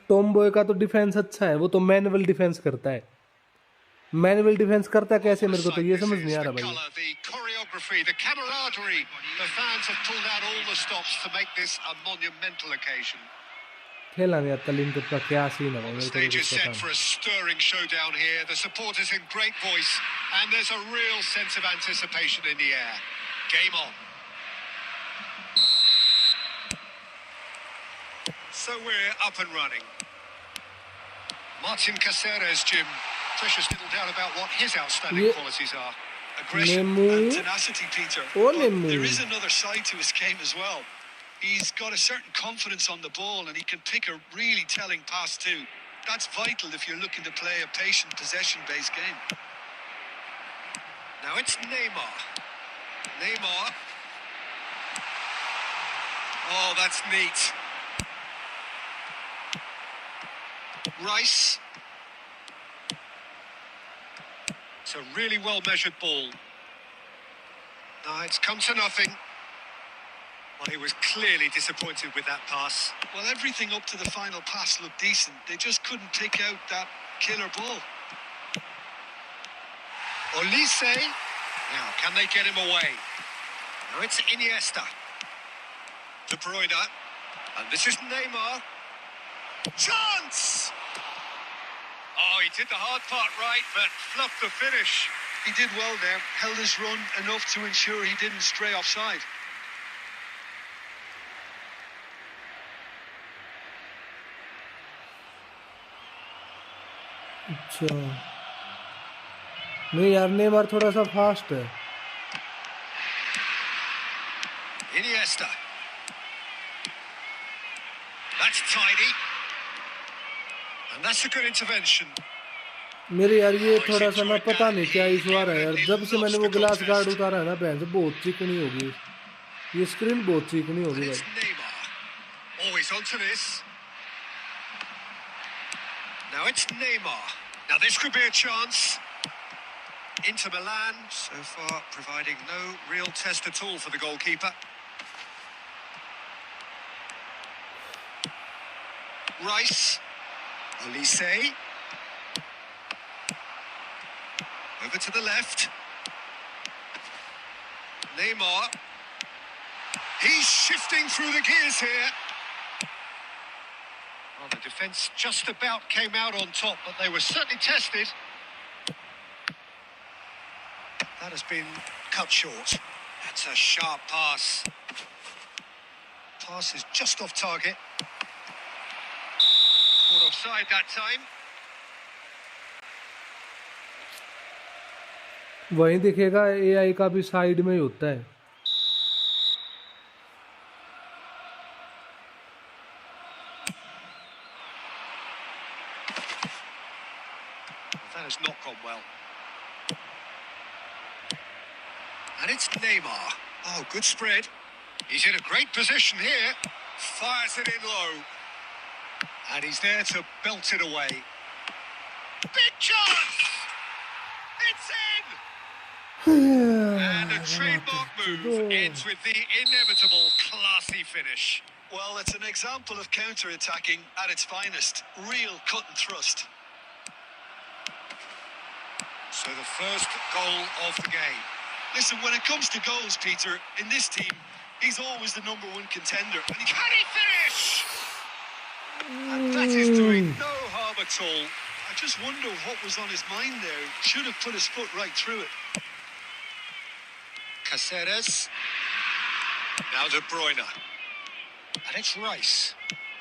टॉमबॉय का तो डिफेंस अच्छा है, वो तो मैनुअल डिफेंस करता है। मैनुअल डिफेंस करता कैसे, मेरे को तो ये समझ नहीं आ रहा भाई। The choreography, the camaraderie. The fans have pulled out all the stops to make this a monumental occasion. खेला नहीं आता लिंक का क्या सीन है The मेरे को stage तो is पता set नहीं। for a stirring showdown here. The supporters in great voice, and there's a real sense of anticipation in the air. Game on. So we're up and running. Martin Caceres, Jim. Precious little doubt about what his outstanding qualities are. Aggression and tenacity, Peter. But there is another side to his game as well. He's got a certain confidence on the ball and he can pick a really telling pass too. That's vital if you're looking to play a patient, possession-based game. Now it's Neymar. Neymar. Oh, that's neat. Rice. It's a really well-measured ball. No, it's come to nothing. Well, he was clearly disappointed with that pass. Well, everything up to the final pass looked decent. They just couldn't pick out that killer ball. Olise. Now, can they get him away? Now it's Iniesta. De Bruyne. And this is Neymar. Chance! Oh, he did the hard part right, but fluffed the finish. He did well there, held his run enough to ensure he didn't stray offside. अच्छा नहीं यार, Neymar थोड़ा सा fast है। Iniesta. That's tidy. And that's a good intervention. मेरे यार ये थोड़ा सा ना पता नहीं क्या इशू आ रहा है यार, जब से मैंने वो ग्लास गार्ड उतारा है ना बहन से बहुत चिकनी होगी, ये स्क्रीन बहुत चिकनी होगी भाई। Always onto this. Now it's Neymar. Now this could be a chance. Inter Milan so far providing no real test at all for the goalkeeper. Rice. Olise. Over to the left. Neymar. He's shifting through the gears here. Well, the defence just about came out on top, but they were certainly tested. That has been cut short. That's a sharp pass. Pass is just off target. Caught offside that time. वहीं दिखेगा AI का भी side में ही होता है। That has not gone well. Neymar. Oh, good spread. He's in a great position here. Fires it in low. And he's there to belt it away. Big chance! It's in! And a trademark move ends with the inevitable classy finish. Well, it's an example of counter-attacking at its finest. Real cut and thrust. So the first goal of the game. Listen, when it comes to goals, Peter, in this team, he's always the number one contender. And can he finish? And that is doing no harm at all. I just wonder what was on his mind there. Should have put his foot right through it. Caceres. Now De Bruyne. And it's Rice.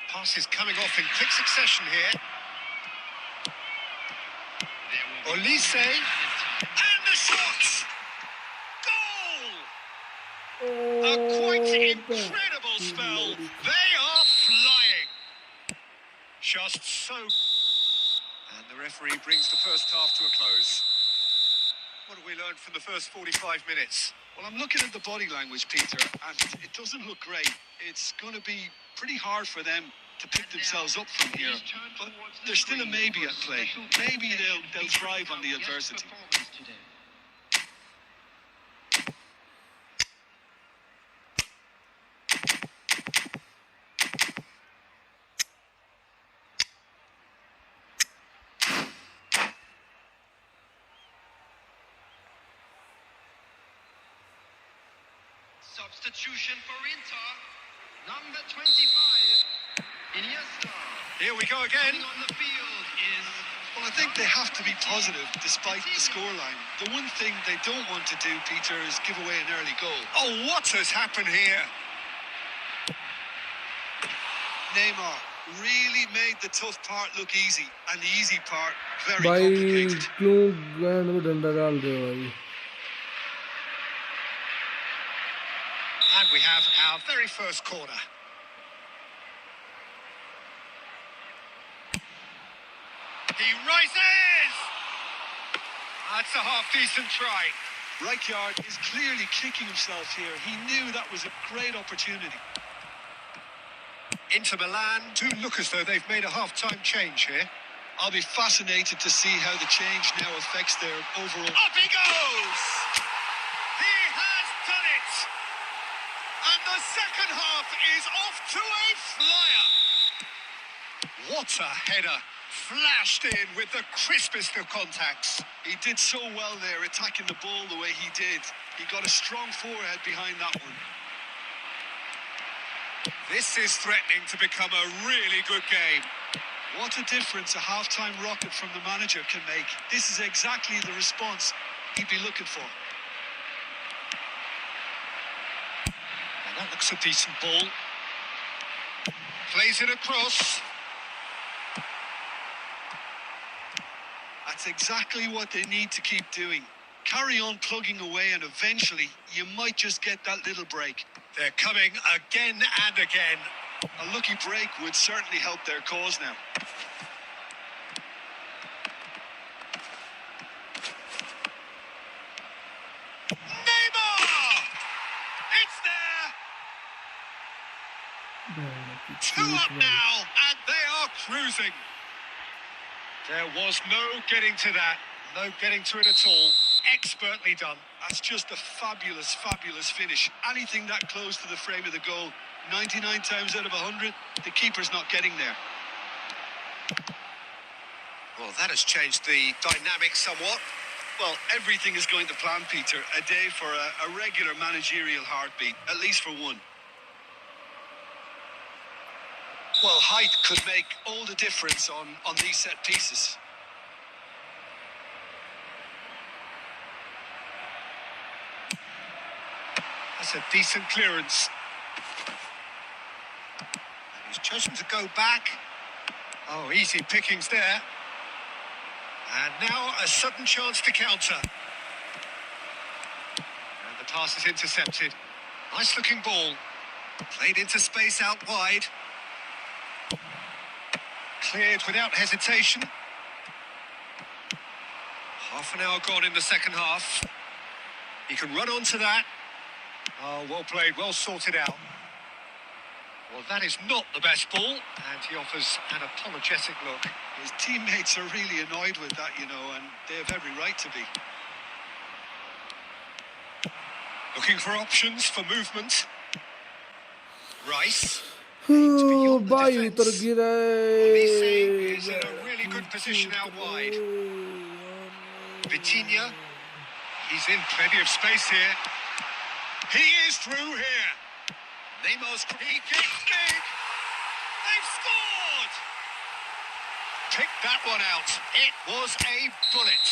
Pass is coming off in quick succession here. Olise. And the shot! Goal! A quite incredible spell. They are flying. Just so. And the referee brings the first half to a close. What have we learned from the first 45 minutes? Well, I'm looking at the body language, Peter, and it doesn't look great. It's going to be pretty hard for them to pick themselves up from here. But there's still a maybe at play. Maybe they'll thrive on the adversity. Substitution for Inter, number 25, Iniesta. Here we go again. Coming on the field is... Well, I think they have to be positive despite the scoreline. The one thing they don't want to do, Peter, is give away an early goal. Oh, what has happened here? Neymar really made the tough part look easy, and the easy part very भाई complicated. क्यों grand में डंडा डाल रहे हो भाई? And we have our very first corner. He rises! That's a half-decent try. Rijkaard is clearly kicking himself here. He knew that was a great opportunity. Inter Milan do look as though they've made a half-time change here. I'll be fascinated to see how the change now affects their overall... Up he goes! He has done it! And the second half is off to a flyer. What a header. Flashed in with the crispest of contacts. He did so well there, attacking the ball the way he did. He got a strong forehead behind that one. This is threatening to become a really good game. What a difference a half-time rocket from the manager can make. This is exactly the response he'd be looking for. Well, that looks a decent ball. Plays it across. That's exactly what they need to keep doing. Carry on plugging away and eventually you might just get that little break. They're coming again and again. A lucky break would certainly help their cause now. Neymar! It's there! 2 up now, and they are cruising. There was no getting to that. No getting to it at all. Expertly done. That's just a fabulous, fabulous finish. Anything that close to the frame of the goal, 99 times out of 100, the keeper's not getting there. Well, that has changed the dynamic somewhat. Well, everything is going to plan, Peter. A day for a regular managerial heartbeat, at least for one. Well, height could make all the difference on these set pieces. That's a decent clearance. He's chosen to go back. Oh, easy pickings there. And now a sudden chance to counter. And the pass is intercepted. Nice looking ball. Played into space out wide. Cleared without hesitation. Half an hour gone in the second half. He can run onto that. Oh, well played, well sorted out. Well, that is not the best ball, and he offers an apologetic look. His teammates are really annoyed with that, you know, and they have every right to be. Looking for options for movement. Rice. भाई उतर गिरा Olise is in a really good position out wide. Vitinha. He's in plenty of space here. He is through here. Neymar's he kicks big. They've scored. Pick that one out. It was a bullet.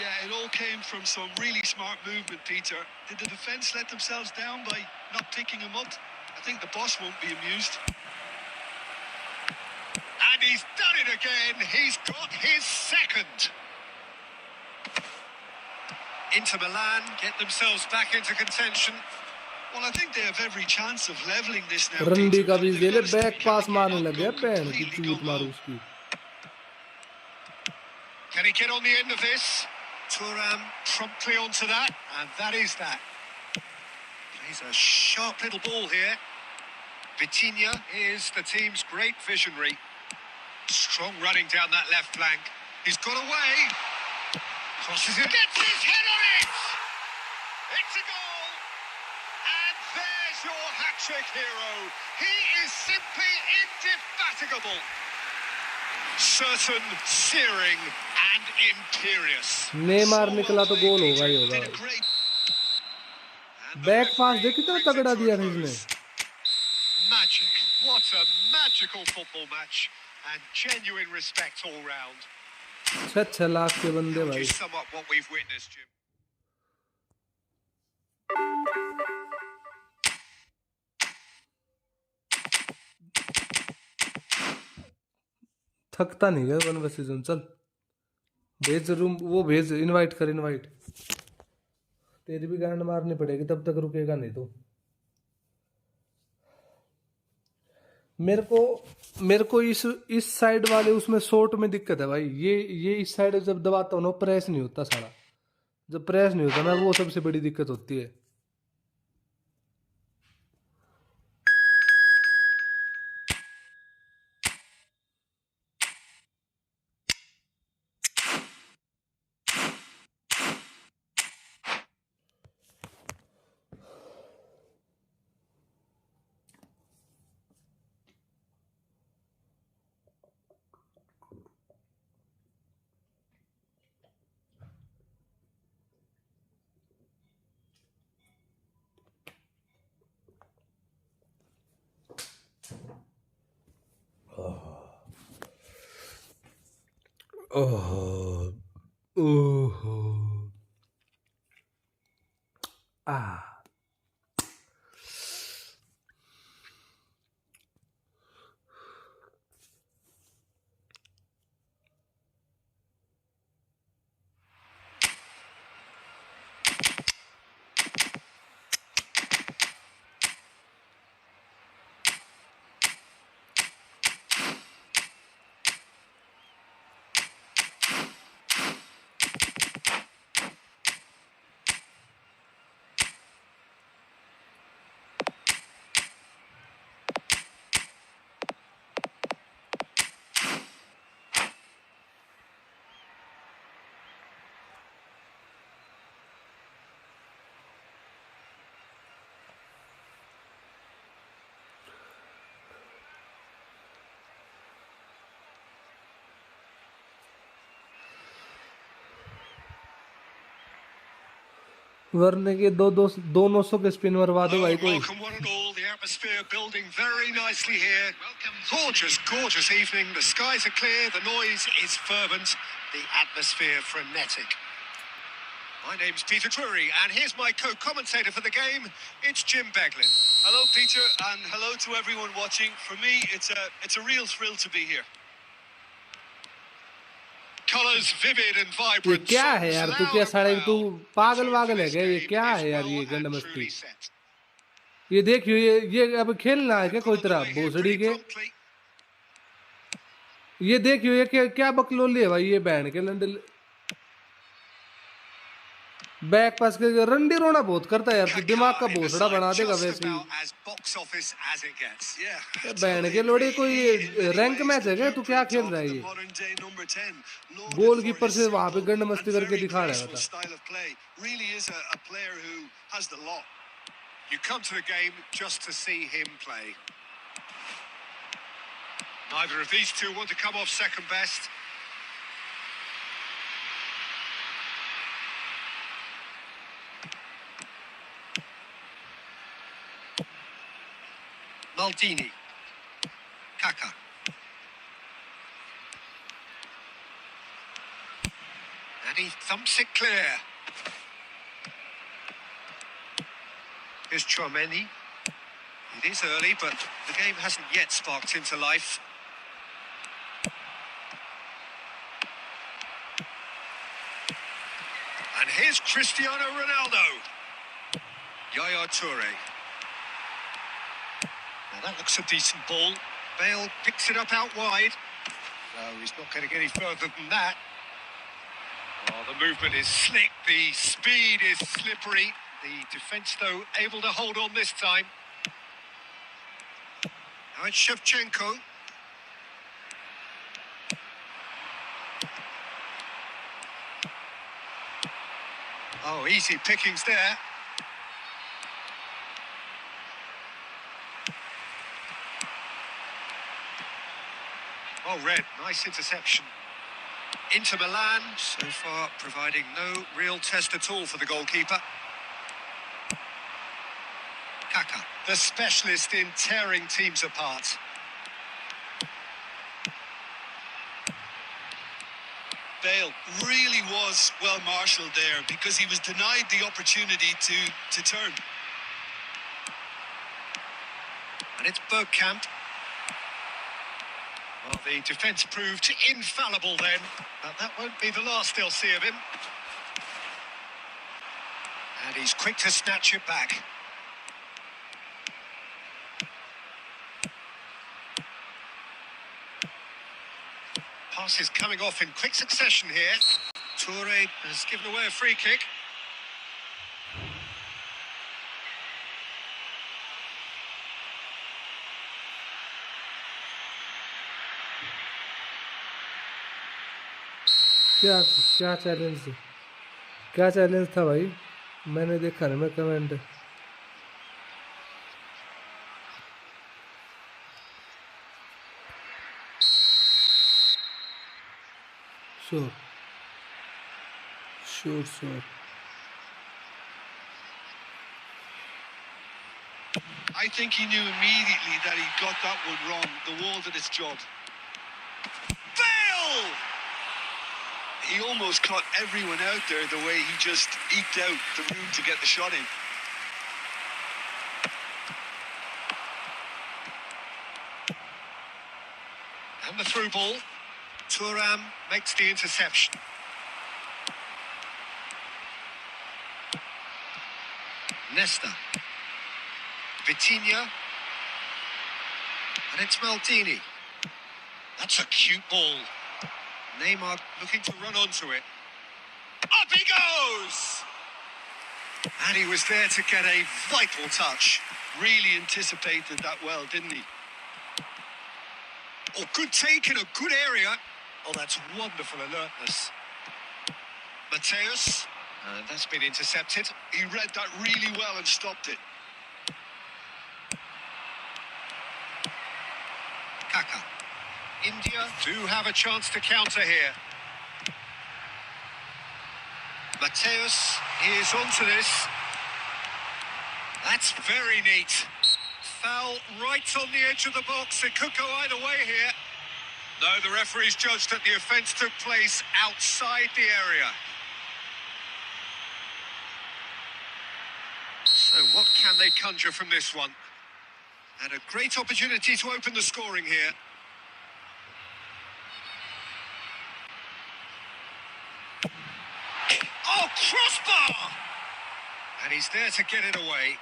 Yeah, it all came from some really smart movement, Peter. Did the defence let themselves down by not picking him up? I think the boss won't be amused. And he's done it again. He's got his second. Inter Milan get themselves back into contention. Well, I think they have every chance of levelling this now. रंडी का भी दे ले back पास मारने लगे pan की चूत मारो उसकी. Can he get on the end of this? Thuram promptly onto that, and that is that. Plays a sharp little ball here. Vitinha is the team's great visionary. Strong running down that left flank. He's got away. Crosses it. Gets his head on it! It's a goal! And there's your hat-trick hero. He is simply indefatigable. Certain, searing and imperious. Neymar निकला तो गोल होगा ही होगा. Back पास देख कितना तगड़ा दिया था इसने. Magic. What a magical football match. And genuine respect all round. 6 lakh के बंदे भाई. Just sum up what we've witnessed, Jim. थकता नहीं है 1 वर्सेस 1. चल भेज रूम वो भेज इनवाइट कर इनवाइट. तेरी भी गांड मारनी पड़ेगी तब तक रुकेगा नहीं तो. मेरे को इस साइड वाले उसमें शॉट में दिक्कत है भाई. ये इस साइड जब दबाता हूँ ना प्रेस नहीं होता सारा. जब प्रेस नहीं होता ना वो सबसे बड़ी दिक्कत होती है. ओह ओह आ वरने के दो 900 के स्पिन मरवा दो भाई कोई. Welcome one and all. The atmosphere building very nicely here. Gorgeous, gorgeous evening. The skies are clear. The noise is fervent. The atmosphere frenetic. My name's Peter Drury, and here's my co-commentator for the game. It's Jim Beglin. Hello, Peter, and hello to everyone watching. For me, it's a real thrill to be here. Colours vivid and ये vibrant. क्या है यार. तू क्या साढ़े तू पागल वागल है क्या. ये क्या है यार. ये गंद मस्ती. ये देखियो ये अब खेलना है क्या कोई तरह भोसड़ी के. ये देखियो ये क्या बकलोली है भाई. ये बैंड के लंडल बैक पास के रंडी रोना बहुत करता है यार, तो दिमाग का Kaká in the भोसड़ा side, बना देगा just वैसे ही। about as box office as it gets. Yeah, ये बहन totally के लोड़े agree. कोई He, in many rank ways, match the है क्या? तू क्या blueprint खेल of रहा है the ये? modern day number 10. Lauded for goalkeeper his से वहां पे simple गंड and मस्ती करके very दिखा रहा है, graceful बता। style of play. Really is a player who has the lot. You come to the game just to see him play. Neither of these two want to come off second best. Maldini. Kaká. And he thumps it clear. Here's Chouameni. It is early, but the game hasn't yet sparked into life. And here's Cristiano Ronaldo. Yaya Toure. Now that looks a decent ball. Bale picks it up out wide. No, he's not getting any further than that. Oh, the movement is slick. The speed is slippery. The defence, though, able to hold on this time. Now it's Shevchenko. Oh, easy pickings there. Oh, red. Nice interception. Inter Milan, so far providing no real test at all for the goalkeeper. Kaká, the specialist in tearing teams apart. Bale really was well marshalled there because he was denied the opportunity to turn. And it's Bergkamp. Well, the defence proved infallible then, but that won't be the last they'll see of him. And he's quick to snatch it back. Passes coming off in quick succession here. Toure has given away a free kick. क्या क्या challenge क्या challenge था भाई? मैंने देखा ना, मैं comment. Sure sure sure. I think he knew immediately that he got that one wrong. The wall did its job. Bale! He almost caught everyone out there the way he just eked out the room to get the shot in. And the through ball. Thuram makes the interception. Nesta. Vitinha. And it's Maldini. That's a cute ball. Neymar looking to run onto it. Up he goes! And he was there to get a vital touch. Really anticipated that well, didn't he? Oh, good take in a good area. Oh, that's wonderful alertness. Mateus. And that's been intercepted. He read that really well and stopped it. Kaká. India do have a chance to counter here. Mateus is onto this. That's very neat. Foul right on the edge of the box. It could go either way here. No, the referee's judged that the offence took place outside the area. So what can they conjure from this one? And a great opportunity to open the scoring here. Oh, crossbar! And he's there to get it away.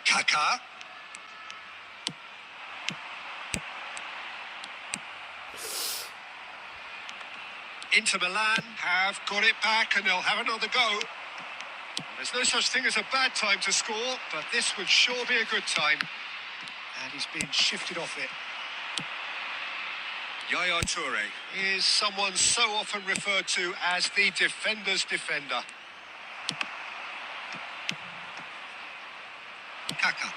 Kaká. Inter Milan have got it back and they'll have another go. There's no such thing as a bad time to score, but this would sure be a good time. And he's been shifted off it. Yaya Toure is someone so often referred to as the defender's defender. Kaka.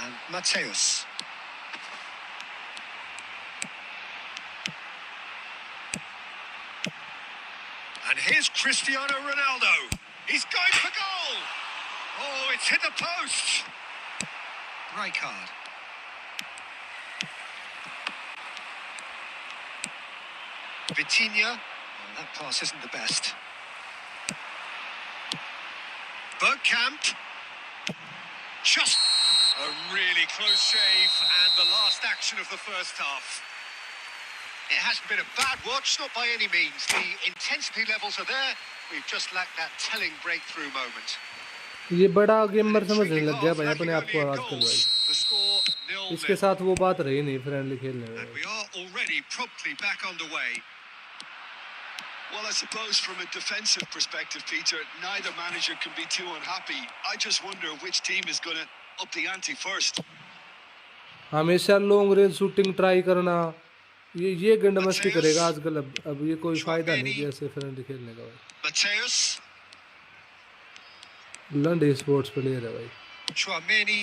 And Mateus. And here's Cristiano Ronaldo. He's going for goal. Oh, it's hit the post. Rijkaard. Vitinha. Oh, that pass isn't the best. Bergkamp. Just a really close save and the last action of the first half. It hasn't been a bad watch, not by any means. The intensity levels are there. We've just lacked that telling breakthrough moment. ये बड़ा gamer समझने लग गया भाई अपने आप को आजकल भाई. The score 0-0. इसके साथ वो बात रही नहीं फ्रेंडली खेलने में. And we are already promptly back underway. Well, I suppose from a defensive perspective, Peter, neither manager can be too unhappy. I just wonder which team is going to up the ante first. हमेशा long range shooting try करना ये गंडमस्ती करेगा आजकल. अब ये कोई फायदा नहीं कि ऐसे फ्रेंडली खेलने का भाई. Mateus. लंड स्पोर्ट्स प्लेयर है भाई. Chouameni.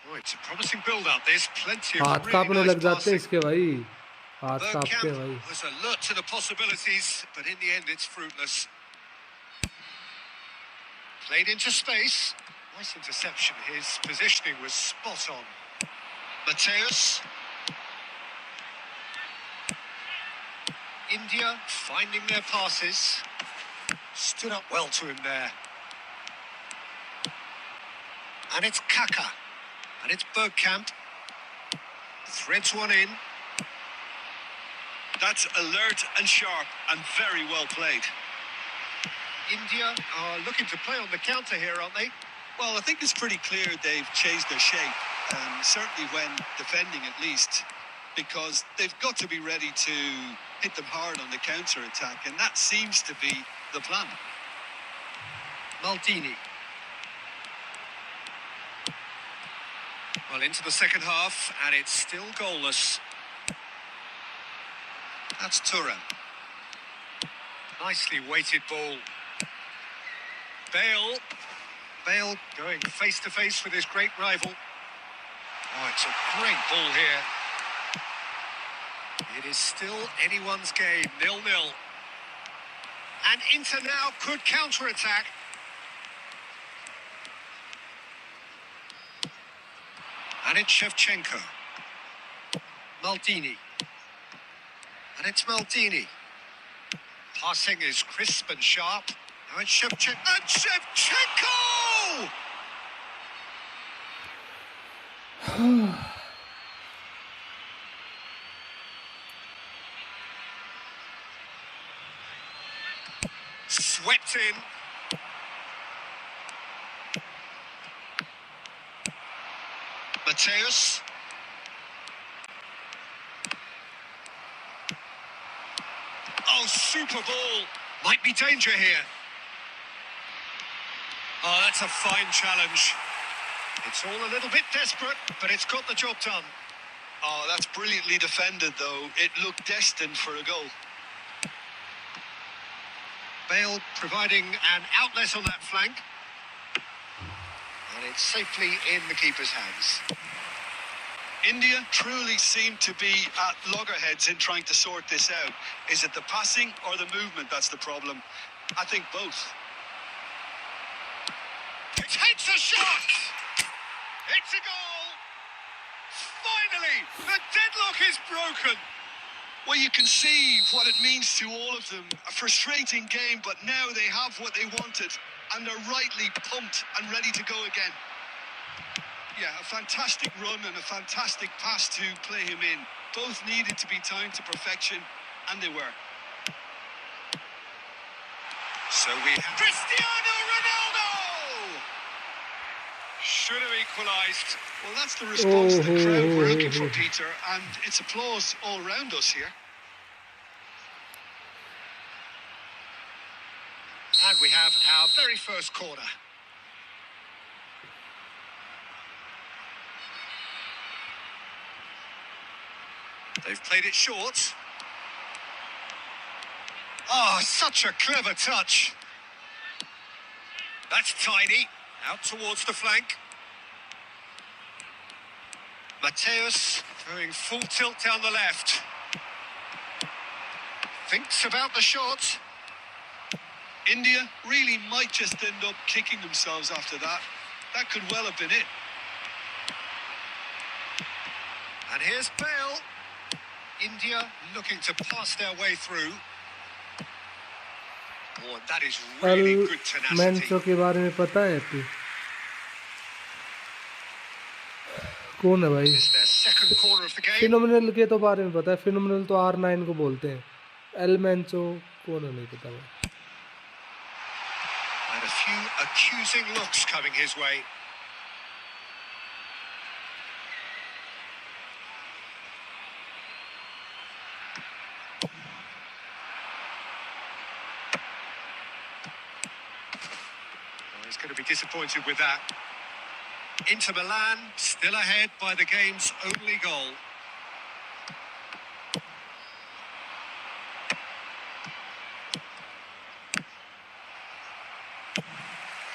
Oh, it's a promising build-up. There's plenty of हाथ really कांपने nice लग जाते हैं passing. इसके भाई. हाथ कांपते हैं भाई. Bergkamp was alert to the possibilities, but in the end it's fruitless. Played into space. Nice interception. His positioning was spot on. Mateus. India finding their passes. Stood up well to him there. And it's Kaka. And it's Bergkamp. Threads one in. That's alert and sharp and very well played. India are looking to play on the counter here, aren't they? Well, I think it's pretty clear they've changed their shape, certainly when defending at least, because they've got to be ready to hit them hard on the counter-attack, and that seems to be the plan. Maldini. Well, into the second half, and it's still goalless. That's Thuram. Nicely weighted ball. Bale going face-to-face with his great rival. Oh, it's a great ball here. It is still anyone's game, 0-0. And Inter now could counter-attack. And it's Shevchenko. Maldini. And it's Maldini. Passing is crisp and sharp. Now it's Shevchenko. And Shevchenko! Swept in. Mateus. Oh, super ball. Might be danger here. Oh, that's a fine challenge. It's all a little bit desperate, but it's got the job done. Oh, that's brilliantly defended, though. It looked destined for a goal. Bale providing an outlet on that flank. And it's safely in the keeper's hands. India truly seem to be at loggerheads in trying to sort this out. Is it the passing or the movement that's the problem? I think both. It hits a shot! It's a goal! Finally, the deadlock is broken! Well, you can see what it means to all of them. A frustrating game, but now they have what they wanted, and they're rightly pumped and ready to go again. Yeah, a fantastic run and a fantastic pass to play him in. Both needed to be timed to perfection, and they were. So we have Cristiano Ronaldo! Should have equalised. Well, that's the response the crowd were looking for, Peter, and it's applause all round us here. have our very first corner. They've played it short. Oh, such a clever touch. That's tiny. Out towards the flank. Mateus going full tilt down the left. Thinks about the shot. India really might just end up kicking themselves after that. That could well have been it. And here's Bale. India looking to pass their way through. Oh, that is really good tenacity. मैंचो के बारे में पता है तू? कौन है भाई? It's their second corner of the game. Phenomenal के तो बारे में पता है, फिनोमिनल तो R9 को बोलते हैं, एल मैंचो कौन है नहीं पता भाई। And a few accusing looks coming his way. Oh, he's going to be disappointed with that. Inter Milan still ahead by the game's only goal.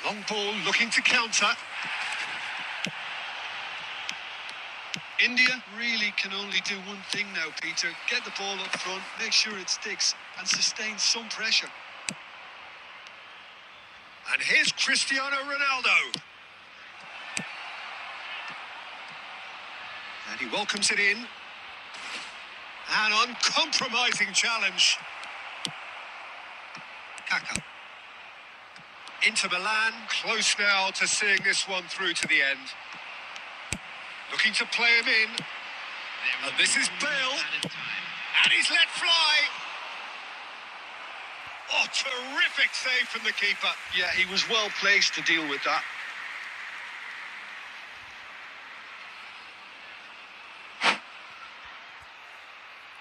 Long ball looking to counter. India really can only do one thing now, Peter. Get the ball up front, make sure it sticks, and sustain some pressure. And here's Cristiano Ronaldo. And he welcomes it in. An uncompromising challenge. Kaka. Inter Milan close now to seeing this one through to the end. Looking to play him in. And this is Bale. And he's let fly. Oh, terrific save from the keeper. Yeah, he was well placed to deal with that.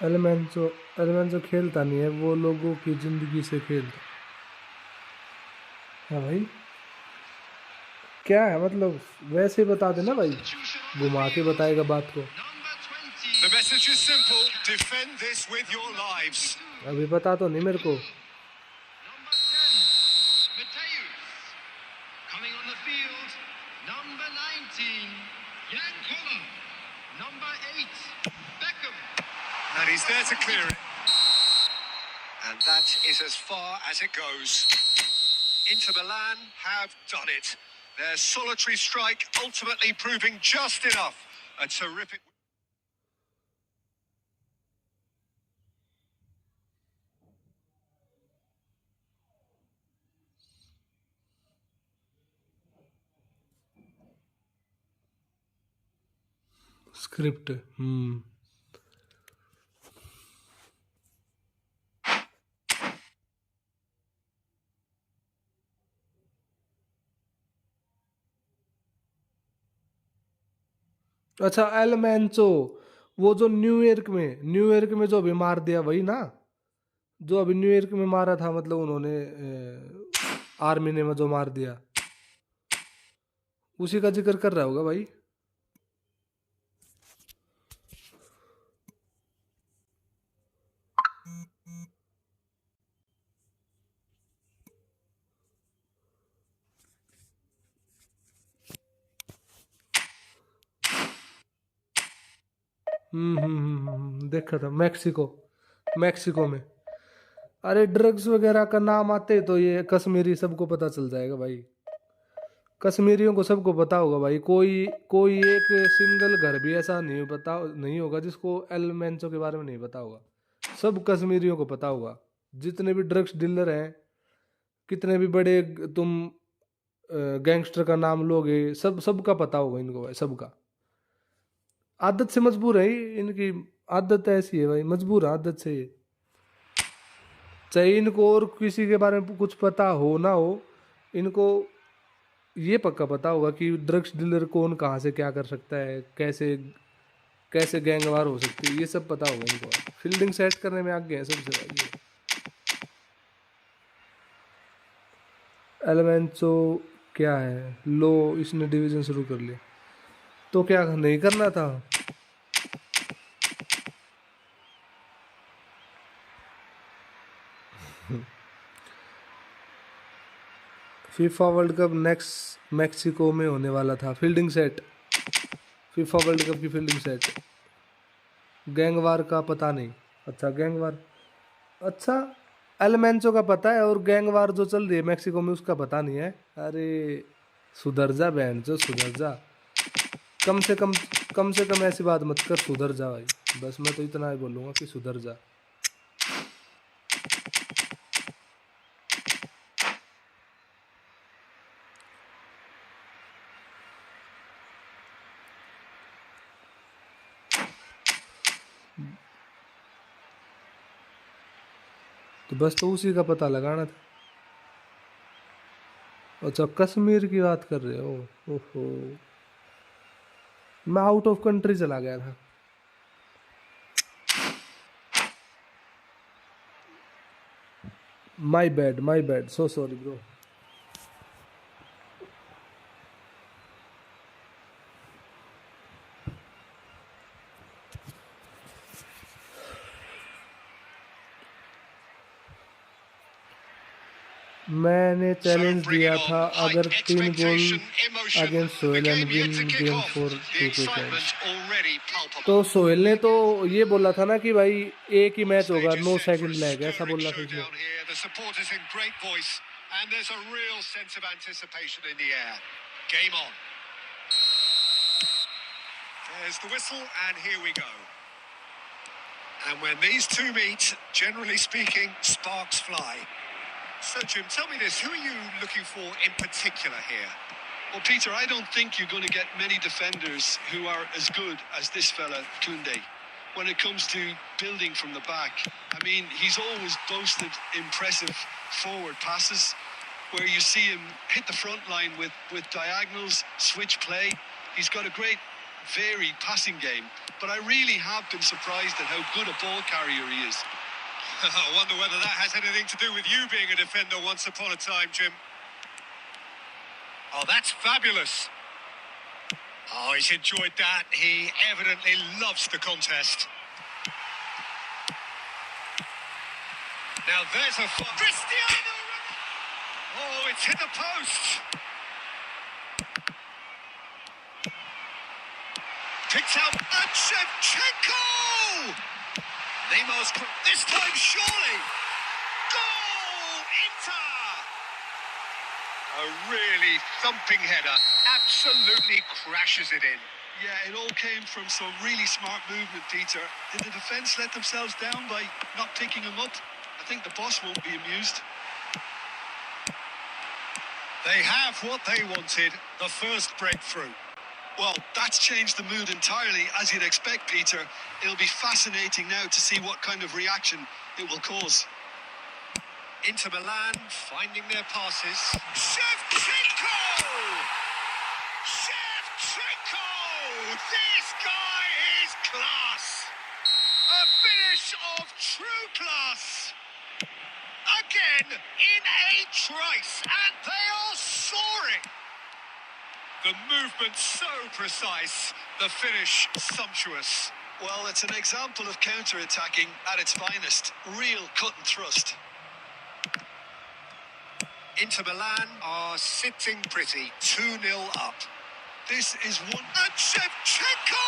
एलमेंचो खेलता नहीं है, वो लोगों की जिंदगी से खेलता। हाँ भाई, क्या है मतलब, वैसे बता देना भाई, घुमा के बताएगा बात को। The message is simple. Defend this with your lives. अभी बता तो नहीं मेरे को। Number 10, Mateus. Coming on the field, number 19, Yankolo. Number 8, Beckham. And he's there to clear it. And that is as far as it goes. Inter Milan have done it. Their solitary strike ultimately proving just enough. A terrific... script अच्छा, L मैंचो वो जो New York में जो अभी मार दिया वही ना, जो अभी न्यूयॉर्क में मारा था, मतलब उन्होंने आर्मी ने जो मार दिया, उसी का जिक्र कर रहा होगा भाई। देखा था मैक्सिको में। अरे ड्रग्स वगैरह का नाम आते तो ये कश्मीरी सबको पता चल जाएगा भाई, कश्मीरियों को सबको पता होगा भाई। कोई एक सिंगल घर भी ऐसा नहीं होगा जिसको एल मैंचो के बारे में नहीं पता होगा। सब कश्मीरियों को पता होगा, जितने भी ड्रग्स डीलर हैं, कितने भी बड़े तुम गैंगस्टर का नाम लोगे, सबका पता होगा इनको भाई, सबका। आदत से मजबूर है, इनकी आदत ऐसी है भाई, मजबूर है आदत से। चाहे इनको और किसी के बारे में कुछ पता हो ना हो, इनको ये पक्का पता होगा कि ड्रग्स डीलर कौन कहाँ से क्या कर सकता है, कैसे गैंगवार हो सकती है, ये सब पता होगा इनको। फील्डिंग सेट करने में आगे हैं सबसे भाई। एलेमेंचो क्या है, लो, इसने डिवीजन शुरू कर लिया, तो क्या नहीं करना था? FIFA world cup next Mexico में होने वाला था। Fielding set, FIFA world cup की फील्डिंग सेट। गैंगवार का पता नहीं। अच्छा गैंगवार, अच्छा एलमेंचो का पता है, और गैंगवार जो चल रही है मैक्सिको में उसका पता नहीं है। अरे सुधर जा बहन, जो सुधर जा, कम से कम, कम से कम ऐसी बात मत कर, सुधर जा भाई। बस मैं तो इतना ही बोलूँगा कि सुधर जा। तो बस तो उसी का पता लगाना था। अच्छा कश्मीर की बात कर रहे हो? ओहो, मैं आउट ऑफ कंट्री चला गया था। My bad, so sorry bro. मैंने So चैलेंज bring दिया it on. था, High अगर 3 गोल expectation, emotion. Against The Sohail and game win yet to kick game off. For The 2 excitement points. already palpable. तो सोहेल ने तो ये बोला था ना कि भाई एक ही मैच होगा, Stage is 9 set for second a lag, ऐसा stirring बोला था इसने। showdown here. The supporters in great voice, and there's a real sense of anticipation in the air. Game on. There's the whistle, and here we go. And when these two meet, generally speaking, sparks fly. So, Jim, tell me this: who are you looking for in particular here? Well, Peter, I don't think you're going to get many defenders who are as good as this fella, Koundé, when it comes to building from the back. I mean, he's always boasted impressive forward passes where you see him hit the front line with diagonals, switch play. He's got a great, varied passing game, but I really have been surprised at how good a ball carrier he is. I wonder whether that has anything to do with you being a defender once upon a time, Jim. Oh, that's fabulous. Oh, he's enjoyed that. He evidently loves the contest. Now there's a Cristiano! Oh, it's hit the post. Picks out and Shevchenko! Neymar's this time surely. Goal! Inter! A really thumping header. Absolutely crashes it in. Yeah, it all came from some really smart movement, Peter. Did the defence let themselves down by not picking him up? I think the boss won't be amused. They have what they wanted, the first breakthrough. Well, that's changed the mood entirely, as you'd expect, Peter. It'll be fascinating now to see what kind of reaction it will cause. Inter Milan finding their passes. Shevchenko! Shevchenko! This guy is class! A finish of true class! Again in a trice, and they are soaring! The movement so precise, the finish sumptuous. Well, it's an example of counter-attacking at its finest. Real cut and thrust. Inter Milan are sitting pretty, 2-0 up. This is one... And Shevchenko!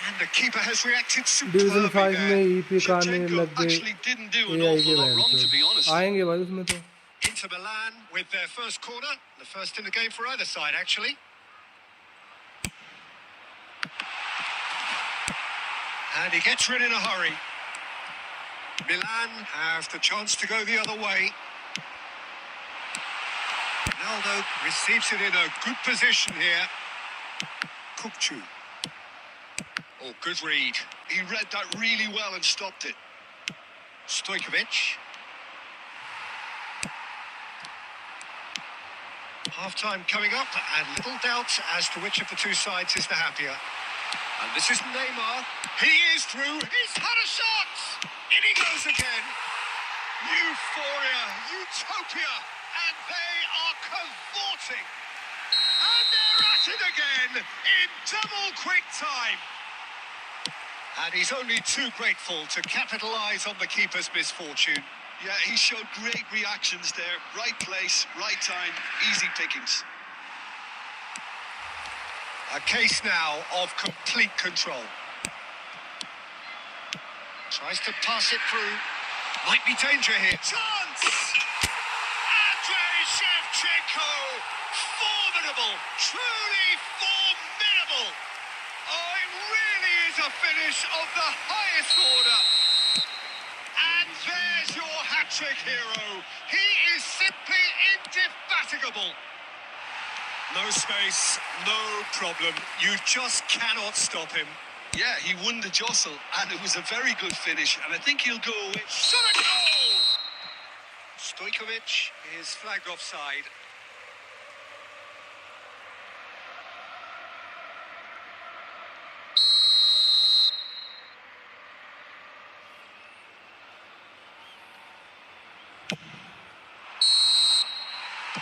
And the keeper has reacted division superbly 5 में there. EP का आने Shevchenko लग गए actually didn't do an AI awful के lot बहन wrong, to be से। honest. आएंगे भाई उसमें तो। Inter Milan with their first corner, the first in the game for either side, actually. And he gets rid in a hurry. Milan have the chance to go the other way. Ronaldo receives it in a good position here. Kukçu. Oh, good read. He read that really well and stopped it. Stojkovic. Half-time coming up, and little doubt as to which of the two sides is the happier. And this is Neymar. He is through. He's had a shot! In he goes again. Euphoria, utopia, and they are cavorting. And they're at it again in double quick time. And he's only too grateful to capitalise on the keeper's misfortune. Yeah, he showed great reactions there. Right place, right time, easy pickings. A case now of complete control. Tries to pass it through. Might be danger here. Chance! Andrei Shevchenko! Formidable! Truly formidable! Oh, it really is a finish of the highest order. And there's your hat-trick hero. He is simply indefatigable. No space, no problem. You just cannot stop him. Yeah, he won the jostle, and it was a very good finish, and I think he'll go away. Shot a goal! Stojkovic is flagged offside.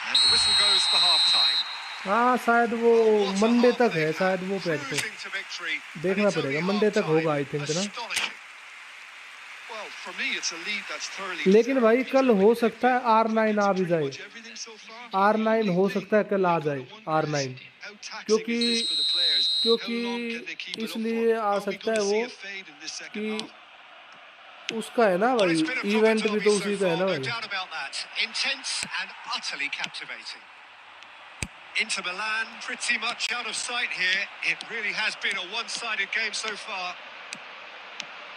And the whistle goes for half-time. हाँ शायद वो Monday तक है, शायद वो pack तो देखना पड़ेगा, मंडे तक होगा आई थिंक ना। लेकिन भाई कल हो सकता है R9 आ भी जाए, R9 हो सकता है कल आ जाए R9, क्योंकि इसलिए आ सकता है वो कि उसका है ना भाई, इवेंट भी तो उसी का है ना भाई। Inter Milan pretty much out of sight here. It really has been a one-sided game so far.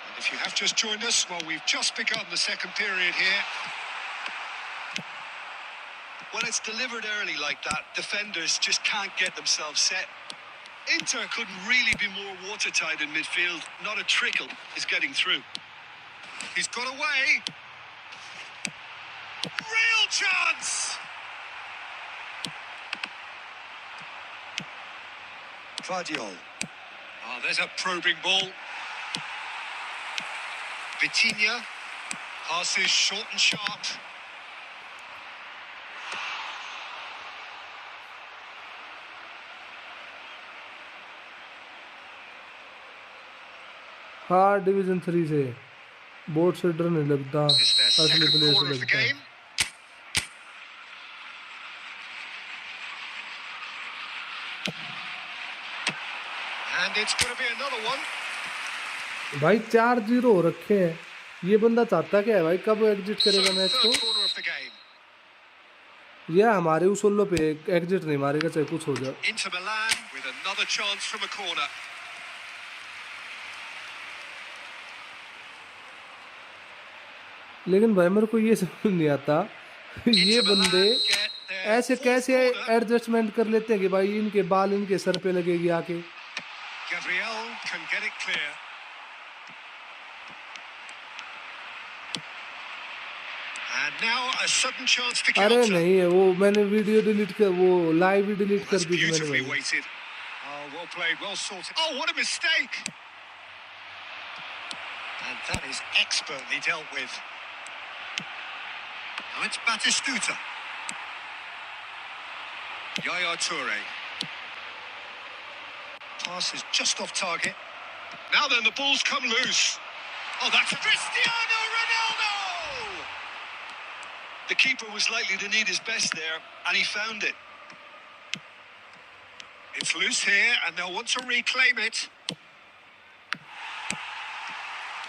And if you have just joined us, well, we've just begun the second period here. When it's delivered early like that, defenders just can't get themselves set. Inter couldn't really be more watertight in midfield. Not a trickle is getting through. He's got away. Real chance! Guardiol. Oh, there's a probing ball. Vitinha passes short and sharp. हाँ division 3 से board से डर नहीं लगता, It's their असली second player से corner of the लगता है। game. And it's going to be another one. भाई 4-0 हो रखे हैं, ये बंदा चाहता क्या है भाई, कब एग्जिट करेगा मैच को? Third corner of the game. या हमारे उसूलों पे एग्जिट नहीं मारेगा चाहे कुछ हो जाए। Inter Milan with another chance from a corner. लेकिन भाई मेरे को ये समझ नहीं आता ये बंदे ऐसे कैसे एडजस्टमेंट कर लेते हैं कि भाई इनके बाल इनके सर पे लगेगी आके। Gabriel can get it clear. And now a sudden chance to अरे counter. नहीं है वो, मैंने वीडियो डिलीट कर, वो लाइव भी डिलीट कर That's दी थी मैंने beautifully भाई। weighted. Oh, well played, well sorted. Oh, what a mistake! And that is expertly dealt with. Now it's Batistuta. Yaya Toure. Pass is just off target. Now then, the ball's come loose. Oh, that's Cristiano Ronaldo! The keeper was likely to need his best there, and he found it. It's loose here, and they'll want to reclaim it.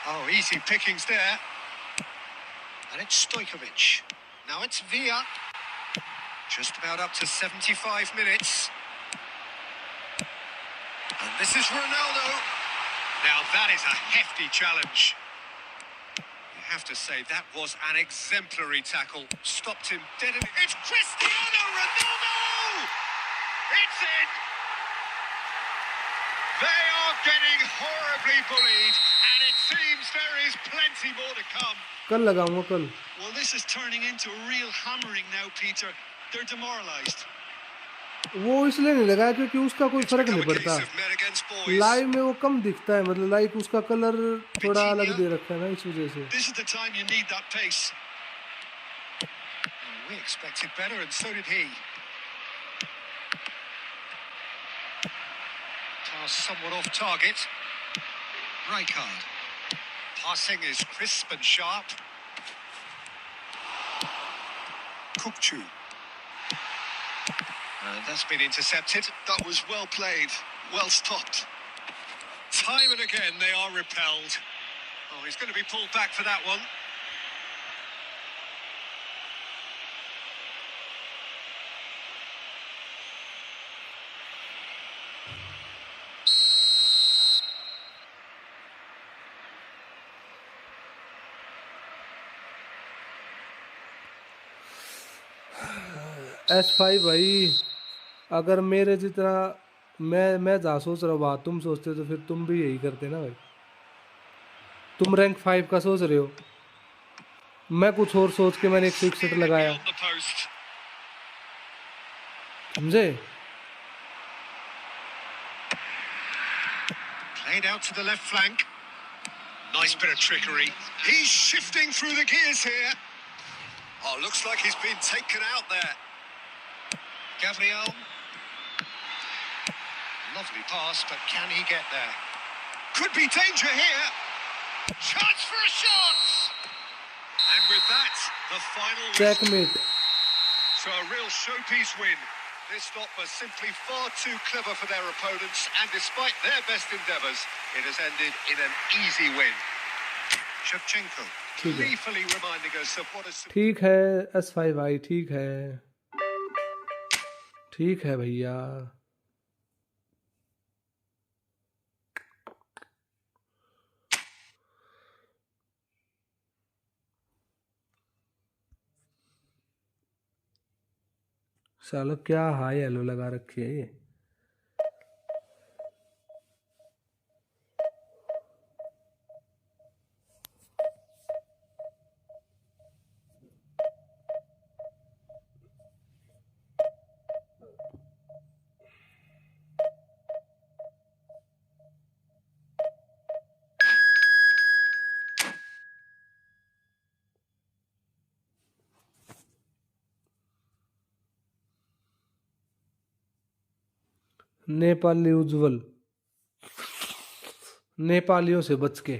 Oh, easy pickings there. And it's Stojkovic. Now it's Villa. Just about up to 75 minutes. And this is Ronaldo. Now that is a hefty challenge. You have to say that was an exemplary tackle. Stopped him dead in. It's Cristiano Ronaldo! It's in! They are getting horribly bullied, and it seems there is plenty more to come. कल लगाऊंगा कल। Well, this is turning into a real hammering now, Peter. They're demoralised. वो इसलिए नहीं लगाया क्योंकि उसका कोई फर्क नहीं पड़ता, लाइव में वो कम दिखता है, मतलब लाइक उसका कलर थोड़ा अलग दे रखा है ना, इस वजह से। This is the time you need that pace. We expected better, and so did he. Pass somewhat off target. Rijkaard. Passing is crisp and sharp. Kukçu. That's been intercepted. That was well played, well stopped. Time and again they are repelled. Oh, he's going to be pulled back for that one. S5 भाई, अगर मेरे जितना मैं जहाँ सोच रहा हूँ वहाँ तुम सोचते तो फिर तुम भी यही करते ना भाई। तुम रैंक 5 का सोच रहे हो, मैं कुछ और सोच के मैंने 161 लगाया, Beyond the post. समझे? Played out to the left flank. Nice bit of trickery. He's shifting through the gears here. Oh, looks like he's been taken out there. Gabriel. Lovely pass, but can he get there? Could be danger here. Chance for a shot! And with that, the final whistle. Checkmate. So a real showpiece win. This lot was simply far too clever for their opponents, and despite their best endeavours, it has ended in an easy win. Shevchenko ठीक है, gleefully reminding us of what is... ठीक है S5 भाई, ठीक है, ठीक है भैया। सालो क्या हाई हेलो लगा रखी है ये। नेपाली उज्जवल, नेपालियों से बच के।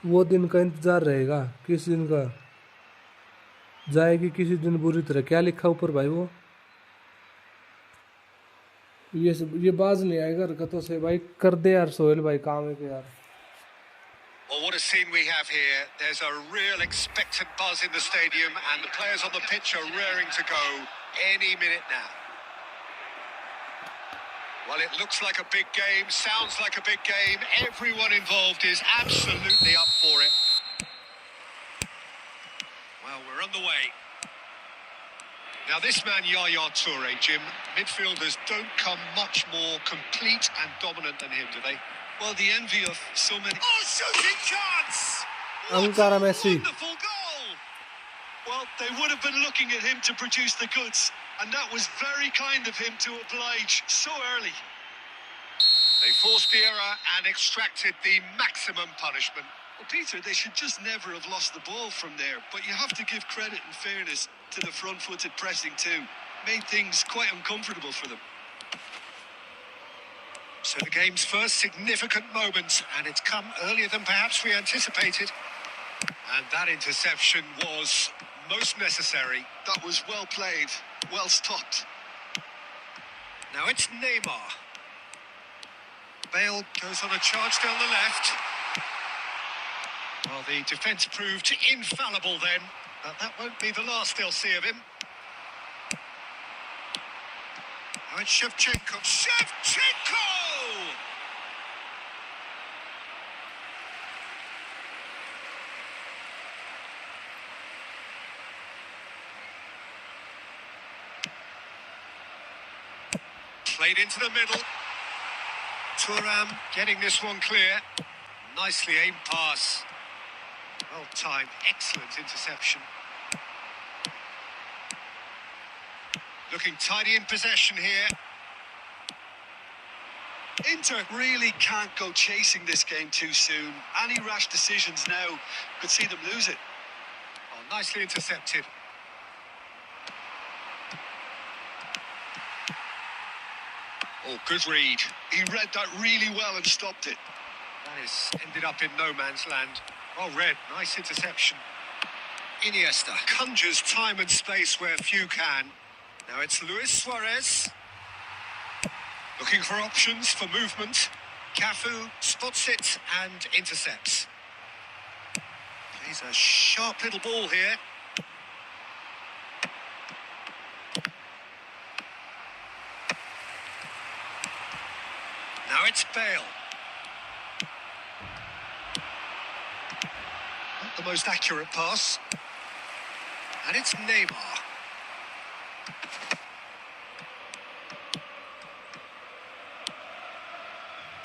वो दिन का इंतजार रहेगा, किस दिन का? जाएगी किसी दिन बुरी तरह। क्या लिखा ऊपर भाई? वो ये बाज नहीं आएगा हरकतों से भाई। कर दे यार सोहेल भाई काम है कि यार। Well, what a scene we have here. There's a real expectant buzz in the stadium, and the players on the pitch are raring to go any minute now. Well, it looks like a big game, sounds like a big game. Everyone involved is absolutely up for it. Well, we're on the way. Now, this man, Yaya Toure, Jim, midfielders don't come much more complete and dominant than him, do they? Well, the envy of so many... Oh, shooting chance! Ankara Messi. Wonderful goal! Well, they would have been looking at him to produce the goods, and that was very kind of him to oblige so early. They forced the error and extracted the maximum punishment. Well, Peter, they should just never have lost the ball from there, but you have to give credit and fairness to the front-footed pressing too. Made things quite uncomfortable for them. So the game's first significant moment, and it's come earlier than perhaps we anticipated. And that interception was most necessary. That was well played, well stopped. Now it's Neymar. Bale goes on a charge down the left. Well, the defence proved infallible then, but that won't be the last they'll see of him. Now it's Shevchenko. Shevchenko! Played into the middle. Thuram getting this one clear. Nicely aimed pass. Well timed, excellent interception. Looking tidy in possession here. Inter really can't go chasing this game too soon. Any rash decisions now could see them lose it. Oh, nicely intercepted. Oh, good read. He read that really well and stopped it. That is ended up in no man's land. Well read, nice interception. Iniesta conjures time and space where few can. Now it's Luis Suarez. Looking for options for movement. Cafu spots it and intercepts. Plays a sharp little ball here. Now it's Bale. Not the most accurate pass. And it's Neymar.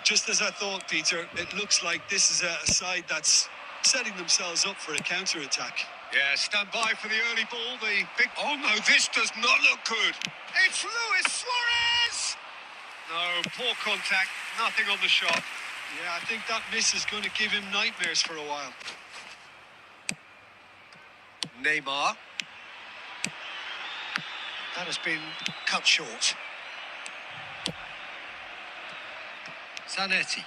Just as I thought, Peter, it looks like this is a side that's setting themselves up for a counter-attack. Yeah, stand by for the early ball. The big... Oh, no, this does not look good. It's Luis Suarez! No, poor contact, nothing on the shot. Yeah, I think that miss is going to give him nightmares for a while. Neymar. That has been cut short. Zanetti.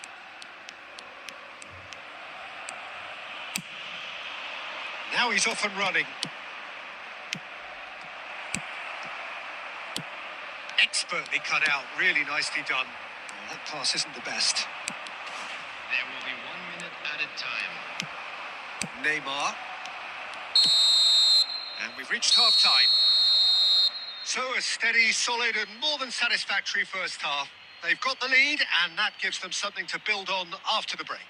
Now he's off and running. Expertly cut out, really nicely done. Oh, that pass isn't the best. There will be 1 minute added time. Neymar. And we've reached half-time. So a steady, solid and more than satisfactory first half. They've got the lead and that gives them something to build on after the break.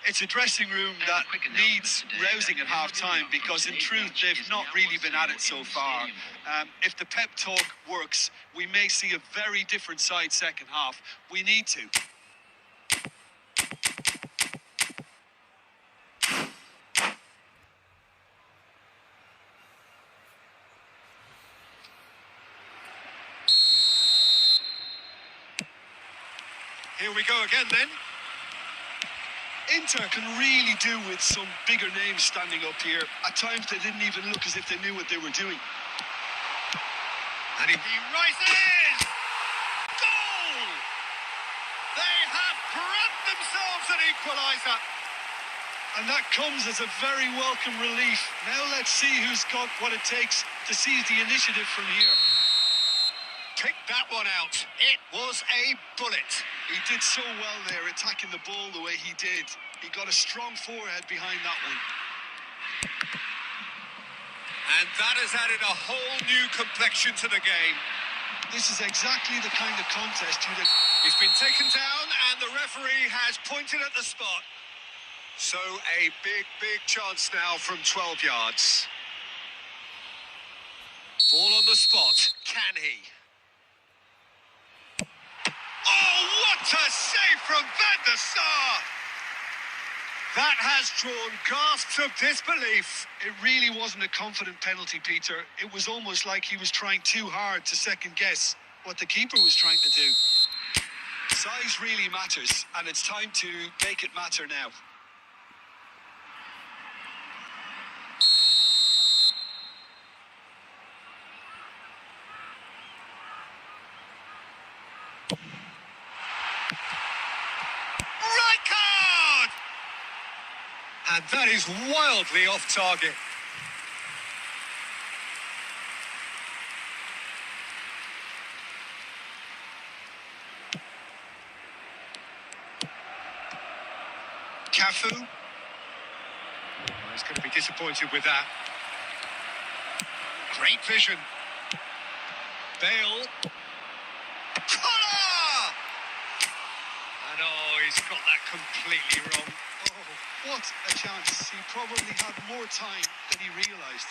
It's a dressing room that needs rousing at half-time because, in truth, they've not really been at it so far. If the pep talk works, we may see a very different side second half. We need to. Here we go again then. Inter can really do with some bigger names standing up here. At times they didn't even look as if they knew what they were doing. And he rises! Goal! They have grabbed themselves an equaliser. And that comes as a very welcome relief. Now let's see who's got what it takes to seize the initiative from here. picked that one out. It was a bullet. He did so well there, attacking the ball the way he did. He got a strong forehead behind that one. And that has added a whole new complexion to the game. This is exactly the kind of contest you'd have... He's been taken down and the referee has pointed at the spot. So a big chance now from 12 yards. Ball on the spot. Can he? Oh, what a save from Van der Sar! That has drawn gasps of disbelief. It really wasn't a confident penalty, Peter. It was almost like he was trying too hard to second guess what the keeper was trying to do. Size really matters, and it's time to make it matter now. Right card! And that is wildly off target. Cafu. He's going to be disappointed with that. Great vision. Bale. Collar! And he's got that completely wrong. Oh, what a chance. He probably had more time than he realised.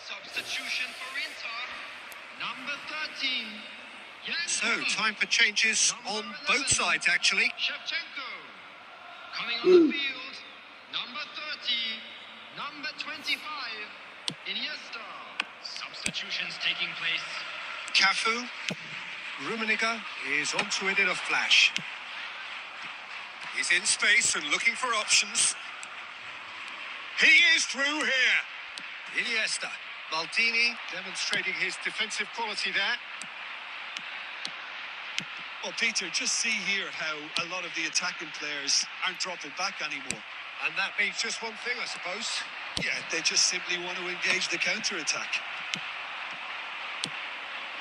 Substitution for Inter, number 13. So, time for changes on both sides, actually. Shevchenko. Coming on the field, number 30, number 25, Iniesta. Substitutions taking place. Cafu. Rummenigge is onto it in a flash. He's in space and looking for options. He is through here. Iniesta. Maldini demonstrating his defensive quality there. Well, Peter, just see here how a lot of the attacking players aren't dropping back anymore. And that means just one thing, I suppose. Yeah, they just simply want to engage the counter-attack.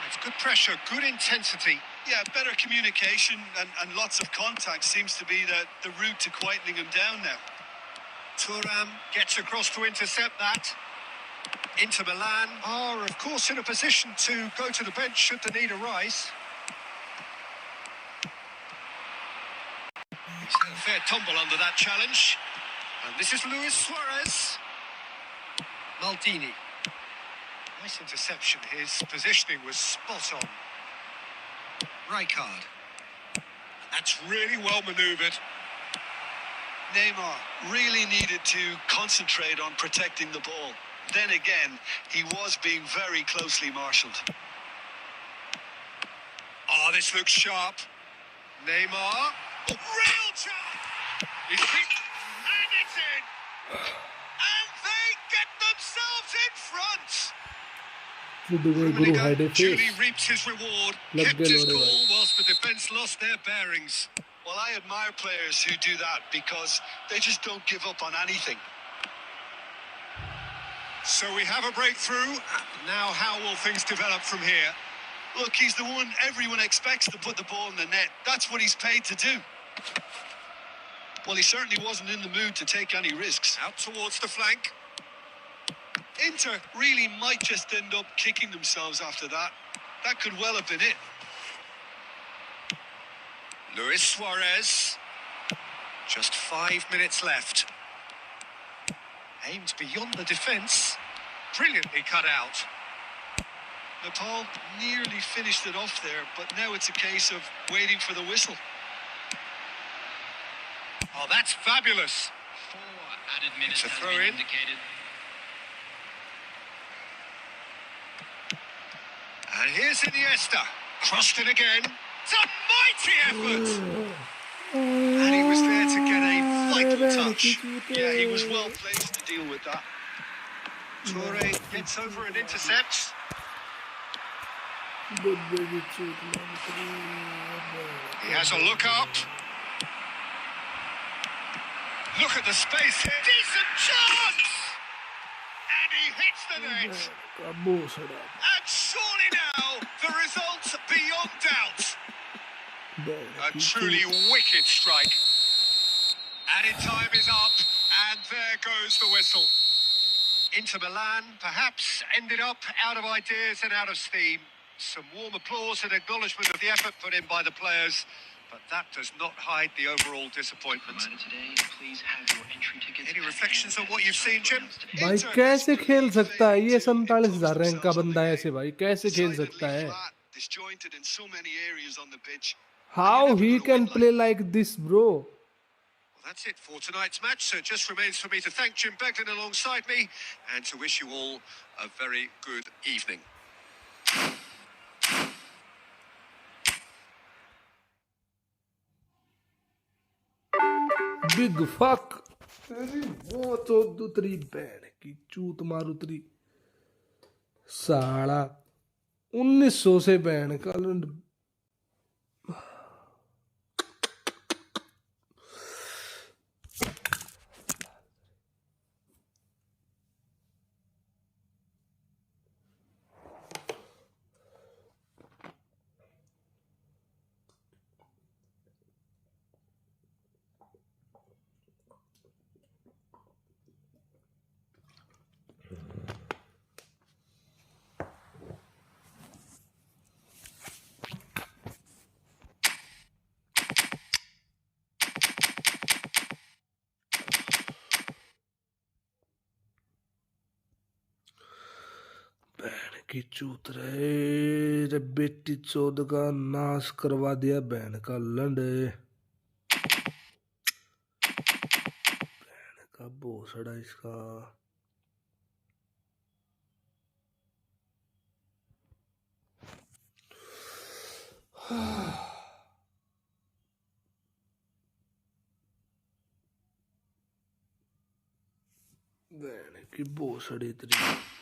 It's good pressure, good intensity. Yeah, better communication and lots of contact seems to be the route to quietening him down now. Thuram gets across to intercept that. Inter Milan are, of course, in a position to go to the bench should the need arise. He's had a fair tumble under that challenge. And this is Luis Suarez. Maldini. Nice interception. His positioning was spot on. Rijkaard. That's really well manoeuvred. Neymar really needed to concentrate on protecting the ball. Then again, he was being very closely marshalled. Oh, this looks sharp. Neymar. Oh, real chance! And it's in! And they get themselves in front! Rummenigge duly reaps his reward. Love Kept goal his order. cool whilst the defence lost their bearings. Well, I admire players who do that because they just don't give up on anything. So we have a breakthrough. Now how will things develop from here? Look, he's the one everyone expects to put the ball in the net. That's what he's paid to do. Well, he certainly wasn't in the mood to take any risks. Out towards the flank. Inter really might just end up kicking themselves after that. That could well have been it. Luis Suarez. Just 5 minutes left. Aimed beyond the defence. Brilliantly cut out. Nepal nearly finished it off there, but now it's a case of waiting for the whistle. Oh, that's fabulous. 4 added minutes It's a has throw been in. indicated. And here's Iniesta. Crossed in again. It's a mighty effort. And he was there to get a vital touch. Yeah, he was well placed to deal with that. Toure gets over and intercepts. He has a look up. Look at the space here. Decent chance! And he hits the net. And surely now, the result's beyond doubt. A truly wicked strike. Added time is up, and there goes the whistle. Inter Milan perhaps ended up out of ideas and out of steam. Some warm applause and acknowledgement of the effort put in by the players, but that does not hide the overall disappointment. Today, please have your entry tickets. Any reflections on what you've seen, Jim? भाई कैसे खेल सकता है ये 47,000 rank का बंदा ऐसे भाई कैसे खेल सकता है Disjointed in so many areas on the pitch. how he can play like this bro Well, that's it for tonight's match, so it just remains for me to thank Jim Beglin alongside me and to wish you all a very good evening. big fuck तेरी वो Chaudhary band की चूत मारू तेरी साला 1900 से band का की चूत रे बेटी चौध का नाश करवा दिया बहन का लंडे बहन का भोसड़ा इसका बहन की भोसड़ी तेरी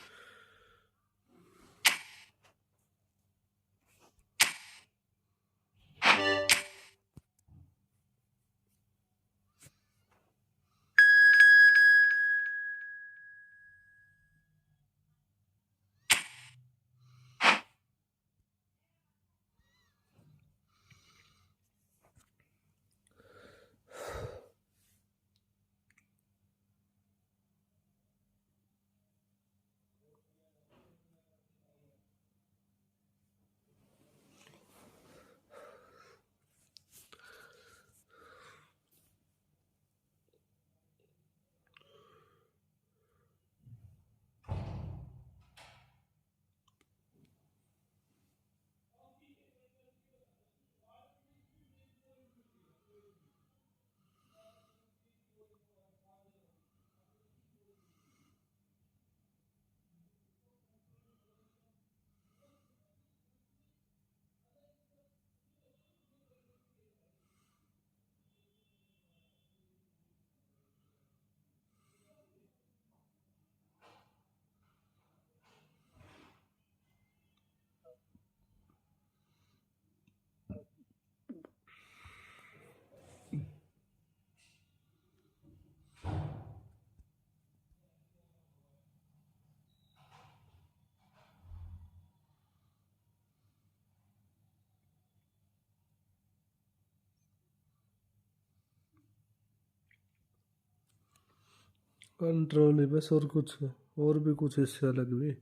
कंट्रोल ही बस, और कुछ, और भी कुछ इससे अलग भी।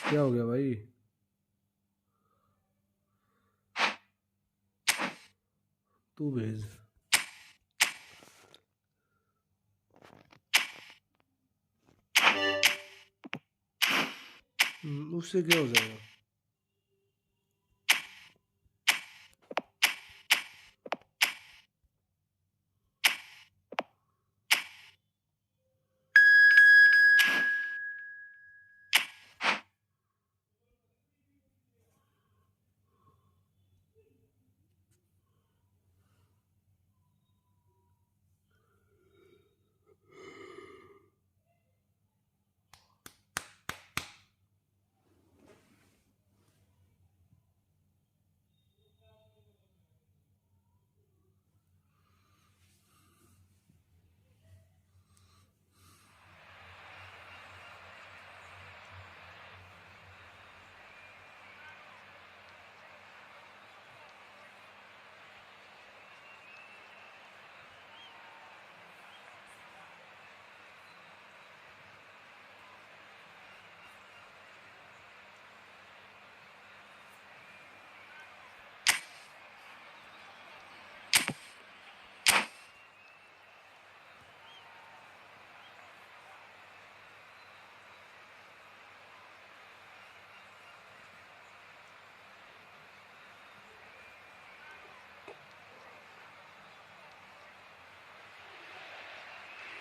क्या हो गया भाई? तू भेज। उससे क्या हो जाएगा?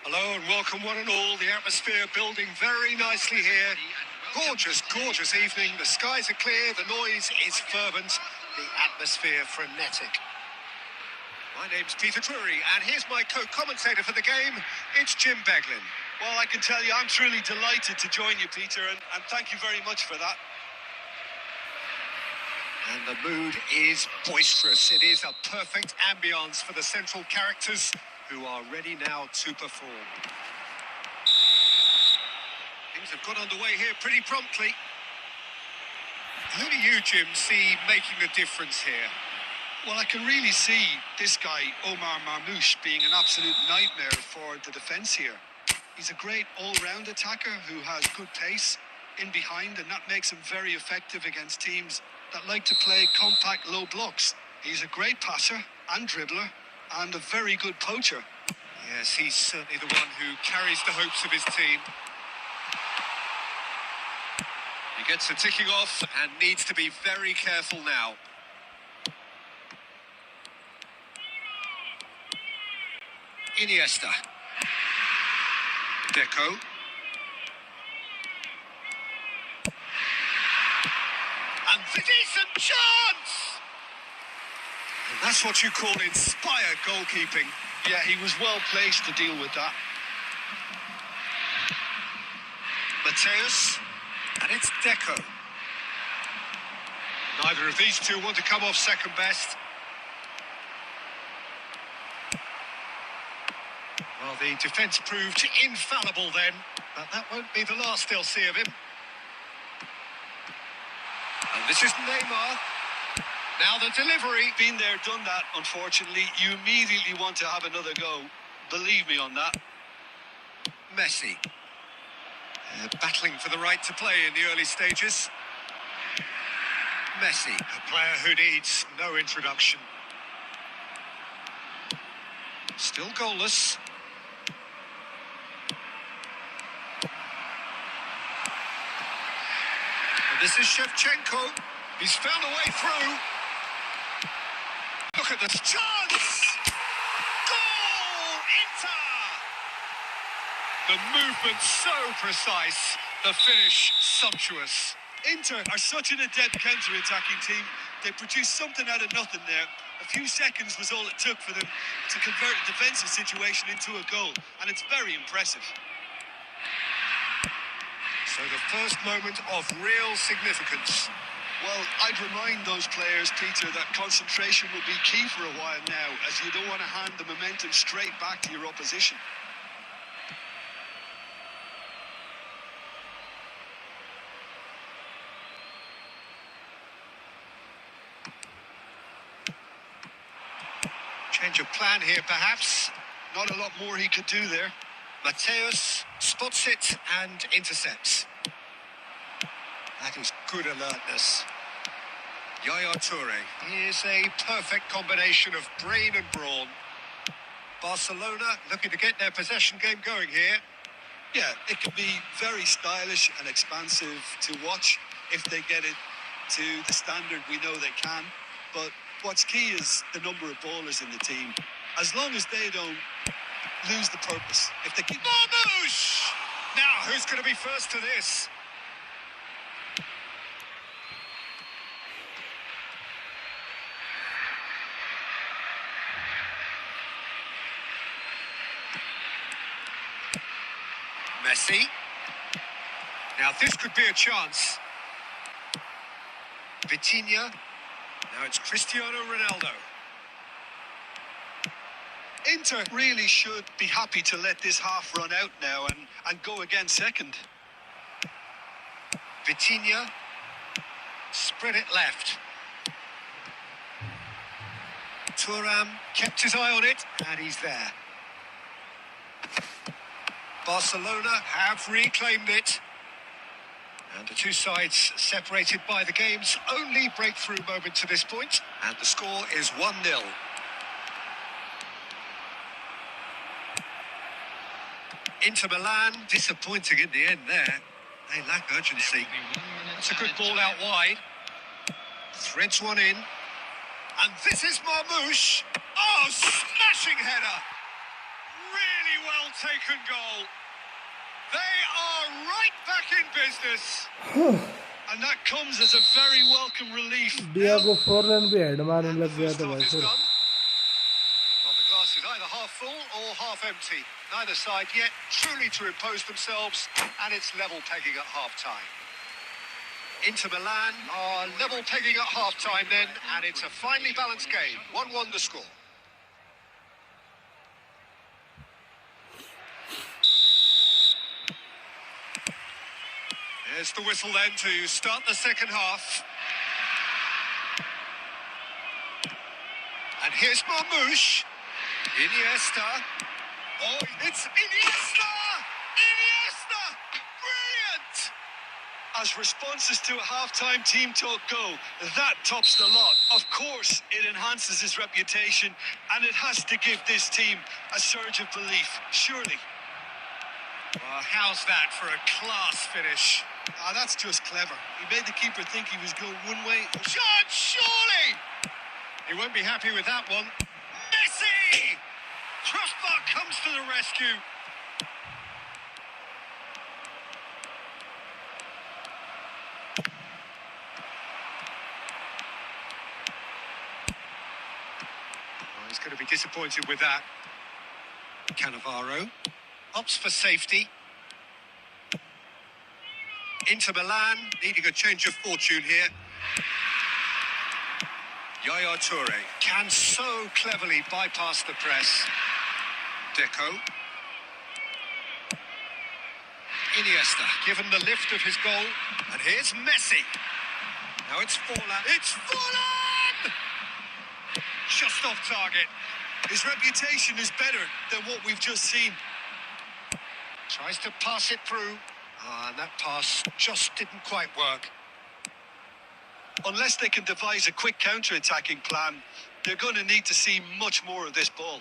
Hello and welcome one and all. The atmosphere building very nicely here. Gorgeous, gorgeous evening. The skies are clear, the noise is fervent, the atmosphere frenetic. My name's Peter Drury and here's my co-commentator for the game. It's Jim Beglin. Well, I can tell you, I'm truly delighted to join you, Peter, and thank you very much for that. And the mood is boisterous. It is a perfect ambience for the central characters who are ready now to perform. Things have got underway here pretty promptly. Who do you, Jim, see making the difference here? Well, I can really see this guy, Omar Marmoush, being an absolute nightmare for the defence here. He's a great all-round attacker who has good pace in behind, and that makes him very effective against teams that like to play compact low blocks. He's a great passer and dribbler and a very good poacher. Yes, he's certainly the one who carries the hopes of his team. He gets the ticking off and needs to be very careful now. Iniesta. Deco. And the decent chance! And that's what you call inspired goalkeeping. Yeah, he was well placed to deal with that. Mateus. And it's Deco. Neither of these two want to come off second best. Well, the defence proved infallible then, but that won't be the last they'll see of him. And this is Neymar. Now the delivery. Been there, done that, unfortunately. You immediately want to have another go. Believe me on that. Messi. Battling for the right to play in the early stages. Messi, a player who needs no introduction. Still goalless. And this is Shevchenko. He's found a way through. Look at this chance! Goal! Inter! The movement so precise, the finish sumptuous. Inter are such an adept counter-attacking team. They produced something out of nothing there. A few seconds was all it took for them to convert a defensive situation into a goal, and it's very impressive. So the first moment of real significance. Well, I'd remind those players, Peter, that concentration will be key for a while now, as you don't want to hand the momentum straight back to your opposition. Change of plan here, perhaps. Not a lot more he could do there. Mateus spots it and intercepts. That is good alertness. Yaya Toure is a perfect combination of brain and brawn. Barcelona looking to get their possession game going here. Yeah, it can be very stylish and expansive to watch if they get it to the standard we know they can. But what's key is the number of ballers in the team. As long as they don't lose the purpose. If they keep... Marmouche! Now, who's going to be first to this? Messi. Now, this could be a chance. Vitinha. Now it's Cristiano Ronaldo. Inter really should be happy to let this half run out now and go again second. Vitinha. Spread it left. Thuram kept his eye on it, and he's there. Barcelona have reclaimed it. And the two sides separated by the game's only breakthrough moment to this point. And the score is 1-0. Inter Milan, disappointing in the end there. They lack urgency. It's a good ball out wide. Threads one in. And this is Marmouche. Oh, smashing header. Really well taken goal. They are right back in business. And that comes as a very welcome relief. Diego Forlan भी head मारने And the लग गया first था half भाई is फिर done. Well, the glass is either half full or half empty. Neither side yet truly to impose themselves, and it's level pegging at half-time. Inter Milan are level pegging at half-time then, and it's a finely balanced game. 1-1 the score. There's the whistle then to start the second half. And here's Marmouche. Iniesta. Oh, it's Iniesta! Iniesta! Brilliant! As responses to a half-time team talk go, that tops the lot. Of course, it enhances his reputation, and it has to give this team a surge of belief, surely. Well, how's that for a class finish? Ah, that's just clever. He made the keeper think he was going one way. Shot, surely! He won't be happy with that one. Messi! Crossbar comes to the rescue. Oh, he's going to be disappointed with that. Cannavaro opts for safety. Inter Milan needing a change of fortune here. Yaya Toure can so cleverly bypass the press. Deco. Iniesta given the lift of his goal. And here's Messi. Now it's Forlan. It's Forlan! Just off target. His reputation is better than what we've just seen. Tries to pass it through. And that pass just didn't quite work. Unless they can devise a quick counter-attacking plan, they're going to need to see much more of this ball.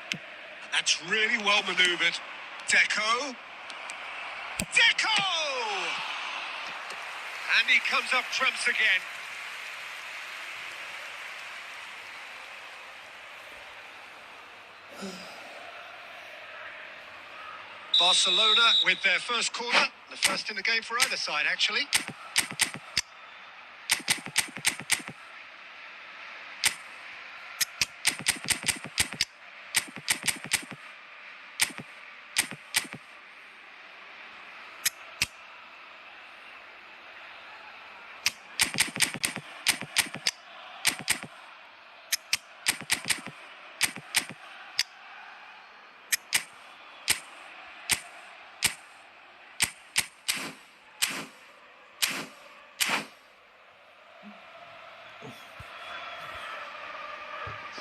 And that's really well manoeuvred. Deco. Deco! And he comes up trumps again. Barcelona with their first corner, the first in the game for either side, actually.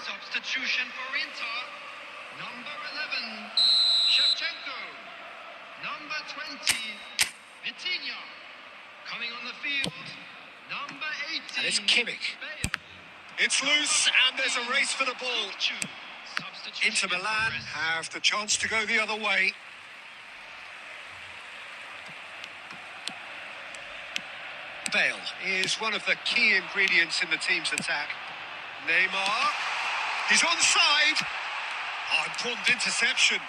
Substitution for Inter. Number 11, Shevchenko. Number 20, Vitinha. Coming on the field, number 18. And it's Kimmich. Bale. It's loose and there's a race for the ball. Substitution Inter in Milan progress. have the chance to go the other way. Bale is one of the key ingredients in the team's attack. Neymar, he's onside. Oh, important interception.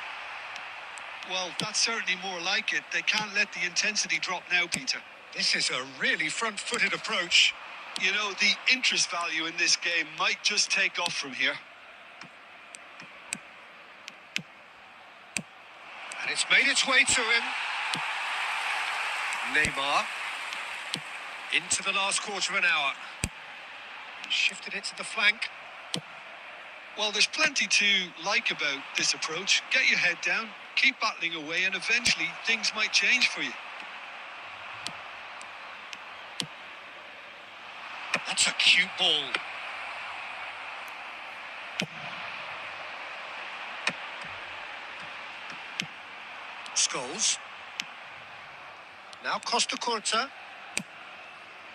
Well, that's certainly more like it. They can't let the intensity drop now, Peter. This is a really front-footed approach. You know, the interest value in this game might just take off from here. And it's made its way to him. Neymar. Into the last quarter of an hour. Shifted it to the flank. Well, there's plenty to like about this approach. Get your head down, keep battling away, and eventually things might change for you. That's a cute ball. Scholes. Now Costa Curta.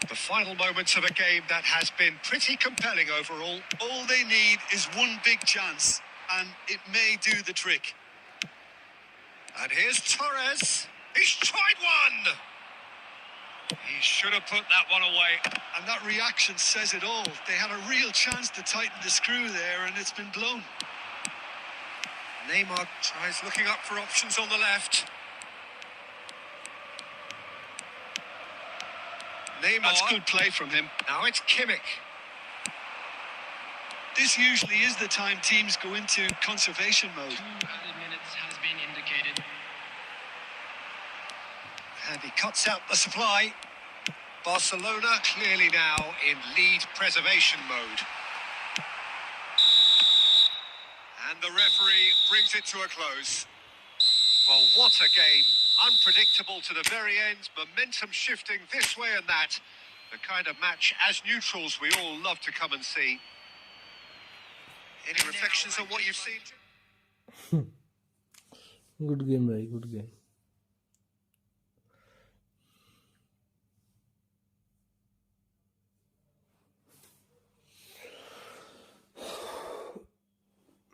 The final moments of a game that has been pretty compelling overall. All they need is one big chance, and it may do the trick. And here's Torres. He's tried one. He should have put that one away. And that reaction says it all. They had a real chance to tighten the screw there, and it's been blown. Neymar tries looking up for options on the left. Neymar. That's good play from him. Now it's Kimmich. This usually is the time teams go into conservation mode. 2 added minutes has been indicated. And he cuts out the supply. Barcelona clearly now in lead preservation mode. And the referee brings it to a close. Well, what a game. Unpredictable to the very end. Momentum shifting this way and that. The kind of match, as neutrals, we all love to come and see. Any reflections on what you've seen? Good game, bhai. Good game.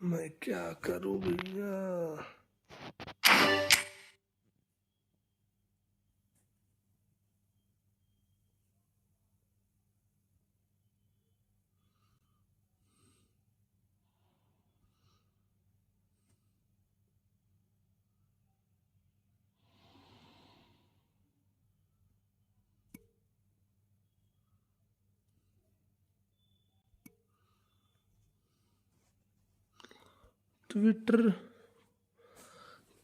मैं क्या करूं भैया?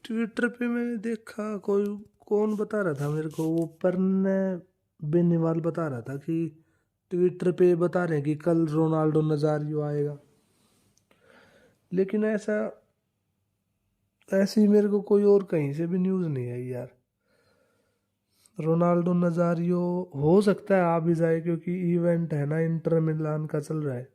Twitter पे मैंने देखा कौन बता रहा था मेरे को, वो परने बेनीवाल बता रहा था कि ट्विटर पे बता रहे हैं कि कल रोनाल्डो नज़ारियो आएगा, लेकिन ऐसी मेरे को कोई और कहीं से भी न्यूज़ नहीं आई यार। रोनाल्डो नज़ारियो हो सकता है आ भी जाए, क्योंकि इवेंट है ना, इंटर मिलान का चल रहा है,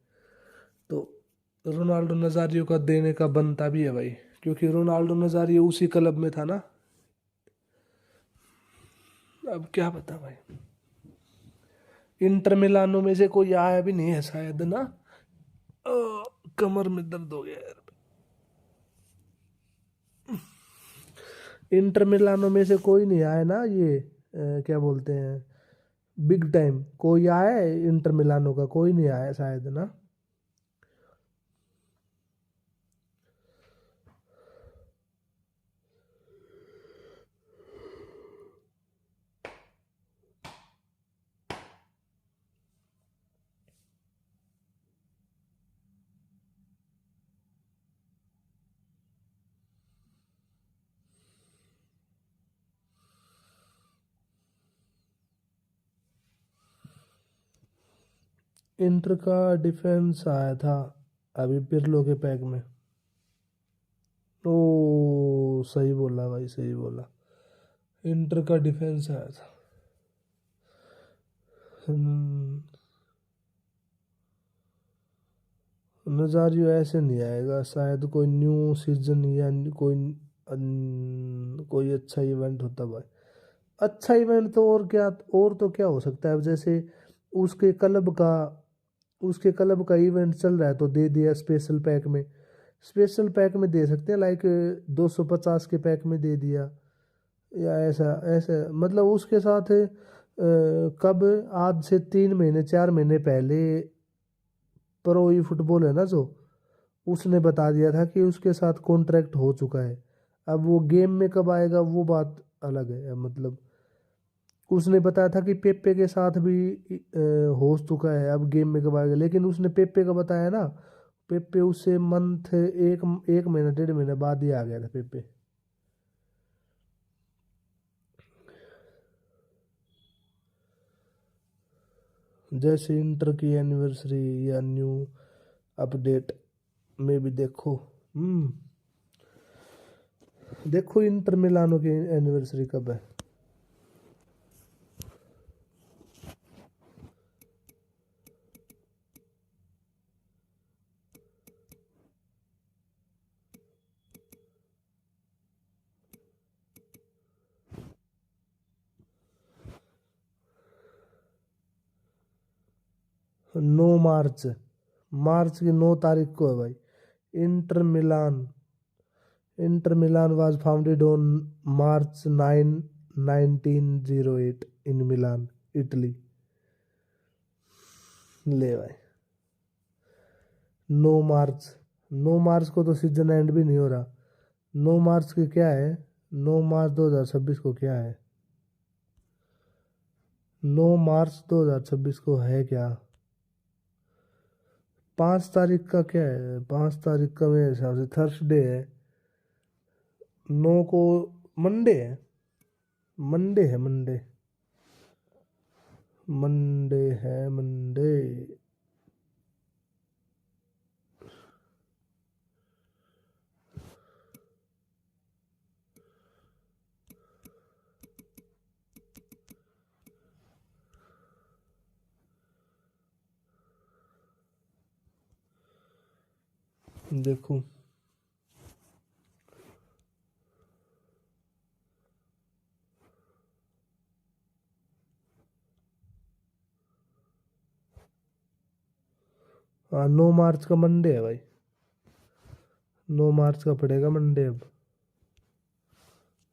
तो रोनाल्डो नज़ारियो का देने का बनता भी है भाई, क्योंकि रोनाल्डो नज़ारियो उसी क्लब में था ना। अब क्या पता भाई, इंटर मिलानो में से कोई आया भी नहीं है शायद ना। कमर में दर्द हो गया यार। इंटर मिलानो में से कोई नहीं आया ना, ये क्या बोलते हैं, बिग टाइम कोई आया है इंटर मिलानो का? कोई नहीं आया शायद ना। इंटर का डिफेंस आया था अभी पिरलो के पैक में। ओ सही बोला भाई, सही बोला, इंटर का डिफेंस आया था। नज़ारियो ऐसे नहीं आएगा शायद, कोई न्यू सीजन या कोई अच्छा इवेंट होता भाई। अच्छा इवेंट तो और क्या, और तो क्या हो सकता है। अब जैसे उसके क्लब का उसके क्लब का इवेंट चल रहा है तो दे दिया स्पेशल पैक में, स्पेशल पैक में दे सकते हैं, लाइक 250 के पैक में दे दिया, या ऐसा ऐसा मतलब उसके साथ कब, आज से 3 महीने 4 महीने पहले प्रो ई फुटबॉल है ना जो, उसने बता दिया था कि उसके साथ कॉन्ट्रैक्ट हो चुका है। अब वो गेम में कब आएगा वो बात अलग है। मतलब उसने बताया था कि पेप्पे के साथ भी हो चुका है, अब गेम में कब आएगा, लेकिन उसने पेप्पे का बताया ना, पेप्पे उससे मंथ एक एक महीना 1.5 महीने बाद ही आ गया था पेप्पे। जैसे इंटर की एनिवर्सरी या न्यू अपडेट में भी देखो। देखो इंटर मिलानो की एनिवर्सरी कब है। 9 मार्च, मार्च की 9 तारीख को है भाई। Inter Milan Inter Milan was founded on March 9, 1908 in Milan, Italy. ले भाई, 9 मार्च, 9 मार्च को तो सीजन एंड भी नहीं हो रहा। 9 मार्च की क्या है, 9 मार्च 2026 को क्या है, 9 मार्च 2026 को है क्या। 5 तारीख का क्या है, 5 तारीख का मेरे हिसाब से थर्सडे है। 9 को मंडे है, मंडे है, मंडे, मंडे है, मंडे। देखो, हाँ 9 मार्च का मंडे है भाई, 9 मार्च का पड़ेगा मंडे। अब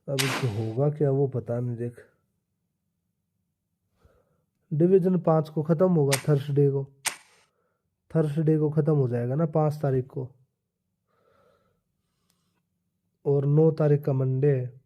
तो होगा क्या वो पता नहीं। देख, डिवीजन 5 को खत्म होगा, थर्सडे को, थर्सडे को खत्म हो जाएगा ना 5 तारीख को, और 9 तारीख का मंडे है।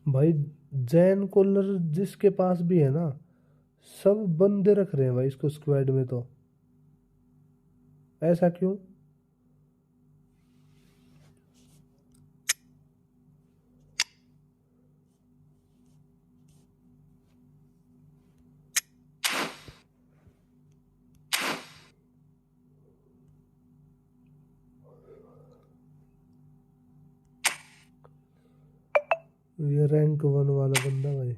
भाई जैन कॉलर जिसके पास भी है ना, सब बंदे रख रहे हैं भाई इसको स्क्वाड में, तो ऐसा क्यों। ये रैंक 1 वाला बंदा भाई।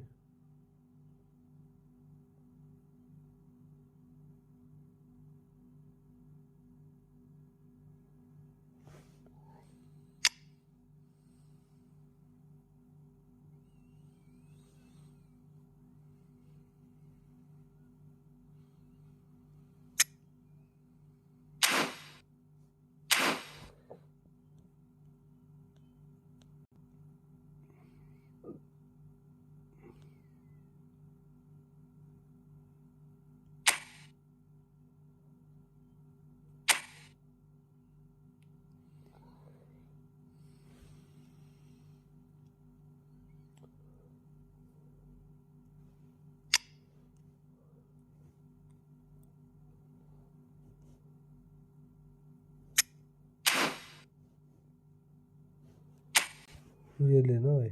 ये लेना भाई।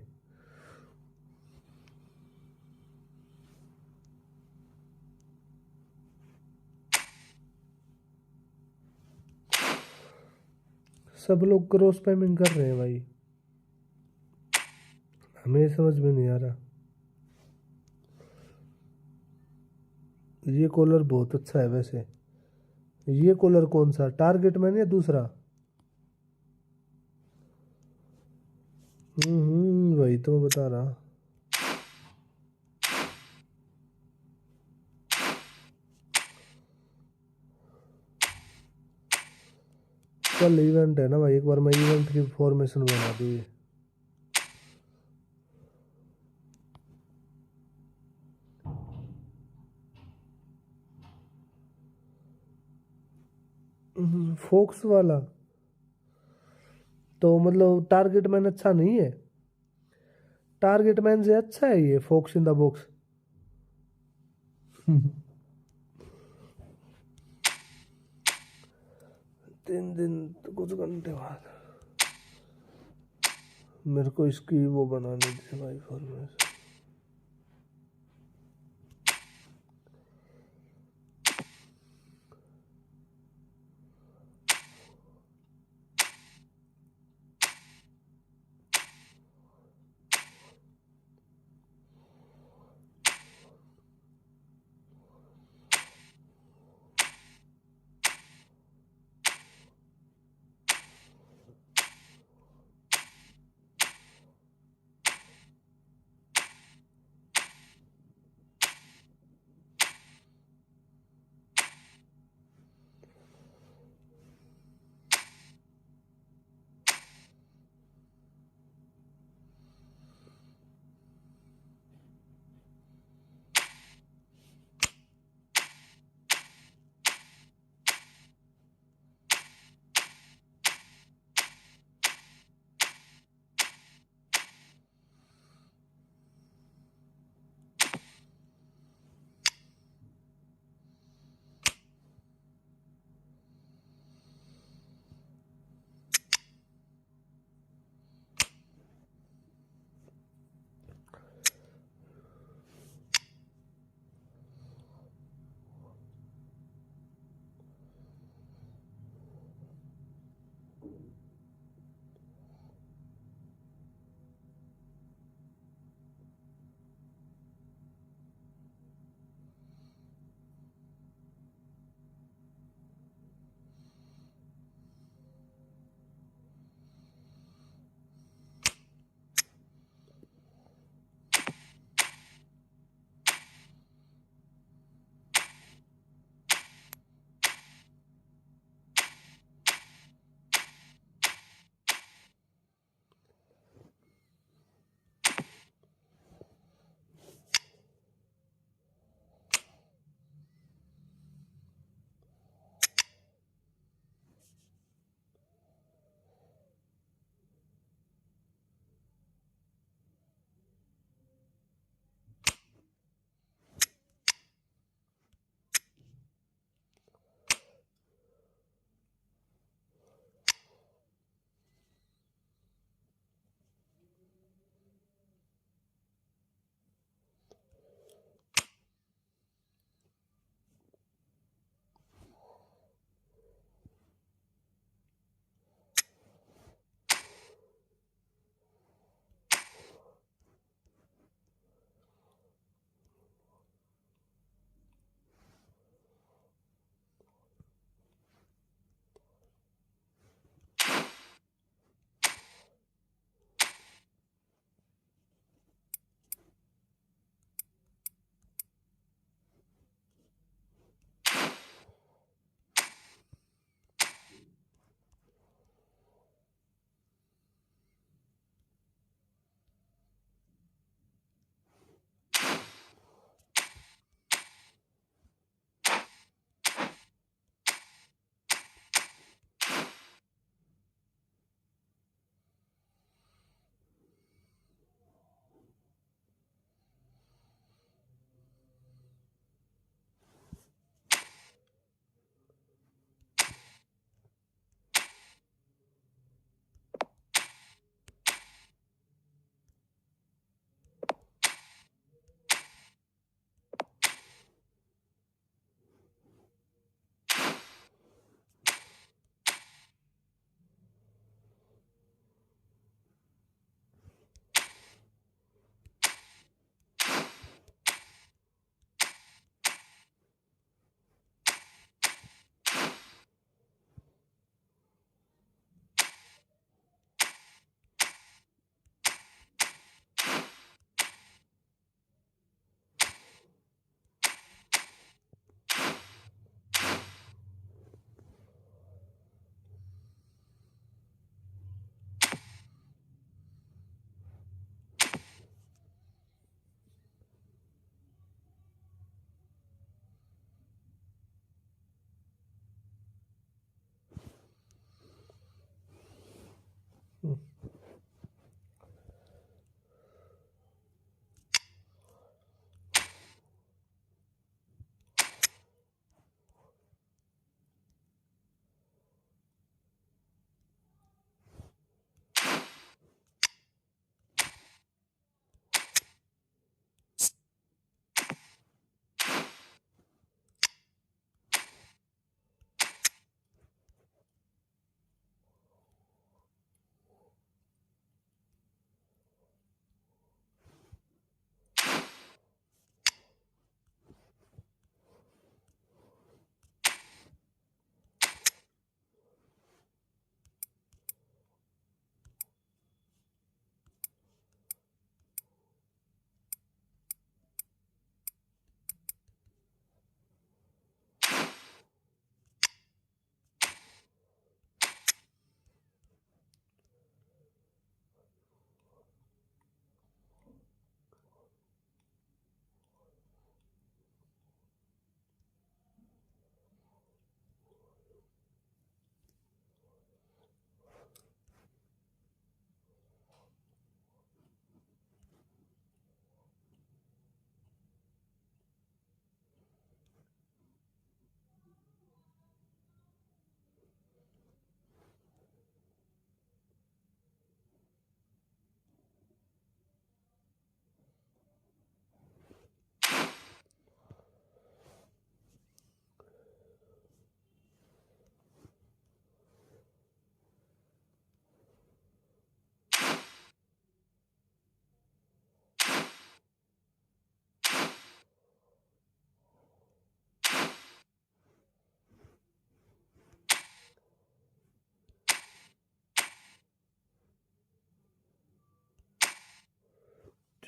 सब लोग क्रॉस पैमिंग कर रहे हैं भाई, हमें समझ में नहीं आ रहा। ये कॉलर बहुत अच्छा है वैसे। ये कॉलर कौन सा, टारगेट मैन या दूसरा? वही तो मैं बता रहा। कल इवेंट है ना भाई, एक बार मैं इवेंट की फॉर्मेशन बना दूँ। फोक्स वाला तो मतलब टारगेट मैन अच्छा नहीं है, टारगेट मैन से अच्छा है ये फोक्स इन द बॉक्स। 3 दिन तो कुछ घंटे बाद मेरे को इसकी वो बनानी थी भाई फॉर्मेशन।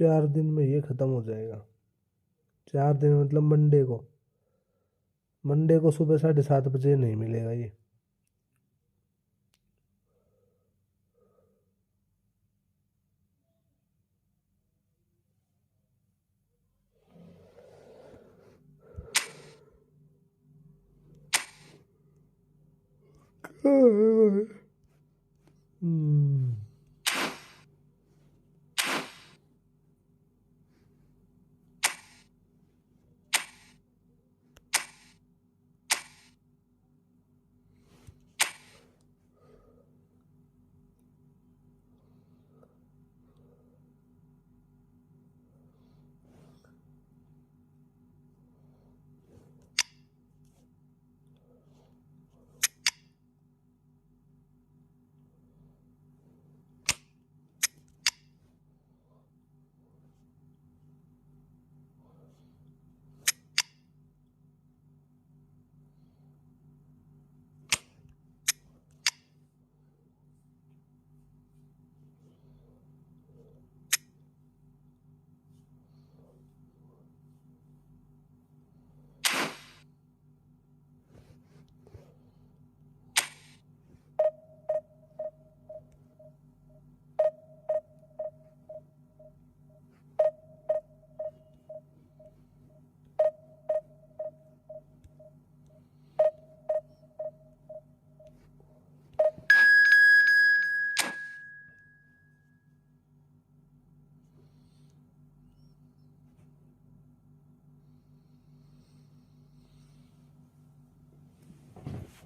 4 दिन में ये ख़त्म हो जाएगा। 4 दिन मतलब मंडे को सुबह 7:30 बजे नहीं मिलेगा ये। हम्म।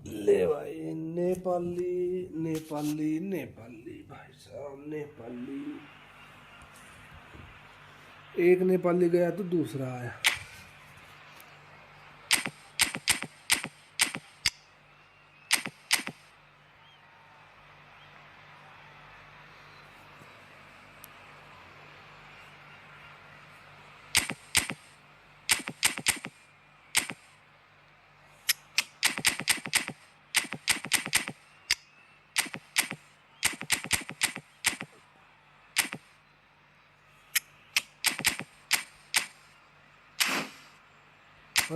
ले भाई, नेपाली नेपाली नेपाली भाई साहब, नेपाली। एक नेपाली गया तो दूसरा आया।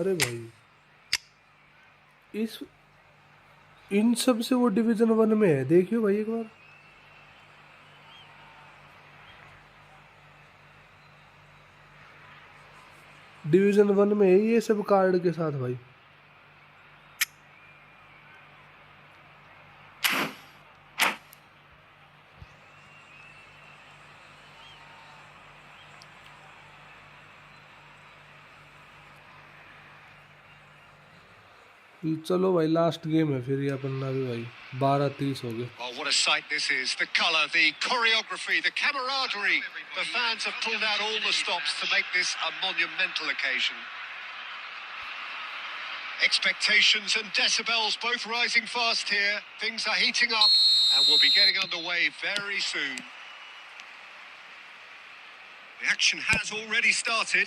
अरे भाई, इन सब से वो डिवीजन 1 में है, देखियो भाई एक बार। डिवीजन 1 में है ये सब कार्ड के साथ भाई। चलो भाई, लास्ट गेम है फिर ये अपना भी भाई। 12:30 हो गए। Oh, what a sight this is. The colour, the choreography, the camaraderie. The fans have pulled out all the stops to make this a monumental occasion. Expectations and decibels both rising fast here. Things are heating up and we'll be getting underway very soon. The action has already started.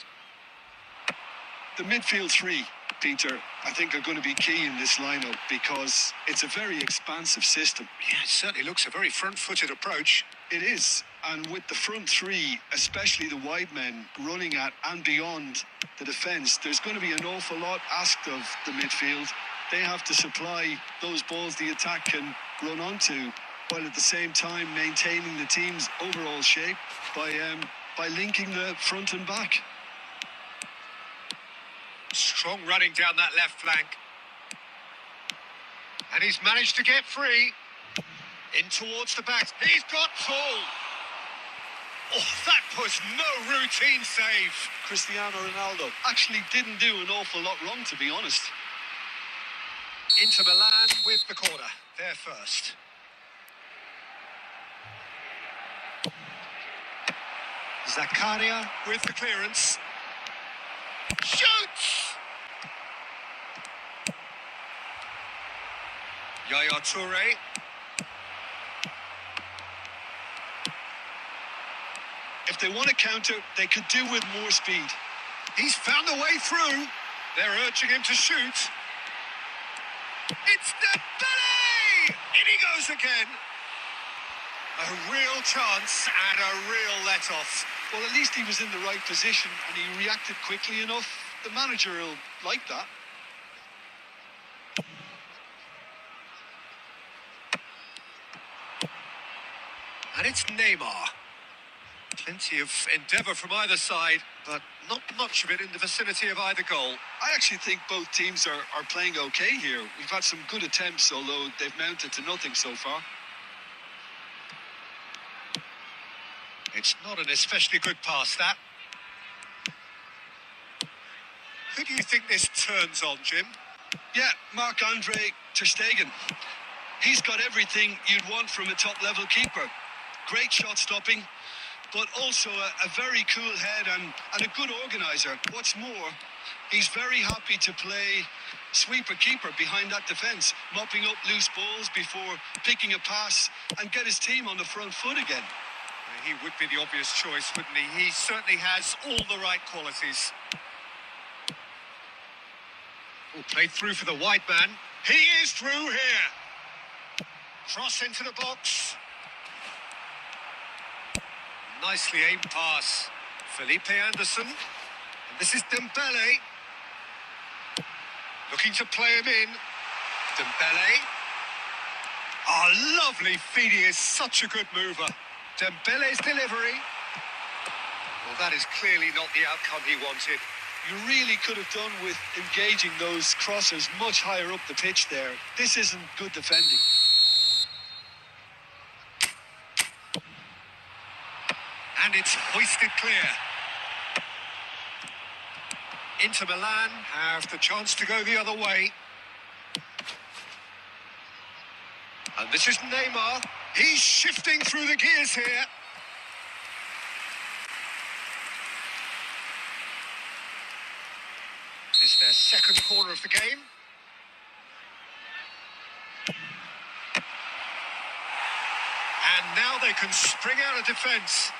The midfield three, Peter, I think are going to be key in this lineup because it's a very expansive system. Yeah, it certainly looks a very front-footed approach. It is, and with the front three, especially the wide men running at and beyond the defence, there's going to be an awful lot asked of the midfield. They have to supply those balls the attack can run onto, while at the same time maintaining the team's overall shape by linking the front and back. Strong running down that left flank. And he's managed to get free. In towards the back. He's got Paul. Oh, that was no routine save. Cristiano Ronaldo actually didn't do an awful lot wrong, to be honest. Inter Milan with the corner. They're first. Zakaria with the clearance. Shoots! Yaya Toure. If they want to counter, they could do with more speed. He's found a way through. They're urging him to shoot. It's Dembele! In he goes again. A real chance and a real let-off. Well, at least he was in the right position and he reacted quickly enough. The manager will like that. And it's Neymar. Plenty of endeavour from either side, but not much of it in the vicinity of either goal. I actually think both teams are playing okay here. We've had some good attempts, although they've mounted to nothing so far. It's not an especially good pass, that. Who do you think this turns on, Jim? Yeah, Marc-Andre ter Stegen. He's got everything you'd want from a top-level keeper. Great shot stopping, but also a very cool head and a good organiser. What's more, he's very happy to play sweeper-keeper behind that defence, mopping up loose balls before picking a pass and get his team on the front foot again. He would be the obvious choice, wouldn't he? He certainly has all the right qualities. Oh, played through for the wide man. He is through here. Cross into the box. Nicely aimed pass. Felipe Anderson. And this is Dembele. Looking to play him in. Dembele. Oh, lovely feed. He is such a good mover. Dembele's delivery. Well, that is clearly not the outcome he wanted. You really could have done with engaging those crossers much higher up the pitch there. This isn't good defending. And it's hoisted clear. Inter Milan have the chance to go the other way. And this is Neymar. He's shifting through the gears here. It's their second corner of the game. And now they can spring out of defence.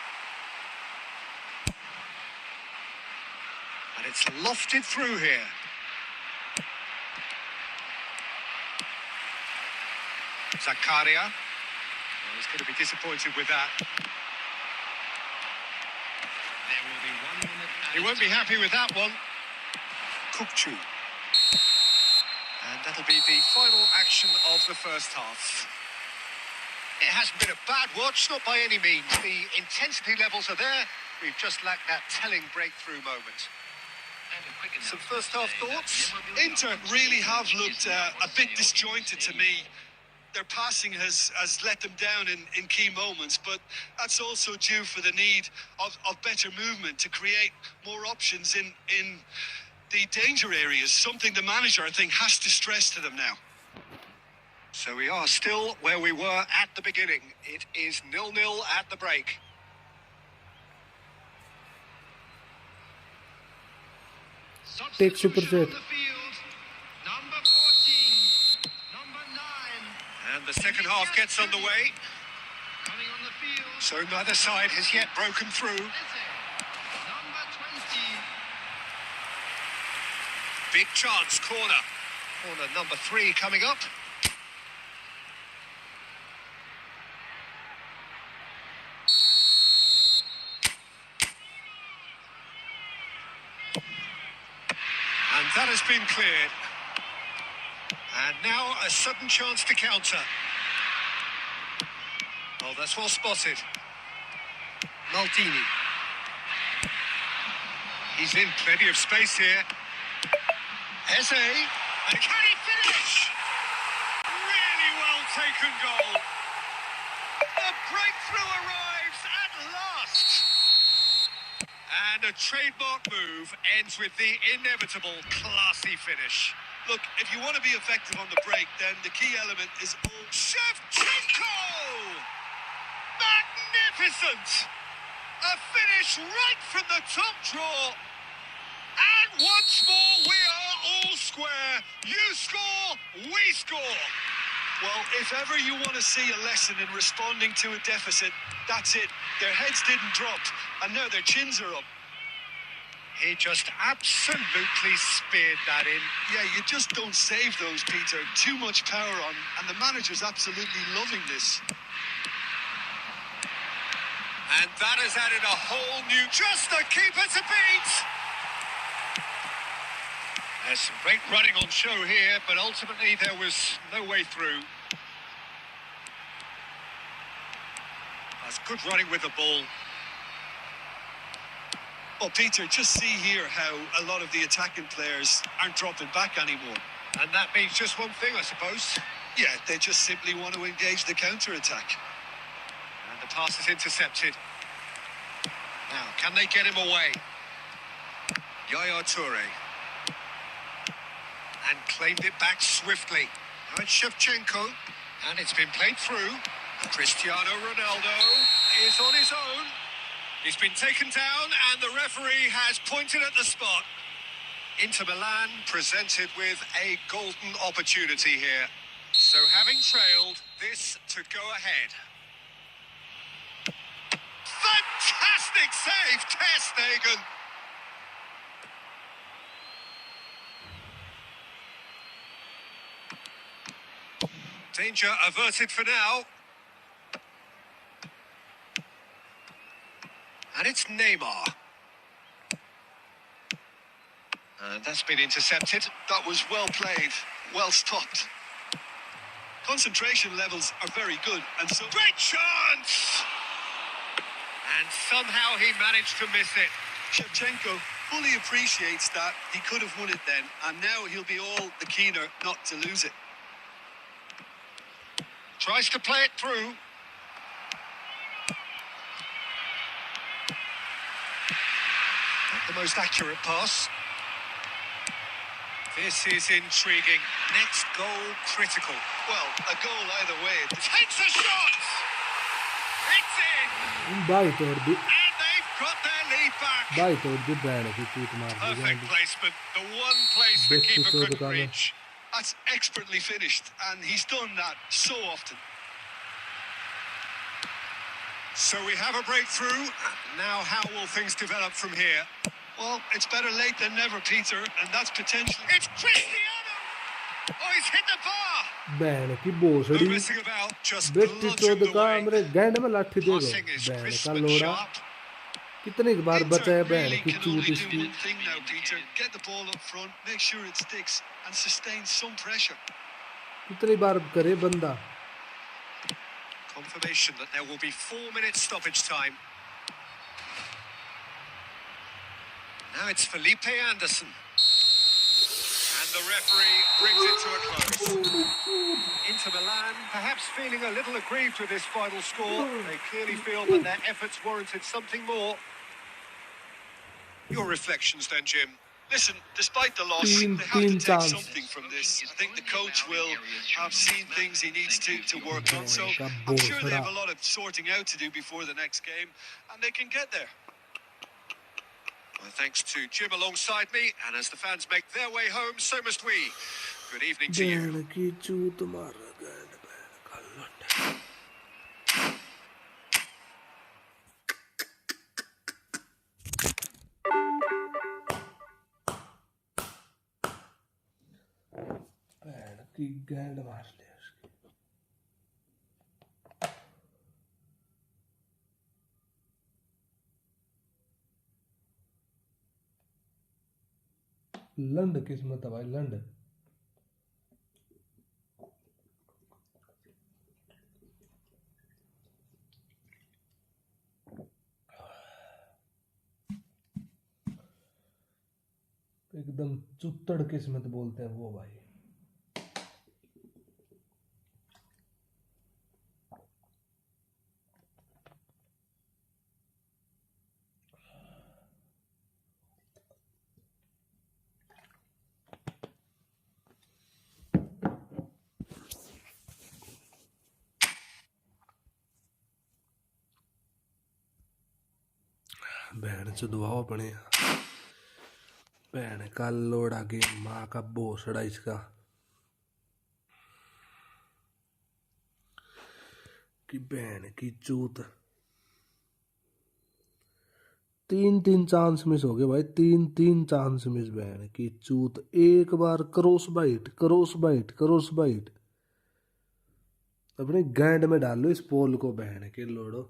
And it's lofted through here. Zakaria. Well, he's going to be disappointed with that. There will be 1 minute. He won't be happy with that one. Kukcu. And that'll be the final action of the first half. It hasn't been a bad watch, not by any means. The intensity levels are there. We've just lacked that telling breakthrough moment. Some first half thoughts? Inter really have looked a bit disjointed to me. Their passing has let them down in key moments, but that's also due for the need of better movement to create more options in the danger areas, something the manager, I think, has to stress to them now. So we are still where we were at the beginning. It is 0-0 at the break. Take super set. Number 14, number 9. And the second half gets underway. Coming on the field. So neither side has yet broken through. Number 20. Big chance, corner. Corner number 3 coming up. And that has been cleared. And now a sudden chance to counter. Oh, that's well spotted. Maldini. He's in plenty of space here. Eze. And can he finish? Really well taken goal. The breakthrough arrives at last. And a trademark move ends with the inevitable classy finish. Look, if you want to be effective on the break, then the key element is all... Shevchenko! Magnificent! A finish right from the top draw. And once more, we are all square. You score, we score. Well, if ever you want to see a lesson in responding to a deficit, that's it. Their heads didn't drop, and now their chins are up. He just absolutely speared that in. Yeah, you just don't save those, Peter. Too much power on, and the manager's absolutely loving this. And that has added a whole new... Just the keeper to beat! There's some great running on show here, but ultimately there was no way through. That's good running with the ball. Well, Peter, just see here how a lot of the attacking players aren't dropping back anymore. And that means just one thing, I suppose. Yeah, they just simply want to engage the counter-attack. And the pass is intercepted. Now, can they get him away? Yaya Toure. And claimed it back swiftly. Now it's Shevchenko. And it's been played through. Cristiano Ronaldo is on his own. He's been taken down and the referee has pointed at the spot. Inter Milan presented with a golden opportunity here. So having trailed, this to go ahead. Fantastic save, Ter Stegen. Danger averted for now. And it's Neymar. And that's been intercepted. That was well played, well stopped. Concentration levels are very good, and so... Great chance! And somehow he managed to miss it. Shevchenko fully appreciates that he could have won it then, and now he'll be all the keener not to lose it. Tries to play it through. Not the most accurate pass. This is intriguing. Next goal critical. Well, a goal either way. Takes a shot! It's in! By तोड़ दी And they've got their lead back. By तोड़ दी band की चूत मार दी Perfect placement. The one place the keeper couldn't reach. That's expertly finished, and he's done that so often. So we have a breakthrough. Now how will things develop from here? Well, it's better late than never, Peter, and that's potentially... It's Cristiano! Oh, he's hit the bar! Band की No बोसड़ी messing about, just बेटी bludgeoned चोद का away. मेरे गैंड में लाठी दे दो Passing is band crisp का and लोड़ा sharp. कितनी बार बचा है Inter बैंड really की can चूत only do इसकी one thing now, Peter. Get the ball up front, make sure it sticks, and sustain some pressure. कितनी बार करे बंदा Confirmation that there will be 4 minutes stoppage time. Now it's Felipe Anderson. And the referee brings it to a close. Inter Milan perhaps feeling a little aggrieved with this final score. They clearly feel that their efforts warranted something more. Your reflections then, Jim? Listen, despite the loss, Team they have to take chance. something from this. I think the coach will have seen things he needs to work on. So I'm sure they have a lot of sorting out to do before the next game, and they can get there. Well, thanks to Jim alongside me, and as the fans make their way home, so must we. Good evening to you. Band की चूत मार गैंड band का लोड़ा band की गैंड मार ले उसकी लंड किस्मत है भाई लंड एकदम चुत्तड़ किस्मत बोलते हैं वो भाई बहन से दुआओ पड़े बहन का लोड़ा के माँ का बोसड़ा इसका कि बहन की चूत तीन चांस मिस हो गए भाई तीन चांस मिस बहन की चूत एक बार क्रॉस बाइट अपने गैंड में डाल लो इस पोल को बहन के लोड़ो